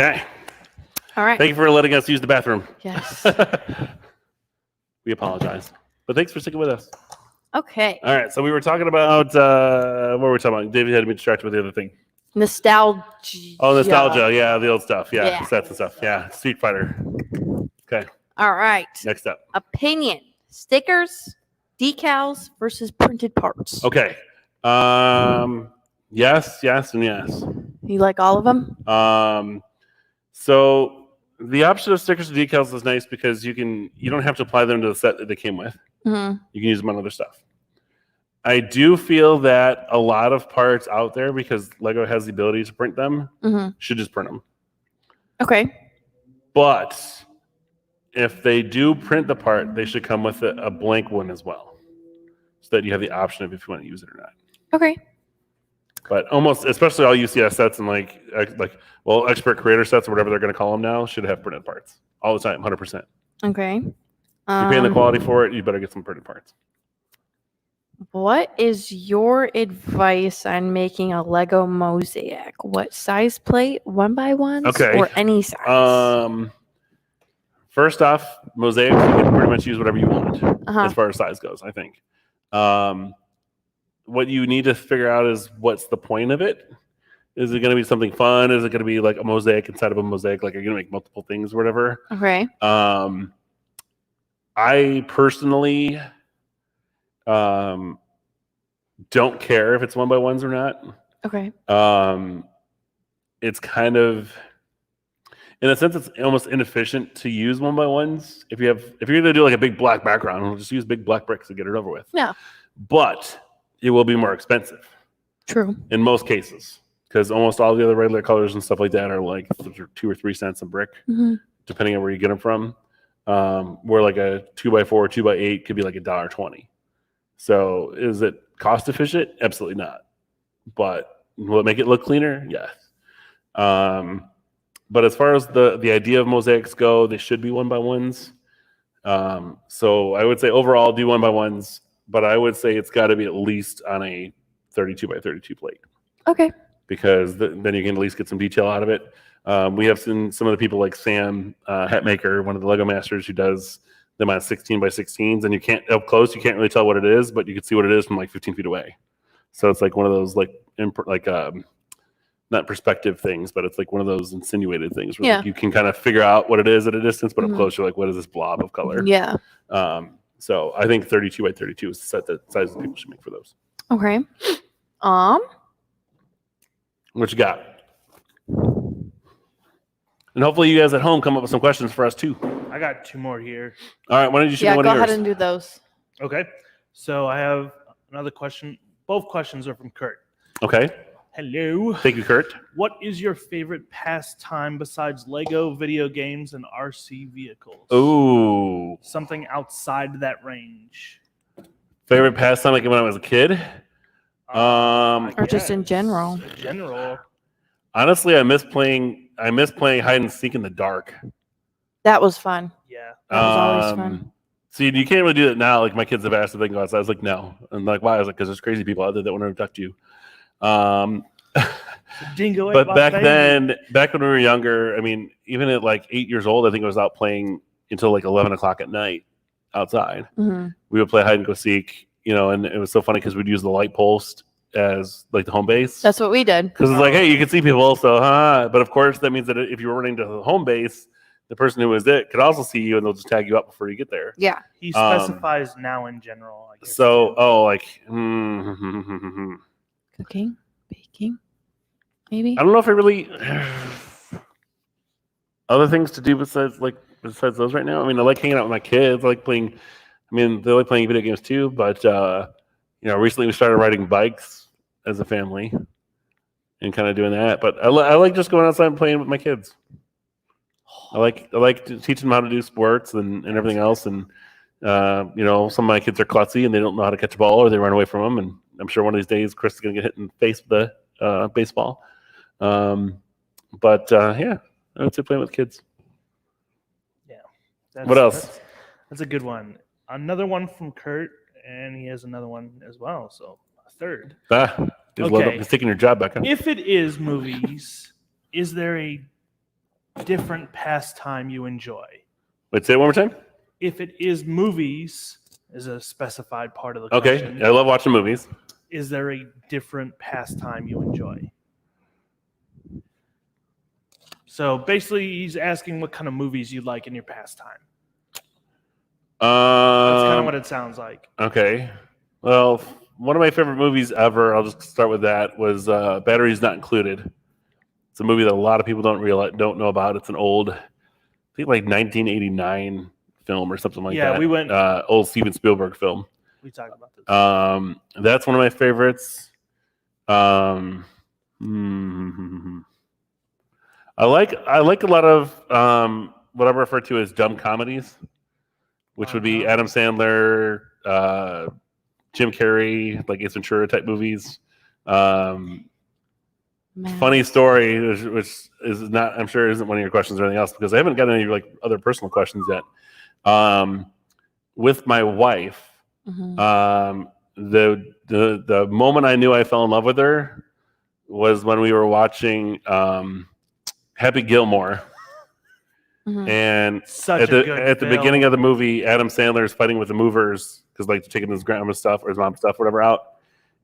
Okay. All right. Thank you for letting us use the bathroom. Yes. We apologize. But thanks for sticking with us. Okay. All right. So we were talking about, what were we talking about? David had me distracted with the other thing. Nostalgia. Oh, nostalgia. Yeah, the old stuff. Yeah, Yeah. sets and stuff. Yeah, Street Fighter. Okay. All right. Next up. Opinion. Stickers, decals versus printed parts. Okay. Yes, and yes. You like all of them? So the option of stickers and decals is nice because you don't have to apply them to the set that they came with. Mm-hmm. You can use them on other stuff. I do feel that a lot of parts out there, because Lego has the ability to print them, should just print them. Okay. But if they do print the part, they should come with a blank one as well, so that you have the option of if you want to use it or not. Okay. But almost, especially all UCS sets and expert creator sets or whatever they're going to call them now, should have printed parts all the time, 100%. Okay. You're paying the quality for it, you better get some printed parts. What is your advice on making a Lego mosaic? What size plate? 1x1s? Okay. Or any size? First off, mosaics, you can pretty much use whatever you want as far as size goes, I think. What you need to figure out is what's the point of it. Is it going to be something fun? Is it going to be like a mosaic inside of a mosaic? Like, are you going to make multiple things or whatever? Okay. I personally don't care if it's 1x1s or not. Okay. It's kind of, in a sense, it's almost inefficient to use 1x1s. If you're going to do like a big black background, we'll just use big black bricks to get it over with. Yeah. But it will be more expensive. True. In most cases, because almost all the other regular colors and stuff like that are like 2 or 3 cents a brick, depending on where you get them from. Where like a 2x4 or 2x8 could be like $1.20. So is it cost efficient? Absolutely not. But will it make it look cleaner? Yes. But as far as the idea of mosaics go, they should be 1x1s. So I would say overall do 1x1s, but I would say it's got to be at least on a 32x32 plate. Okay. Because then you can at least get some detail out of it. We have seen some of the people like Sam Hatmaker, one of the Lego masters, who does them on 16x16s, and you can't up close. You can't really tell what it is, but you can see what it is from like 15 feet away. So it's like one of those not perspective things, but it's like one of those insinuated things where like you can kind of figure out what it is at a distance, but up close you're like, what is this blob of color? Yeah. So I think 32x32 is the set that size that people should make for those. Okay. What you got? And hopefully you guys at home come up with some questions for us too. I got 2 more here. All right, why don't you shoot one of yours? Yeah, go ahead and do those. Okay. So I have another question. Both questions are from Kurt. Okay. Hello. Thank you, Kurt. What is your favorite pastime besides Lego, video games, and RC vehicles? Ooh. Something outside that range. Favorite pastime like when I was a kid? Or just in general. In general. Honestly, I miss playing hide and seek in the dark. That was fun. Yeah. That was always fun. See, you can't really do that now. Like my kids have asked if they can go outside. I was like, no. And like, why? I was like, because there's crazy people out there that want to abduct you. Dingo. But back when we were younger, I mean, even at like 8 years old, I think I was out playing until like 11 o'clock at night outside. We would play hide and go seek, and it was so funny because we'd use the light post as like the home base. That's what we did. Because it's like, hey, you can see people, so but of course that means that if you were running to the home base, the person who was it could also see you and they'll just tag you up before you get there. Yeah. He specifies now in general. I guess. So, cooking, baking, maybe. I don't know if I really other things to do besides those right now. I mean, I like hanging out with my kids. I like playing. I mean, they like playing video games too. But recently we started riding bikes as a family and kind of doing that. But I like just going outside and playing with my kids. I like teaching them how to do sports and everything else. And some of my kids are klutzy and they don't know how to catch a ball or they run away from them. And I'm sure one of these days Chris is going to get hit in the face with a baseball. Yeah, I would say playing with kids. Yeah. What else? That's a good one. Another one from Kurt, and he has another one as well. So a third. He's taking your job, Becca. If it is movies, is there a different pastime you enjoy. Wait, say it one more time. If it is movies, is a specified part of the Okay, question. I love watching movies. Is there a different pastime you enjoy? So basically, he's asking what kind of movies you like in your pastime. That's kind of what it sounds like. Okay. Well, one of my favorite movies ever, I'll just start with that, was Batteries Not Included. It's a movie that a lot of people don't know about. It's an old, I think like 1989 film or something like that. Yeah, we went. Old Steven Spielberg film. We talked about this. That's one of my favorites. I like a lot of what I refer to as dumb comedies, which would be Adam Sandler, Jim Carrey, like Ace Ventura type movies. Funny story, which is not, I'm sure isn't one of your questions or anything else, because I haven't got any like other personal questions yet. With my wife, the moment I knew I fell in love with her was when we were watching Happy Gilmore. And at the beginning of the movie, Adam Sandler is fighting with the movers because like they're taking his grandma's stuff or his mom's stuff, whatever, out.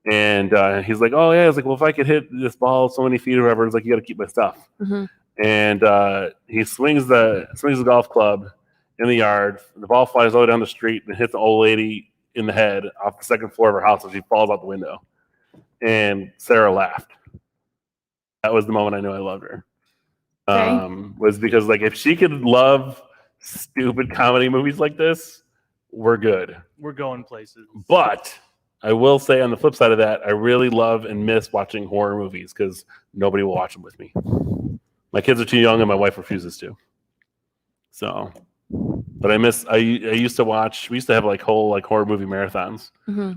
And he's like, "Oh yeah," it's like, "Well, if I could hit this ball so many feet or whatever," it's like, "You got to keep my stuff." And he swings the golf club in the yard. The ball flies all the way down the street and hits the old lady in the head off the second floor of her house as she falls out the window. And Sarah laughed. That was the moment I knew I loved her. Was because like if she could love stupid comedy movies like this, we're good. We're going places. But I will say on the flip side of that, I really love and miss watching horror movies because nobody will watch them with me. My kids are too young and my wife refuses to. So, but I used to watch, we used to have like whole like horror movie marathons.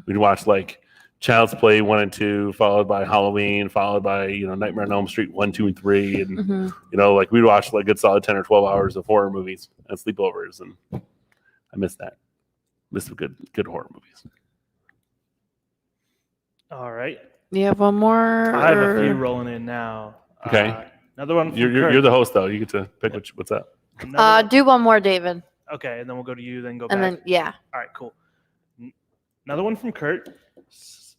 We'd watch like Child's Play 1 and 2, followed by Halloween, followed by, Nightmare on Elm Street 1, 2, and 3. And, like we'd watch like a good solid 10 or 12 hours of horror movies and sleepovers. And I miss that. Miss the good horror movies. All right. You have one more? I have a few rolling in now. Okay. Another one. You're the host, though. You get to pick what's up. Do one more, David. Okay, and then we'll go to you, then go and back. Then, yeah. All right, cool. Another one from Kurt.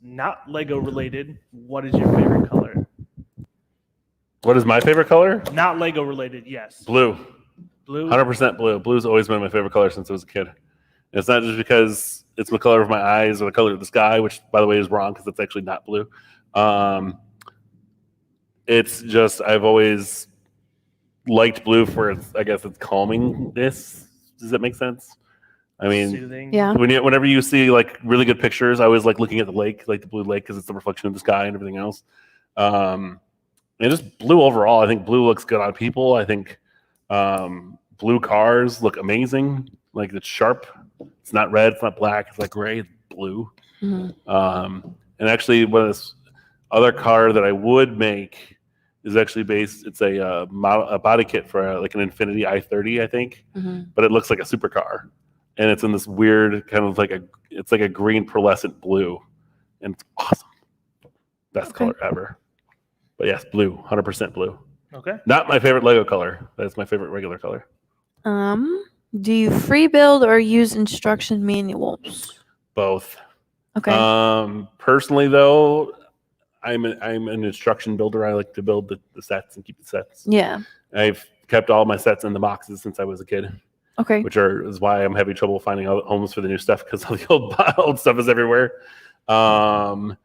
Not Lego related. What is your favorite color? What is my favorite color? Not Lego related, yes. Blue. Blue? 100% blue. Blue's always been my favorite color since I was a kid. And it's not just because it's the color of my eyes or the color of the sky, which, by the way, is wrong because it's actually not blue. It's just I've always liked blue for its, I guess, its calmingness. Does that make sense? I mean, soothing. Yeah. Whenever you see like really good pictures, I always like looking at the lake, like the blue lake, because it's the reflection of the sky and everything else. And just blue overall, I think blue looks good on people. I think blue cars look amazing. Like it's sharp. It's not red. It's not black. It's like gray. It's blue. And actually, one of this other car that I would make is actually based. It's a body kit for like an Infiniti i30, I think, but it looks like a supercar. And it's in this weird kind of like it's like a green pearlescent blue, and it's awesome. Best color ever. But yes, blue, 100% blue. Okay. Not my favorite Lego color. That's my favorite regular color. Do you free build or use instruction manuals? Both. Okay. Personally, though, I'm an instruction builder. I like to build the sets and keep the sets. Yeah. I've kept all my sets in the boxes since I was a kid. Okay. Is why I'm having trouble finding homes for the new stuff because all the old stuff is everywhere. But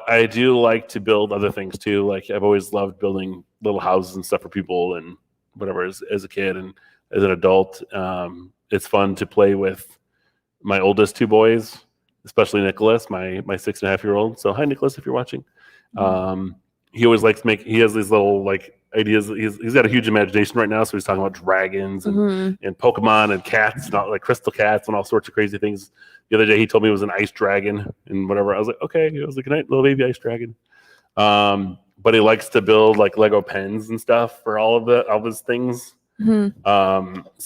I do like to build other things too. Like I've always loved building little houses and stuff for people and whatever as a kid and as an adult. It's fun to play with my oldest two boys, especially Nicholas, my 6.5-year-old. So hi, Nicholas, if you're watching. He always likes he has these little like ideas. He's got a huge imagination right now, so he's talking about dragons and Pokemon and cats, and like crystal cats and all sorts of crazy things. The other day, he told me it was an ice dragon and whatever. I was like, okay. He was like, good night, little baby ice dragon. But he likes to build like Lego pens and stuff for all of his things. So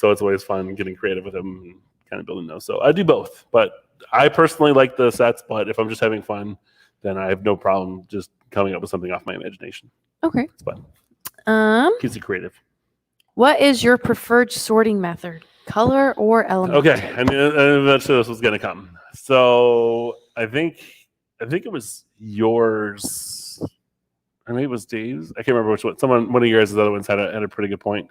it's always fun getting creative with him and kind of building those. So I do both, but I personally like the sets. But if I'm just having fun, then I have no problem just coming up with something off my imagination. Okay. It's fun. Keeps it creative. What is your preferred sorting method? Color or element? Okay, I mean, eventually this was going to come. So I think it was yours, or maybe it was Dave's. I can't remember which one. One of your guys' other ones had a pretty good point.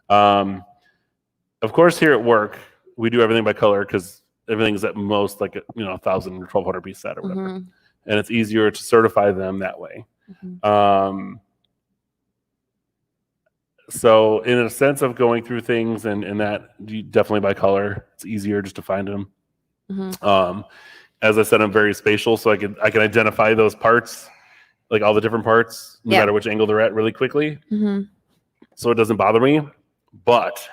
Of course, here at work, we do everything by color because everything's at most like 1,000 or 1,200 piece set or whatever, and it's easier to certify them that way. So in a sense of going through things and that, you definitely by color. It's easier just to find them. As I said, I'm very spatial, so I can identify those parts, like all the different parts, no matter which angle they're at, really quickly. So it doesn't bother me. But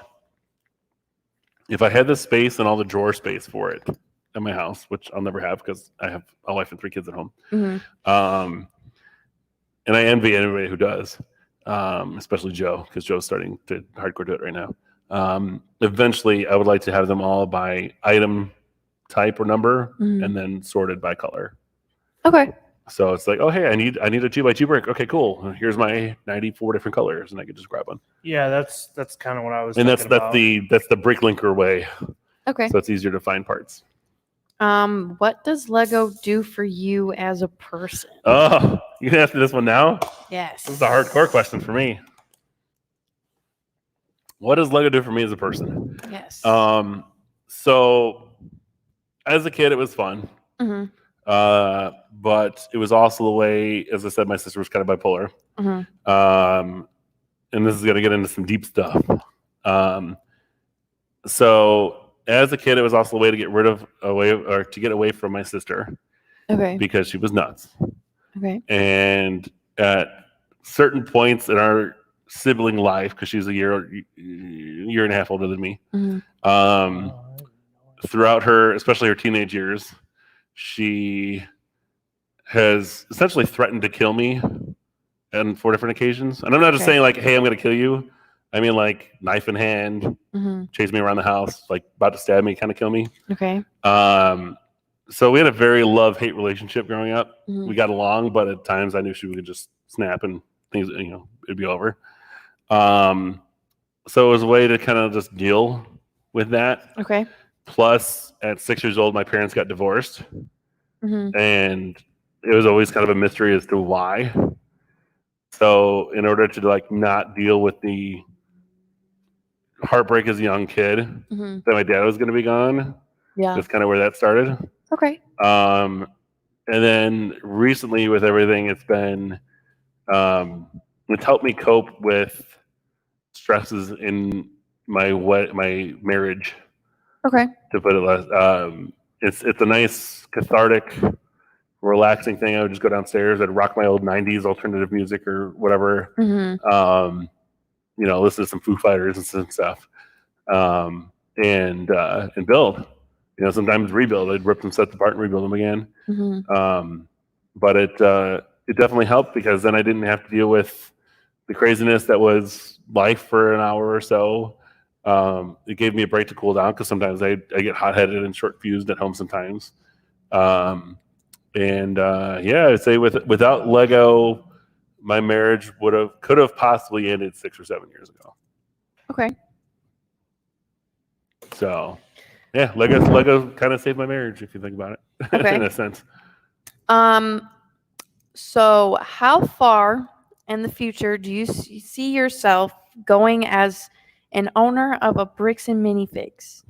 if I had the space and all the drawer space for it at my house, which I'll never have because I have a wife and 3 kids at home, and I envy anybody who does. Especially Joe, because Joe's starting to hardcore do it right now. Eventually, I would like to have them all by item type or number, and then sorted by color. Okay. So it's like, oh hey, I need a 2x2 brick. Okay, cool. Here's my 94 different colors, and I could just grab one. Yeah, that's kind of what I was. And that's the brick linker way. Okay. So it's easier to find parts. What does Lego do for you as a person? Oh, you can ask me this one now? Yes. This is a hardcore question for me. What does Lego do for me as a person? Yes. So as a kid, it was fun. But it was also the way, as I said, my sister was kind of bipolar. And this is going to get into some deep stuff. So as a kid, it was also a way to get away from my sister. Okay. Because she was nuts. Okay. And at certain points in our sibling life, because she's a year and a half older than me, throughout her, especially her teenage years, she has essentially threatened to kill me on 4 different occasions. And I'm not just saying like, hey, I'm going to kill you. I mean, like knife in hand, chase me around the house, like about to stab me, kind of kill me. Okay. So we had a very love-hate relationship growing up. We got along, but at times I knew she would just snap and things, it'd be over. So it was a way to kind of just deal with that. Okay. Plus, at 6 years old, my parents got divorced. And it was always kind of a mystery as to why. So in order to like not deal with the heartbreak as a young kid that my dad was going to be gone, that's kind of where that started. Okay. And then recently with everything, it's been it's helped me cope with stresses in my marriage. Okay. To put it less, it's a nice cathartic, relaxing thing. I would just go downstairs, I'd rock my old 90s alternative music or whatever. Listen to some Foo Fighters and some stuff. And build. Sometimes rebuild. I'd rip them sets apart and rebuild them again. But it definitely helped because then I didn't have to deal with the craziness that was life for an hour or so. It gave me a break to cool down because sometimes I get hot-headed and short-fused at home sometimes. I'd say without Lego, my marriage could have possibly ended 6 or 7 years ago. Okay. So, yeah, Lego kind of saved my marriage if you think about it. Okay. In a sense. So how far in the future do you see yourself going as an owner of a Brix and Minifigs?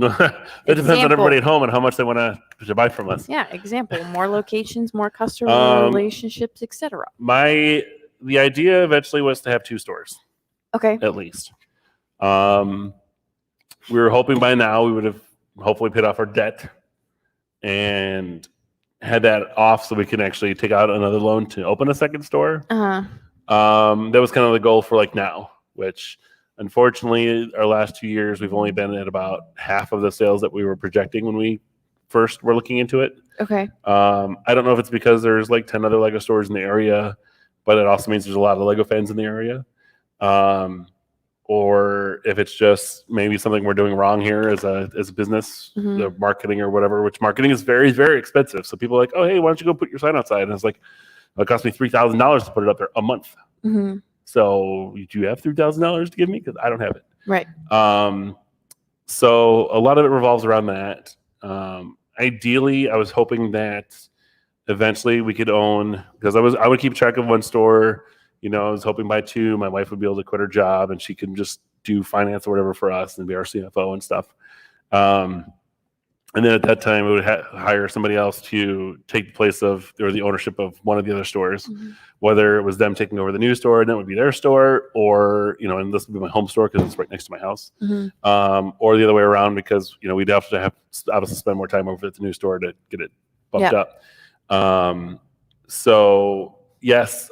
It depends on everybody at home and how much they want to buy from us. Yeah, example, more locations, more customer relationships, etc. The idea eventually was to have 2 stores. Okay. At least. We were hoping by now we would have hopefully paid off our debt and had that off so we can actually take out another loan to open a second store. That was kind of the goal for like now, which unfortunately our last 2 years we've only been at about half of the sales that we were projecting when we first were looking into it. Okay. I don't know if it's because there's like 10 other Lego stores in the area, but it also means there's a lot of Lego fans in the area. Or if it's just maybe something we're doing wrong here as a business, the marketing or whatever, which marketing is very, very expensive. So people are like, oh, hey, why don't you go put your sign outside? And it's like, it cost me $3,000 to put it up there a month. So do you have $3,000 to give me? Because I don't have it. Right. So a lot of it revolves around that. Ideally, I was hoping that eventually we could own, because I would keep track of one store. I was hoping by 2, my wife would be able to quit her job and she could just do finance or whatever for us and be our CFO and stuff. And then at that time, we would hire somebody else to take the place of, or the ownership of one of the other stores, whether it was them taking over the new store and that would be their store, or, and this would be my home store because it's right next to my house, or the other way around because, we'd have to obviously spend more time over at the new store to get it bumped up. So yes,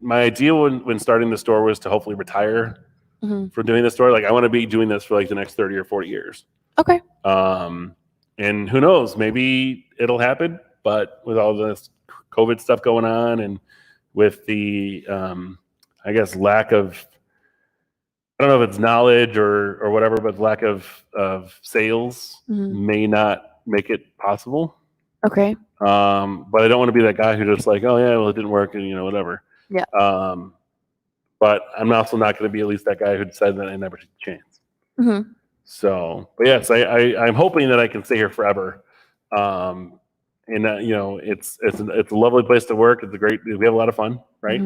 my idea when starting the store was to hopefully retire from doing this store. Like I want to be doing this for like the next 30 or 40 years. Okay. And who knows, maybe it'll happen, but with all this COVID stuff going on and with the, I guess, lack of, I don't know if it's knowledge or whatever, but lack of sales may not make it possible. Okay. But I don't want to be that guy who just like, oh yeah, well it didn't work and whatever. Yeah. But I'm also not going to be at least that guy who decided that I never took a chance. So, but yes, I'm hoping that I can stay here forever. And it's a lovely place to work. We have a lot of fun, right?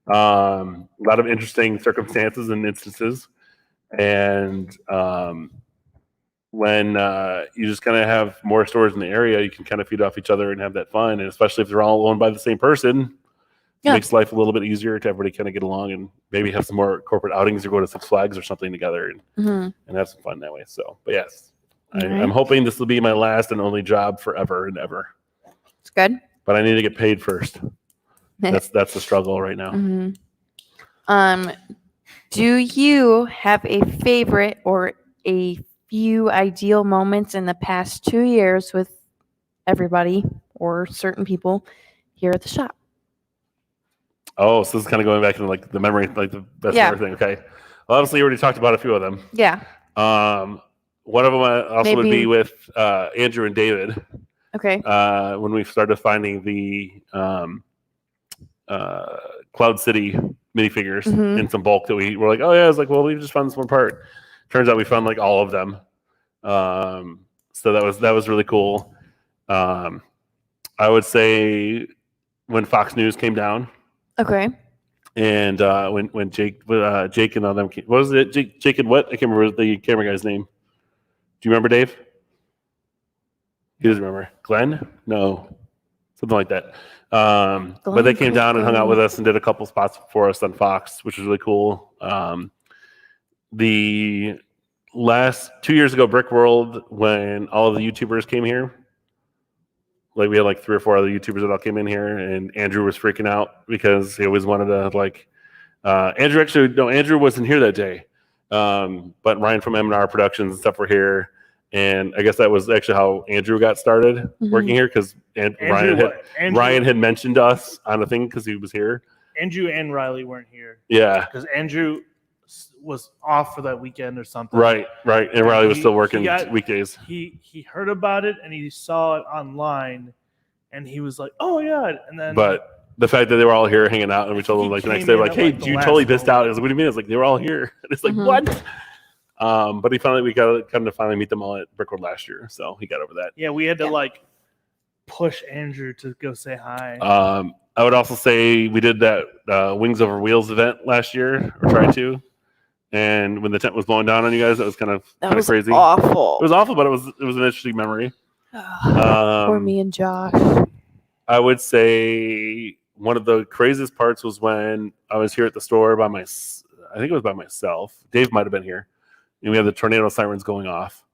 A lot of interesting circumstances and instances. And when you just kind of have more stores in the area, you can kind of feed off each other and have that fun. And especially if they're all owned by the same person, it makes life a little bit easier to everybody kind of get along and maybe have some more corporate outings or go to Six Flags or something together and have some fun that way. So, but yes, I'm hoping this will be my last and only job forever and ever. It's good. But I need to get paid first. That's the struggle right now. Do you have a favorite or a few ideal moments in the past 2 years with everybody or certain people here at the shop? Oh, so this is kind of going back into like the memory, like the best memory thing. Okay. Well, obviously, you already talked about a few of them. Yeah. One of them also would be with Andrew and David. Okay. When we started finding the Cloud City minifigures in some bulk that we were like, oh yeah, I was like, well, we just found this one part. Turns out we found like all of them. So that was really cool. I would say when Fox News came down. Okay. And when Jake and all them came, what was it? Jake and what? I can't remember the camera guy's name. Do you remember, Dave? He doesn't remember. Glenn? No. Something like that. But they came down and hung out with us and did a couple spots for us on Fox, which was really cool. The last 2 years ago, Brick World, when all of the YouTubers came here, like we had like 3 or 4 other YouTubers that all came in here, and Andrew was freaking out because he always wanted to like. Andrew wasn't here that day, but Ryan from M&R Productions and stuff were here, and I guess that was actually how Andrew got started working here because Ryan had mentioned us on a thing because he was here. Andrew and Riley weren't here. Yeah, because Andrew was off for that weekend or something. Right, and Riley was still working weekdays. He heard about it and he saw it online, and he was like, "Oh yeah!" And then, but the fact that they were all here hanging out, and we told them like the next day, like, "Hey, you totally missed out." I was like, "What do you mean?" It's like they were all here. And it's like what? But we got to finally meet them all at Brickworld last year, so he got over that. Yeah, we had to like push Andrew to go say hi. I would also say we did that Wings Over Wheels event last year, or tried to. And when the tent was blowing down on you guys, that was kind of crazy. Awful. It was awful, but it was an interesting memory. For me and Josh. I would say one of the craziest parts was when I was here at the store I think it was by myself. Dave might have been here, and we had the tornado sirens going off,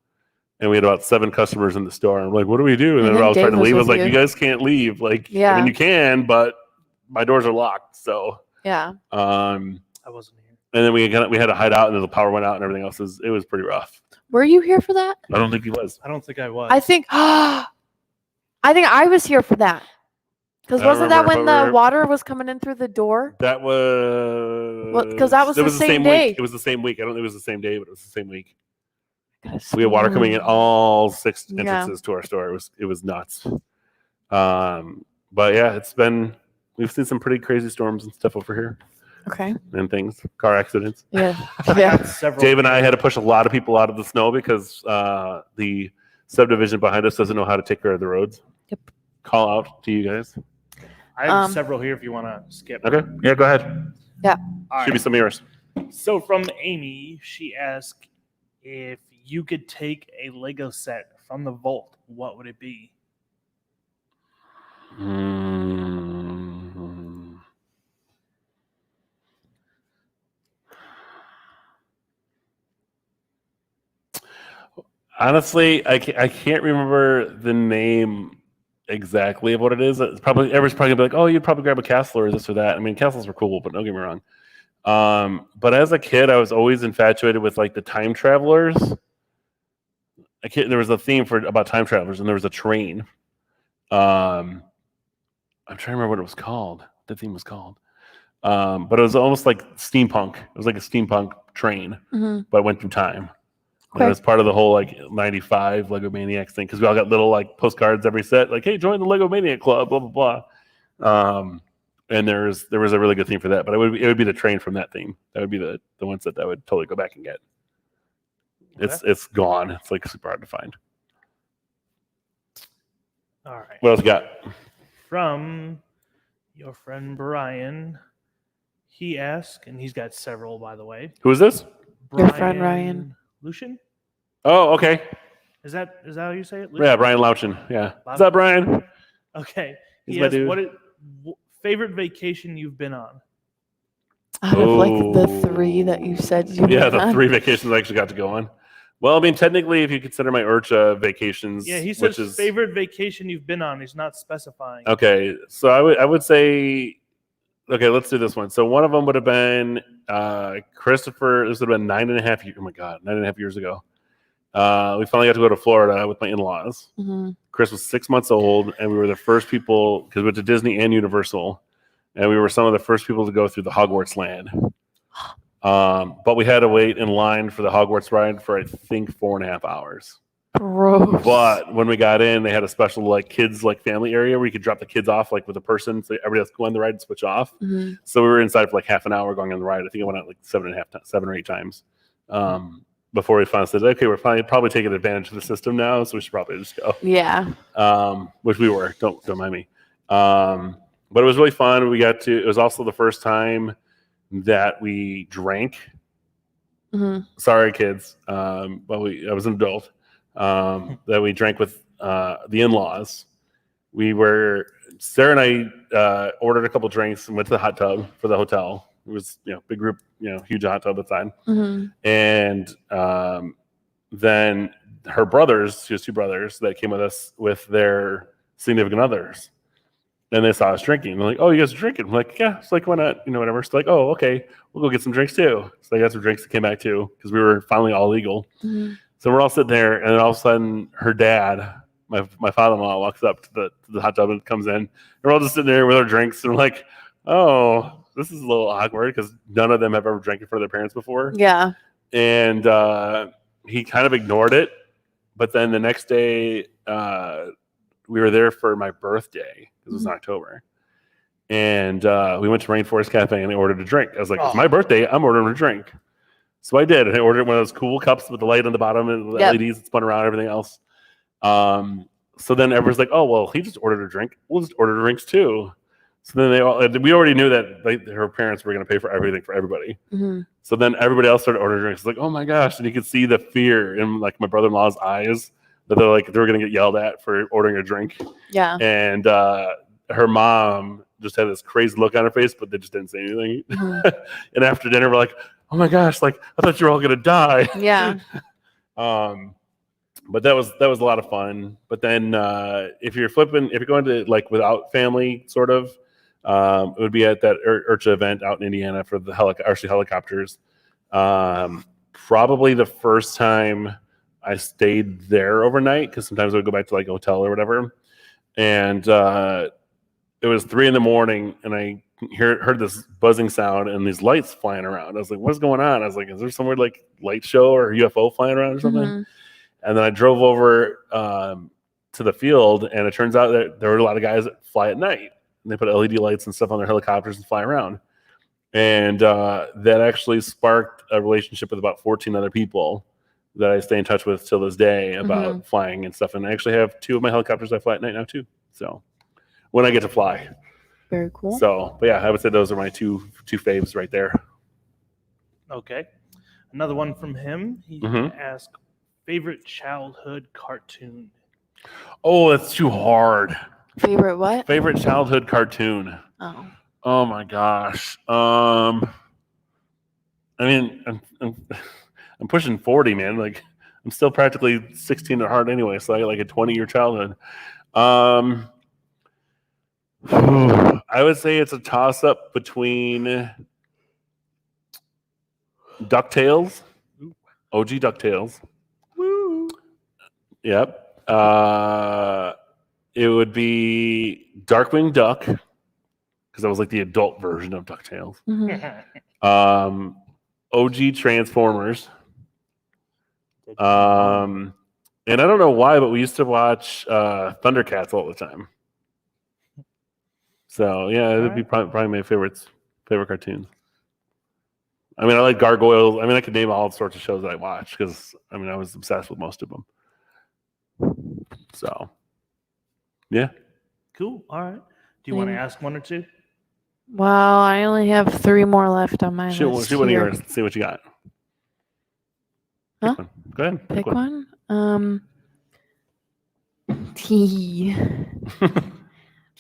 and we had about 7 customers in the store. I'm like, what do we do? And then we're all trying to leave. I was like, you guys can't leave. Like, I mean, you can, but my doors are locked. So yeah. I wasn't here. And then we had to hide out, and then the power went out, and everything else. It was pretty rough. Were you here for that? I don't think he was. I don't think I was. I think I was here for that. Because wasn't that when the water was coming in through the door? That was because that was the same day. Week. It was the same week. I don't think it was the same day, but it was the same week. We had water coming in all 6 entrances to our store. It was nuts. But yeah, it's been we've seen some pretty crazy storms and stuff over here. Okay. And things, car accidents. Yeah. Dave and I had to push a lot of people out of the snow because the subdivision behind us doesn't know how to take care of the roads. Yep. Call out to you guys. I have several here if you want to skip. Okay. Yeah, go ahead. Yeah. Should be some of yours. So from Amy, she asked if you could take a Lego set from the vault, what would it be? Honestly, I can't remember the name exactly of what it is. It's probably everyone's probably gonna be like, "Oh, you'd probably grab a castle or this or that." I mean, castles were cool, but don't get me wrong. But as a kid, I was always infatuated with like the time travelers. There was a theme about time travelers, and there was a train. I'm trying to remember what it was called. The theme was called, but it was almost like steampunk. It was like a steampunk train, but it went through time. Okay. It was part of the whole like '95 Lego Maniacs thing because we all got little like postcards every set, like, "Hey, join the Lego Maniac Club," blah blah blah. And there was a really good theme for that, but it would be the train from that theme. That would be the one set that I would totally go back and get. Okay. It's gone. It's like super hard to find. All right. What else you got? From your friend Brian, he asked, and he's got several, by the way. Who is this? Your friend Ryan. Lucian? Oh, okay. Is that how you say it? Lucian? Yeah, Brian Lauchin. Yeah. What's up, Brian? Okay. He's my dude. What favorite vacation you've been on? Out of like the 3 that you said you Yeah, the 3 vacations I actually got to go on. Well, I mean, technically, if you consider my Urcha vacations. Yeah, he says favorite vacation you've been on. He's not specifying. Okay, so I would say, okay, let's do this one. So one of them would have been Christopher. This would have been 9.5 years. Oh my God, 9.5 years ago. We finally got to go to Florida with my in-laws. Chris was 6 months old, and we were the first people because we went to Disney and Universal, and we were some of the first people to go through the Hogwarts land. But we had to wait in line for the Hogwarts ride for I think 4.5 hours. Gross. But when we got in, they had a special like kids like family area where you could drop the kids off like with a person, so everybody else go on the ride and switch off. So we were inside for like half an hour going on the ride. I think I went out like 7 or 8 times. Before we finally said, okay, we're probably taking advantage of the system now, so we should probably just go. Yeah. Which we were. Don't mind me. But it was really fun. It was also the first time that we drank. Sorry, kids. But I was an adult. That we drank with the in-laws. Sarah and I ordered a couple drinks and went to the hot tub for the hotel. It was, big group, huge hot tub outside. And then her brothers, she has 2 brothers that came with us with their significant others. And they saw us drinking. They're like, "Oh, you guys are drinking?" I'm like, "Yeah." It's like, "Why not?" Whatever. It's like, "Oh, okay. We'll go get some drinks too." So I got some drinks that came back too because we were finally all legal. So we're all sitting there, and then all of a sudden, her dad, my father-in-law, walks up to the hot tub and comes in. And we're all just sitting there with our drinks, and we're like, "Oh, this is a little awkward," because none of them have ever drank in front of their parents before. Yeah. And he kind of ignored it. But then the next day, we were there for my birthday because it was in October. And we went to Rainforest Cafe and I ordered a drink. I was like, "It's my birthday. I'm ordering a drink." So I did. And I ordered one of those cool cups with the light on the bottom and the LEDs that spun around, everything else. So then everyone's like, "Oh, well, he just ordered a drink. We'll just order drinks too." So then we already knew that her parents were going to pay for everything for everybody. So then everybody else started ordering drinks. It's like, "Oh my gosh!" And you could see the fear in like my brother-in-law's eyes that they were going to get yelled at for ordering a drink. Yeah. And her mom just had this crazy look on her face, but they just didn't say anything. And after dinner, we're like, "Oh my gosh! Like I thought you were all going to die." Yeah. But that was a lot of fun. But then if you're going to like without family, sort of. It would be at that Urcha event out in Indiana for the helicopters. Probably the first time I stayed there overnight because sometimes I would go back to like a hotel or whatever. And it was 3 a.m. and I heard this buzzing sound and these lights flying around. I was like, "What's going on?" I was like, "Is there somewhere like light show or UFO flying around or something?" And then I drove over to the field, and it turns out that there were a lot of guys that fly at night. they put LED lights and stuff on their helicopters and fly around. And that actually sparked a relationship with about 14 other people that I stay in touch with till this day about flying and stuff. And I actually have 2 of my helicopters I fly at night now too. So when I get to fly. Very cool. So, but yeah, I would say those are my two faves right there. Okay. Another one from him. He asked, favorite childhood cartoon? Oh, that's too hard. Favorite what? Favorite childhood cartoon. Oh my gosh. I mean, I'm pushing 40, man. Like, I'm still practically 16 at heart anyway, so I got like a 20-year childhood. I would say it's a toss-up between DuckTales, OG DuckTales. Woo. Yep. It would be Darkwing Duck, because that was like the adult version of DuckTales. OG Transformers. And I don't know why, but we used to watch Thundercats all the time. So yeah, it would be probably my favorite cartoons. I mean, I like Gargoyles. I mean, I could name all sorts of shows that I watched because I mean, I was obsessed with most of them. So, yeah. Cool. All right. Do you want to ask one or two? Well, I only have 3 more left on my list. Shoot one of yours. See what you got. Huh? Go ahead. Pick one.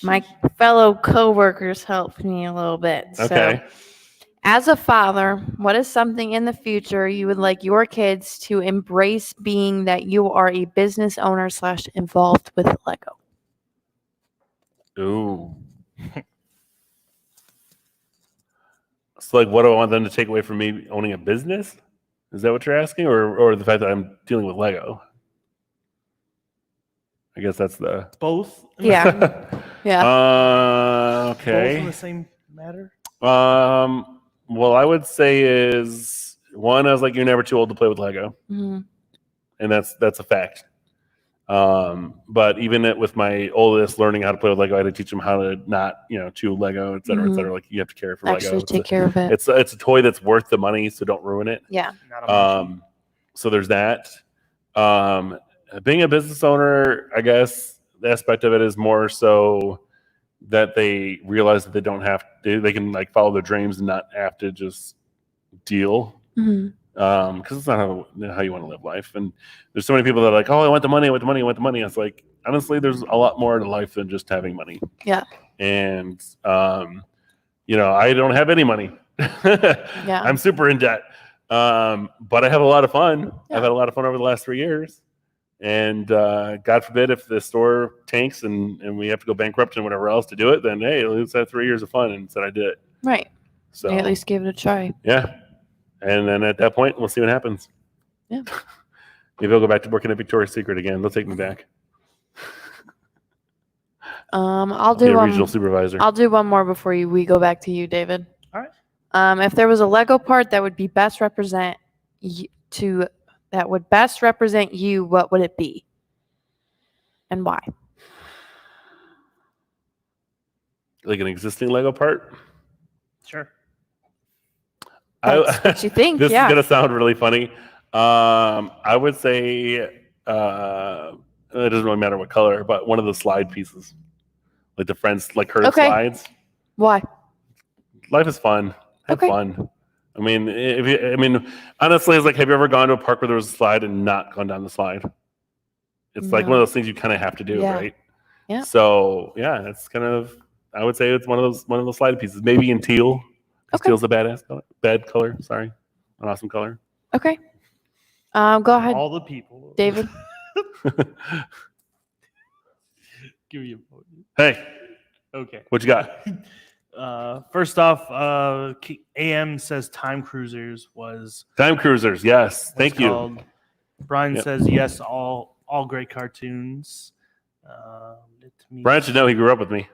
My fellow coworkers helped me a little bit. Okay. So, as a father, what is something in the future you would like your kids to embrace, being that you are a business owner / involved with Lego? Ooh. So, like, what do I want them to take away from me owning a business? Is that what you're asking, or the fact that I'm dealing with Lego? I guess that's the both. Yeah. Yeah. Okay. Both in the same matter. Well, I would say is one. I was like, you're never too old to play with Lego, and that's a fact. But even with my oldest learning how to play with Lego, I had to teach him how to not, chew Lego, et cetera, et cetera. Like, you have to care for Actually Lego. take care of it. It's a toy that's worth the money, so don't ruin it. Yeah. So there's that. Being a business owner, I guess the aspect of it is more so that they realize that they don't have to, they can like follow their dreams and not have to just deal. Because it's not how you want to live life. And there's so many people that are like, oh, I want the money. It's like, honestly, there's a lot more to life than just having money. Yeah. And, I don't have any money. Yeah. I'm super in debt. But I have a lot of fun. Yeah. I've had a lot of fun over the last 3 years. And God forbid if the store tanks and we have to go bankrupt and whatever else to do it, then, hey, let's have 3 years of fun and said I did it. Right. So I at least gave it a try. Yeah. And then at that point, we'll see what happens. Yeah. Maybe I'll go back to working at Victoria's Secret again. They'll take me back. I'll be do a regional supervisor. I'll do one more before we go back to you, David. All right. If there was a Lego part that would be best represent you, what would it be, and why? Like an existing Lego part? Sure. That's what you think? This yeah. is gonna sound really funny. I would say it doesn't really matter what color, but one of the slide pieces, like the Friends, like her slides. Why? Life is fun. Have fun. I mean, honestly, it's like, have you ever gone to a park where there was a slide and not gone down the slide? It's like one of those things you kind of have to do, right? Yeah. So yeah, it's kind of. I would say it's one of those slide pieces, maybe in teal. Teal's a bad color. Sorry, an awesome color. Okay. Go ahead. All the people, David. Give me a vote. Hey. Okay. What you got? First off, AM says Time Cruisers was Time Cruisers. Yes, thank you. Called. Brian says yes, all great cartoons. Brian should know he grew up with me.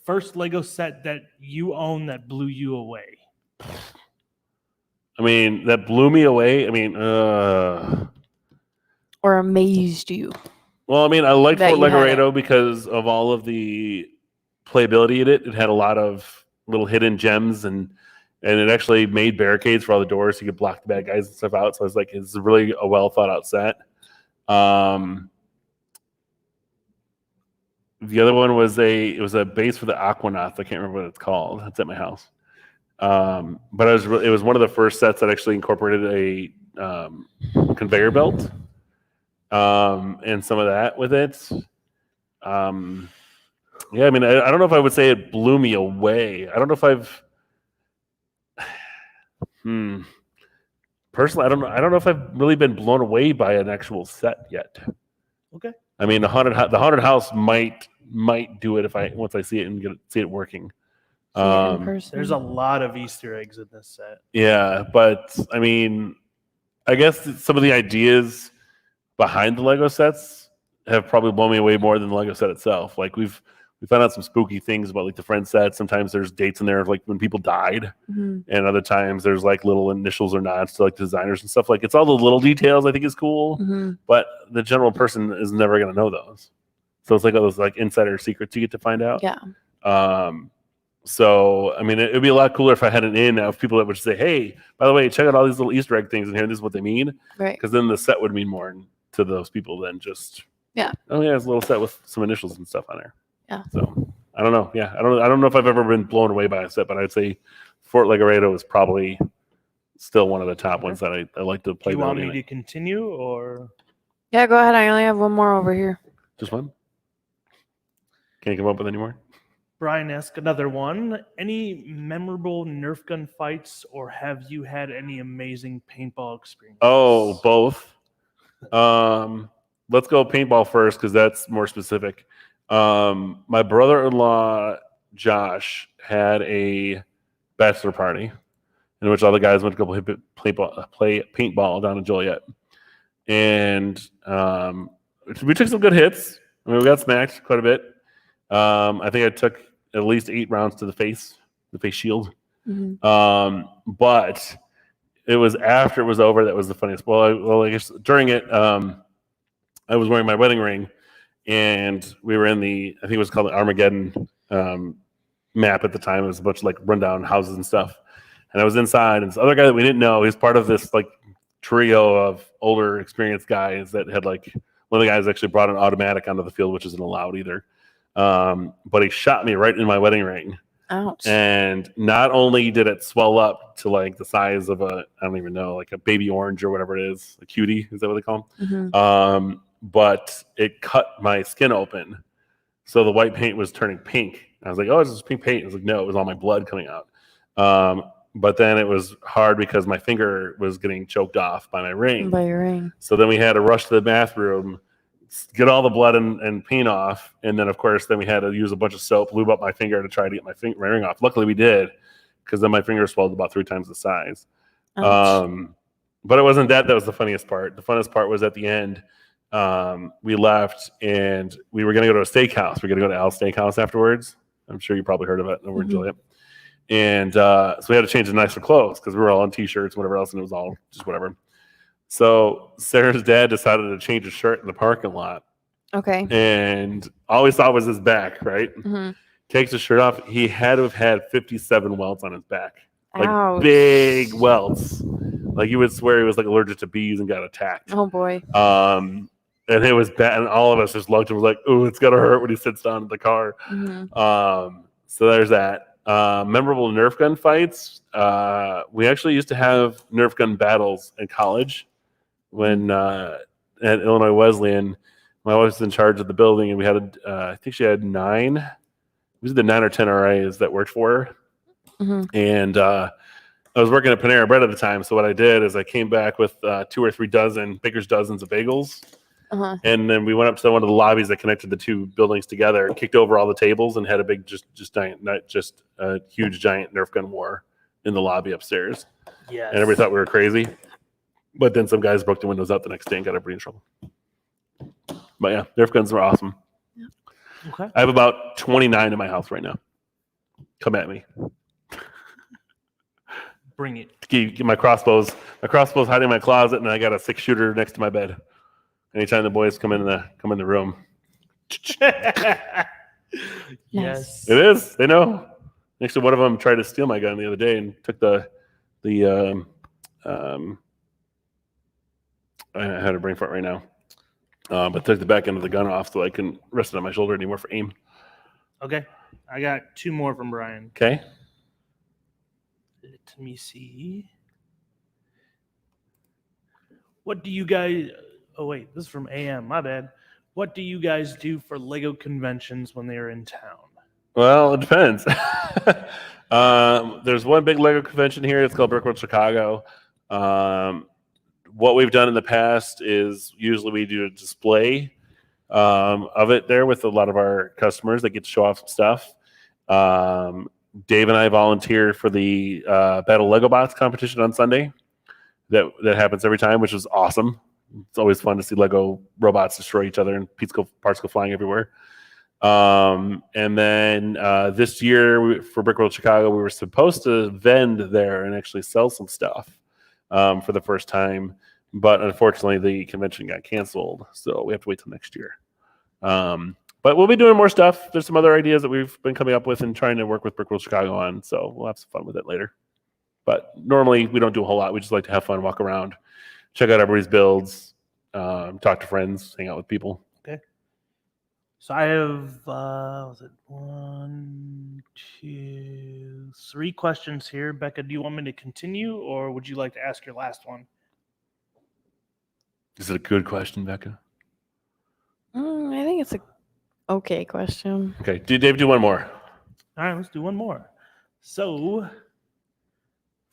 First Lego set that you own that blew you away. I mean, that blew me away. I mean, or amazed you. Well, I mean, I liked Fort Legoredo because of all of the playability in it. It had a lot of little hidden gems, and it actually made barricades for all the doors so you could block the bad guys and stuff out. So I was like, it's really a well thought out set. The other one was it was a base for the Aquanauts. I can't remember what it's called. It's at my house. But it was one of the first sets that actually incorporated a conveyor belt and some of that with it. Yeah, I mean, I don't know if I would say it blew me away. I don't know if I've personally, I don't know if I've really been blown away by an actual set yet. Okay. I mean, the haunted house might do it once I see it and see it working. There's a lot of Easter eggs in this set. Yeah, but I mean, I guess some of the ideas behind the Lego sets have probably blown me away more than the Lego set itself. Like we found out some spooky things about like the friend set. Sometimes there's dates in there of like when people died, and other times there's like little initials or nods to like designers and stuff. Like it's all the little details I think is cool, but the general person is never going to know those. So it's like all those like insider secrets you get to find out. Yeah. So I mean, it'd be a lot cooler if I had an in of people that would say, "Hey, by the way, check out all these little Easter egg things in here. This is what they mean." Right. Because then the set would mean more to those people than just oh yeah, it's a little set with some initials and stuff on there. Yeah. So I don't know. Yeah, I don't know if I've ever been blown away by a set, but I'd say Fort Legoredo is probably still one of the top ones that I like to play. Do you want me to continue or? Yeah, go ahead. I only have one more over here. Just one? Can't come up with any more? Brian asked another one. Any memorable Nerf gun fights, or have you had any amazing paintball experiences? Oh, both. Let's go paintball first because that's more specific. My brother-in-law Josh had a bachelor party in which all the guys went to go play paintball down in Joliet, and we took some good hits. I mean, we got smacked quite a bit. I think I took at least 8 rounds to the face shield. But it was after it was over that was the funniest. Well, I guess during it, I was wearing my wedding ring, and we were in I think it was called the Armageddon map at the time. It was a bunch of like rundown houses and stuff. And I was inside, and this other guy that we didn't know, he's part of this like trio of older, experienced guys that had like one of the guys actually brought an automatic onto the field, which isn't allowed either. But he shot me right in my wedding ring. Ouch. And not only did it swell up to like the size of I don't even know, like a baby orange or whatever it is, a cutie, is that what they call them? But it cut my skin open. So the white paint was turning pink. I was like, oh, it's just pink paint. I was like, no, it was all my blood coming out. But then it was hard because my finger was getting choked off by my ring. By your ring. So then we had to rush to the bathroom, get all the blood and paint off, and then of course we had to use a bunch of soap, lube up my finger to try to get my ring off. Luckily we did, because then my finger swelled about 3 times the size. But it wasn't that was the funniest part. The funnest part was at the end. We left and we were going to go to a steakhouse. We're going to go to Al's Steakhouse afterwards. I'm sure you probably heard of it over in Joliet. And so we had to change the nicer clothes because we were all in t-shirts and whatever else, and it was all just whatever. So Sarah's dad decided to change his shirt in the parking lot. Okay. And all we saw was his back, right? Takes his shirt off. He had to have had 57 welts on his back. Like Ouch. Big welts. Like you would swear he was like allergic to bees and got attacked. Oh boy. And it was bad. And all of us just looked and was like, oh, it's gonna hurt when he sits down in the car. So there's that. Memorable Nerf gun fights. We actually used to have Nerf gun battles in college when at Illinois Wesleyan. My wife was in charge of the building, and we had I think she had 9. It was the 9 or 10 RAs that worked for her. And I was working at Panera Bread at the time. So what I did is I came back with 2 or 3 dozen Baker's dozens of bagels. And then we went up to one of the lobbies that connected the 2 buildings together, kicked over all the tables, and had a big, just giant, not just a huge giant Nerf gun war in the lobby upstairs. Yes. And everybody thought we were crazy. But then some guys broke the windows out the next day and got everybody in trouble. But yeah, Nerf guns were awesome. Yeah. Okay. I have about 29 in my house right now. Come at me. Bring it. Get my crossbows. My crossbow's hiding in my closet, and I got a 6-shooter next to my bed. Anytime the boys come in the room. Yes. It is. They know. Actually, one of them tried to steal my gun the other day and took the I had a brain fart right now. But took the back end of the gun off so I couldn't rest it on my shoulder anymore for aim. Okay. I got 2 more from Brian. Okay. Let me see. What do you guys... Oh, wait. This is from AM. My bad. What do you guys do for Lego conventions when they're in town? Well, it depends. There's one big Lego convention here. It's called Brick World Chicago. What we've done in the past is usually we do a display of it there with a lot of our customers that get to show off some stuff. Dave and I volunteer for the Battle Lego Bots competition on Sunday. That happens every time, which is awesome. It's always fun to see Lego robots destroy each other and parts go flying everywhere. And then this year for Brick World Chicago, we were supposed to vend there and actually sell some stuff for the first time. But unfortunately, the convention got canceled. So we have to wait till next year. But we'll be doing more stuff. There's some other ideas that we've been coming up with and trying to work with Brick World Chicago on. So we'll have some fun with it later. But normally, we don't do a whole lot. We just like to have fun, walk around, check out everybody's builds, talk to friends, hang out with people. Okay. So I have, was it 1, 2, 3 questions here. Becca, do you want me to continue or would you like to ask your last one? Is it a good question, Becca? I think it's a okay question. Okay. Dave, do one more. All right, let's do one more. So,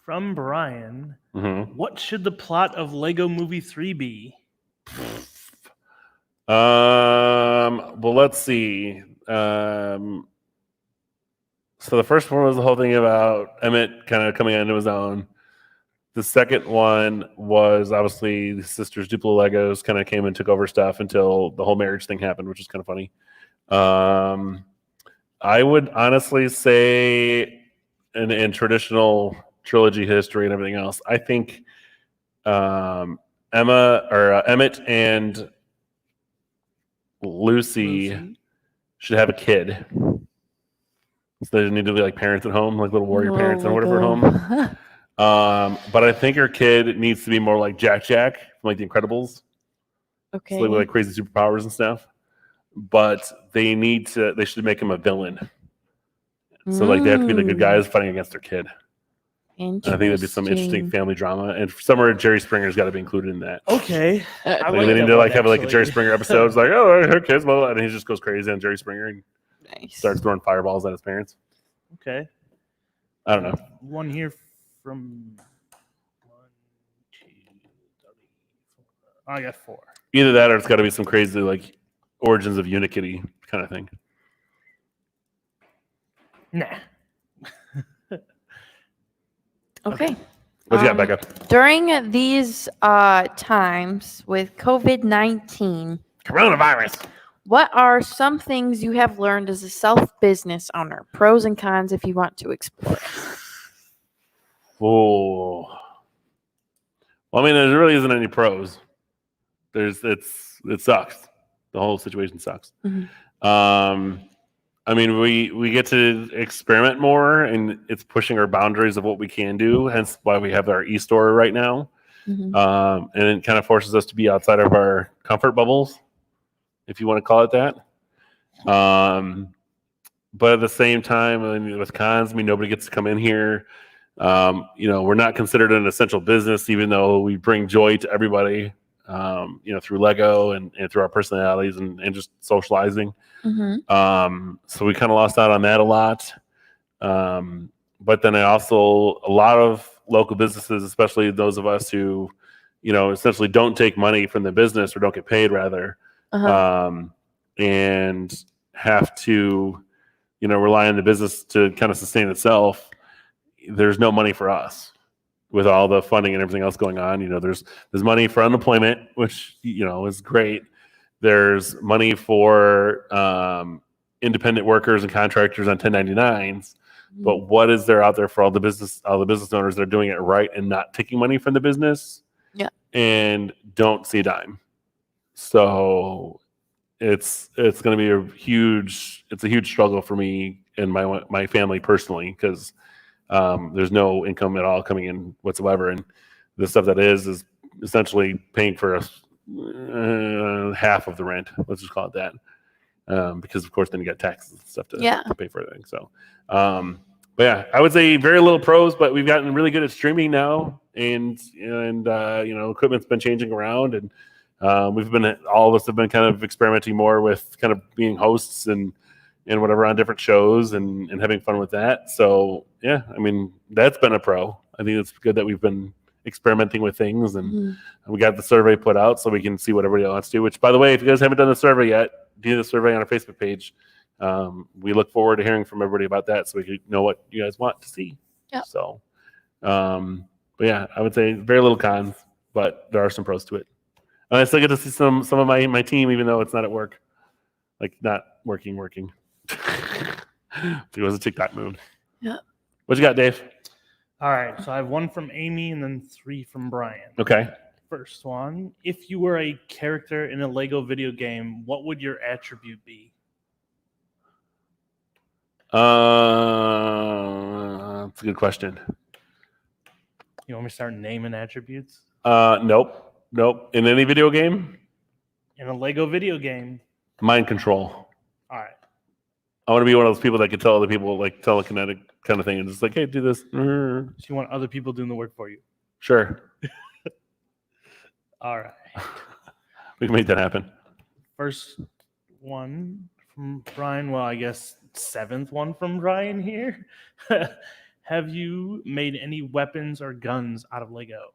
from Brian, what should the plot of Lego Movie 3 be? Well, let's see. So the first one was the whole thing about Emmett kind of coming into his own. The second one was obviously the sisters Duplo Legos kind of came and took over stuff until the whole marriage thing happened, which is kind of funny. I would honestly say in traditional trilogy history and everything else, I think Emmett and Lucy should have a kid. So they need to be like parents at home, like little warrior parents and whatever at home. But I think her kid needs to be more like Jack from like the Incredibles. Okay. So with like crazy superpowers and stuff. But they should make him a villain. So like they have to be the good guys fighting against their kid. I think there'd be some interesting family drama, and somewhere Jerry Springer's got to be included in that. Okay, they need to like have like a Jerry Springer episode. It's like, oh, her kids, and he just goes crazy on Jerry Springer and starts throwing fireballs at his parents. Okay, I don't know. One here from 1, 2, 3, 4. I got 4. Either that, or it's got to be some crazy like origins of Unikitty kind of thing. Nah. Okay. What you got, Becca? During these times with COVID-19, Coronavirus. what are some things you have learned as a self-business owner? Pros and cons if you want to explore. Oh. Well, I mean, there really isn't any pros. It sucks. The whole situation sucks. Mm-hmm. I mean, we get to experiment more, and it's pushing our boundaries of what we can do. Hence, why we have our e-store right now. Mm-hmm. And it kind of forces us to be outside of our comfort bubbles, if you want to call it that. But at the same time, I mean, with cons, I mean, nobody gets to come in here. We're not considered an essential business, even though we bring joy to everybody. Through Lego and through our personalities and just socializing. Mm-hmm. So we kind of lost out on that a lot. But then a lot of local businesses, especially those of us who, essentially don't take money from the business or don't get paid rather, and have to, rely on the business to kind of sustain itself. There's no money for us. With all the funding and everything else going on, there's money for unemployment, which is great. There's money for independent workers and contractors on 1099s. But what is there out there for all the business owners that are doing it right and not taking money from the business? Yeah. And don't see a dime. So it's going to be a huge struggle for me and my family personally, because there's no income at all coming in whatsoever, and the stuff that is essentially paying for us half of the rent. Let's just call it that, because of course then you got taxes and stuff to pay for everything. So, but yeah, I would say very little pros, but we've gotten really good at streaming now, and equipment's been changing around, and all of us have been kind of experimenting more with kind of being hosts and whatever on different shows and having fun with that. So yeah, I mean, that's been a pro. I think it's good that we've been experimenting with things, and we got the survey put out so we can see what everybody wants to do, which, by the way, if you guys haven't done the survey yet, do the survey on our Facebook page. We look forward to hearing from everybody about that so we can know what you guys want to see. Yeah. So, but yeah, I would say very little cons, but there are some pros to it. And I still get to see some of my team, even though it's not at work, like not working. It was a TikTok move. Yeah. What you got, Dave? All right, so I have one from Amy and then 3 from Brian. Okay. First one, if you were a character in a Lego video game, what would your attribute be? That's a good question. You want me to start naming attributes? Nope. In any video game? In a Lego video game. Mind control. All right. I want to be one of those people that can tell other people, like telekinetic kind of thing, and just like, hey, do this. So you want other people doing the work for you? Sure. All right. We can make that happen. First one from Brian. Well, I guess 7th one from Brian here. Have you made any weapons or guns out of Lego?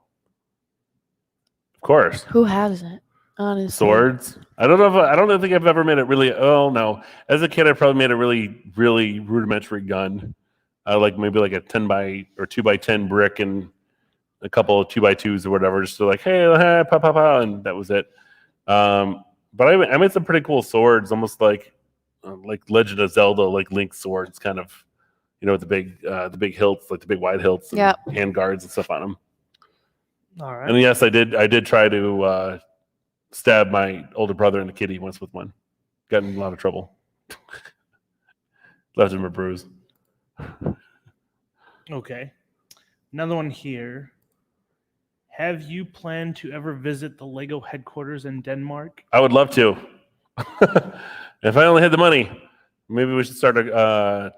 Of course. Who hasn't? Honestly. Swords. I don't think I've ever made it really. Oh no! As a kid, I probably made a really, really rudimentary gun. Like maybe like a 10 by or 2 by 10 brick and a couple of 2 by 2s or whatever, just to like, hey, pa pa pa, and that was it. But I made some pretty cool swords, almost like Legend of Zelda, like Link swords, kind of, with the big hilts, like the big wide hilts, and hand guards and stuff on them. All right. And yes, I did try to stab my older brother in the kitty once with one. Got in a lot of trouble. Left him a bruise. Okay. Another one here. Have you planned to ever visit the Lego headquarters in Denmark? I would love to. If I only had the money, maybe we should start a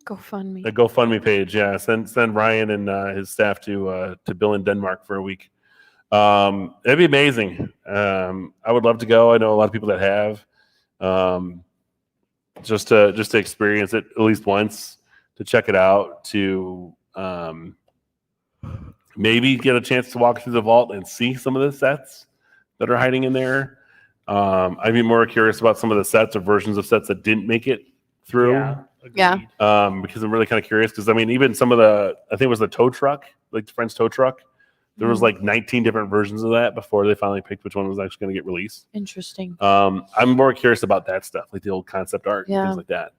GoFundMe page. Yeah, send Ryan and his staff to Bill in Denmark for a week. It'd be amazing. I would love to go. I know a lot of people that have, just to experience it at least once, to check it out, to maybe get a chance to walk through the vault and see some of the sets that are hiding in there. I'd be more curious about some of the sets or versions of sets that didn't make it through. Yeah. Because I'm really kind of curious. Because I mean, even some of I think it was the tow truck, like the French tow truck. There was like 19 different versions of that before they finally picked which one was actually going to get released. Interesting. I'm more curious about that stuff, like the old concept art and things like that.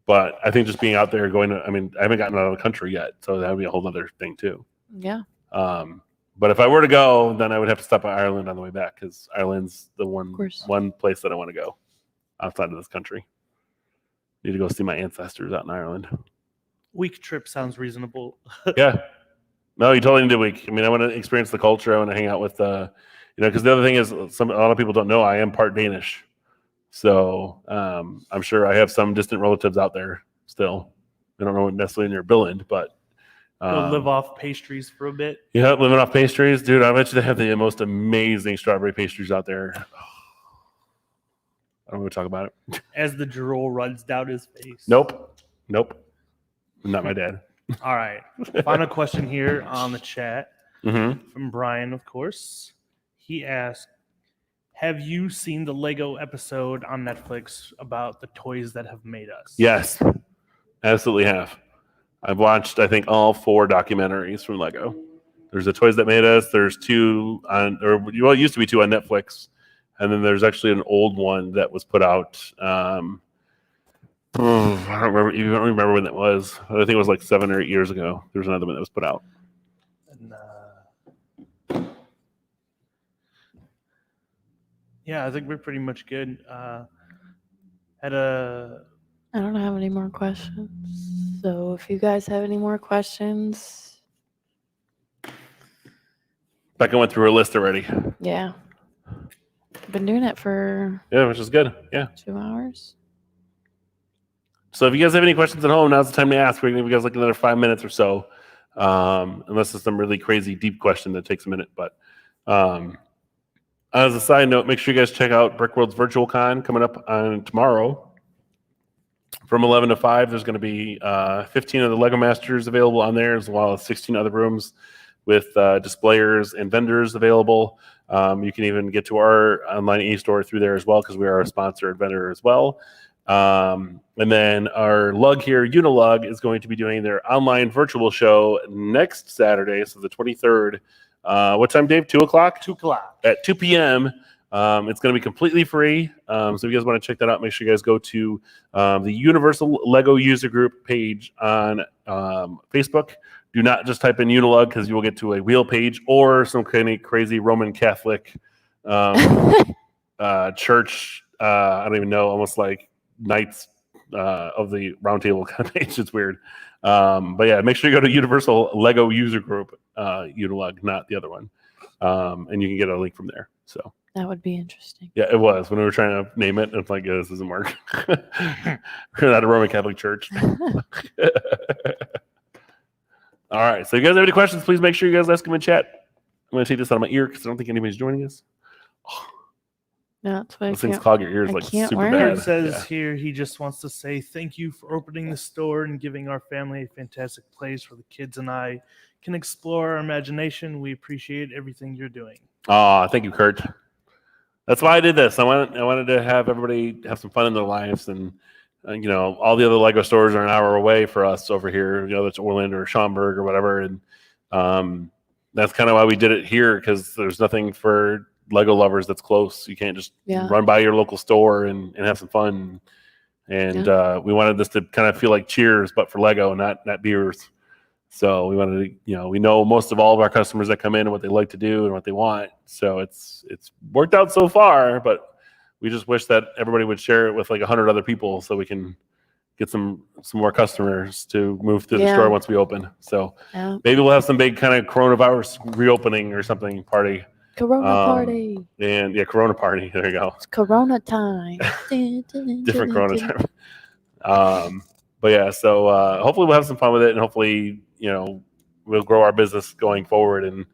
But I think just being out there I haven't gotten out of the country yet, so that would be a whole other thing too. Yeah. But if I were to go, then I would have to stop by Ireland on the way back, because Ireland's the one place that I want to go outside of this country. Need to go see my ancestors out in Ireland. Week trip sounds reasonable. Yeah. No, you totally need a week. I mean, I want to experience the culture. I want to hang out with, because the other thing is, a lot of people don't know I am part Danish. So I'm sure I have some distant relatives out there still. I don't know necessarily near Billund, but. Go live off pastries for a bit. Yeah, living off pastries. Dude, I bet you they have the most amazing strawberry pastries out there. I don't want to talk about it. As the drool runs down his face. Nope. Not my dad. All right. Final question here on the chat from Brian, of course. He asked, have you seen the Lego episode on Netflix about the toys that have made us? Yes, absolutely have. I've watched, I think, all 4 documentaries from Lego. There's the Toys That Made Us. There's 2 it used to be 2 on Netflix. And then there's actually an old one that was put out. I don't remember when that was. I think it was like 7 or 8 years ago. There's another one that was put out. And, Yeah, I think we're pretty much good. I don't have any more questions. So if you guys have any more questions. Becca went through her list already. Yeah. Been doing it for which is good. Yeah. 2 hours. So if you guys have any questions at home, now's the time to ask. We're going to give you guys like another 5 minutes or so. Unless it's some really crazy deep question that takes a minute. But as a side note, make sure you guys check out Brickworld's Virtual Con coming up on tomorrow. From 11 to 5, there's going to be 15 of the Lego Masters available on there, as well as 16 other rooms with displayers and vendors available. You can even get to our online e-store through there as well, because we are a sponsored vendor as well. And then our lug here, Unilug, is going to be doing their online virtual show next Saturday, so the 23rd. What time, Dave? 2 o'clock? 2 o'clock. At 2 p.m. It's going to be completely free. So if you guys want to check that out, make sure you guys go to the Universal Lego User Group page on Facebook. Do not just type in Unilug, because you will get to a wheel page or some kind of crazy Roman Catholic church. I don't even know, almost like Knights of the Round Table kind of page. It's weird. But yeah, make sure you go to Universal Lego User Group, Unilug, not the other one. And you can get a link from there. So that would be interesting. Yeah, it was. When we were trying to name it, it's like, this doesn't work. We're not a Roman Catholic church. All right. So if you guys have any questions, please make sure you guys ask them in chat. I'm going to take this out of my ear because I don't think anybody's joining us. No, that's why those things clog your ears like super bad. It says here he just wants to say thank you for opening the store and giving our family a fantastic place where the kids and I can explore our imagination. We appreciate everything you're doing. Oh, thank you, Kurt. That's why I did this. I wanted to have everybody have some fun in their lives, and all the other Lego stores are an hour away for us over here. That's Orland or Schaumburg or whatever, and that's kind of why we did it here, because there's nothing for Lego lovers that's close. You can't just run by your local store and have some fun. And we wanted this to kind of feel like Cheers, but for Lego, not beers. So we wanted to, we know most of all of our customers that come in and what they like to do and what they want. So it's worked out so far, but we just wish that everybody would share it with like 100 other people so we can get some more customers to move through the store once we open. So maybe we'll have some big kind of coronavirus reopening or something party. Corona party. And Corona party. There you go. It's Corona time. Different Corona time. But yeah, so hopefully we'll have some fun with it, and hopefully, we'll grow our business going forward and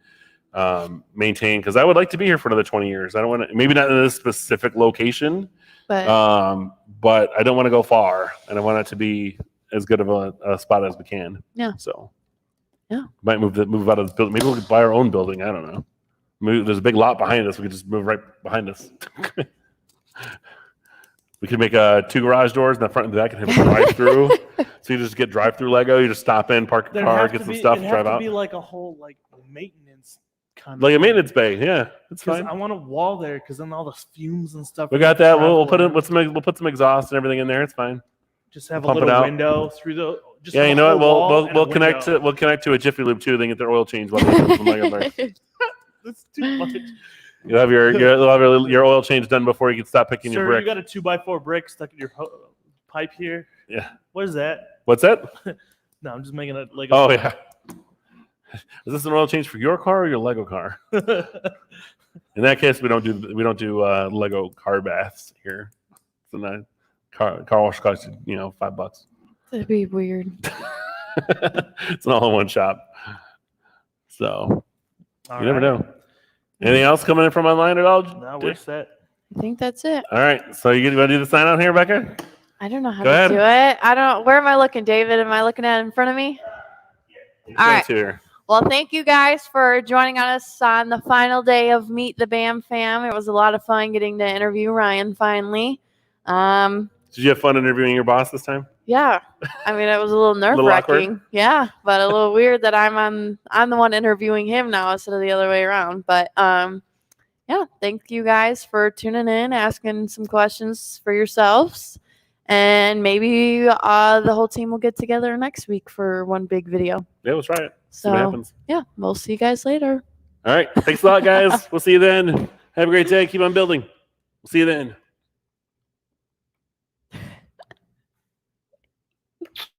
maintain, because I would like to be here for another 20 years. I don't want to, maybe not in this specific location, but I don't want to go far, and I want it to be as good of a spot as we can. Yeah. So might move out of the building. Maybe we could buy our own building. I don't know. There's a big lot behind us. We could just move right behind us. We could make 2 garage doors in the front and the back and have a drive-through. So you just get drive-through Lego. You just stop in, park the car, get some stuff, drive out. It'd be like a whole maintenance kind of like a maintenance bay. Yeah, it's fine. I want a wall there, because then all the fumes and stuff. We got that. We'll put some exhaust and everything in there. It's fine. Just have a little window through the. Just you know what? We'll connect to a Jiffy Lube too. They get their oil change while they're That's too much. You'll have your oil change done before you can stop picking your brick. You got a 2x4 brick stuck in your pipe here. Yeah. What is that? What's that? No, I'm just making it like. Oh yeah. Is this an oil change for your car or your Lego car? In that case, we don't do Lego car baths here. So that car wash costs $5. That'd be weird. It's an all-in-one shop. So you never know. Anything else coming in from online at all? No, we're set. I think that's it. All right. So you want to do the sign out here, Becca? I don't know how to do it. I don't. Where am I looking, David? Am I looking at it in front of me? All right. Here. Well, thank you guys for joining us on the final day of Meet the Bam Fam. It was a lot of fun getting to interview Ryan finally. Did you have fun interviewing your boss this time? Yeah. I mean, it was a little nerve-wracking. Yeah, but a little weird that I'm the one interviewing him now instead of the other way around. But yeah, thank you guys for tuning in, asking some questions for yourselves. And maybe the whole team will get together next week for one big video. Yeah, we'll try it. So, see what happens. Yeah, we'll see you guys later. All right. Thanks a lot, guys. We'll see you then. Have a great day. Keep on building. We'll see you then.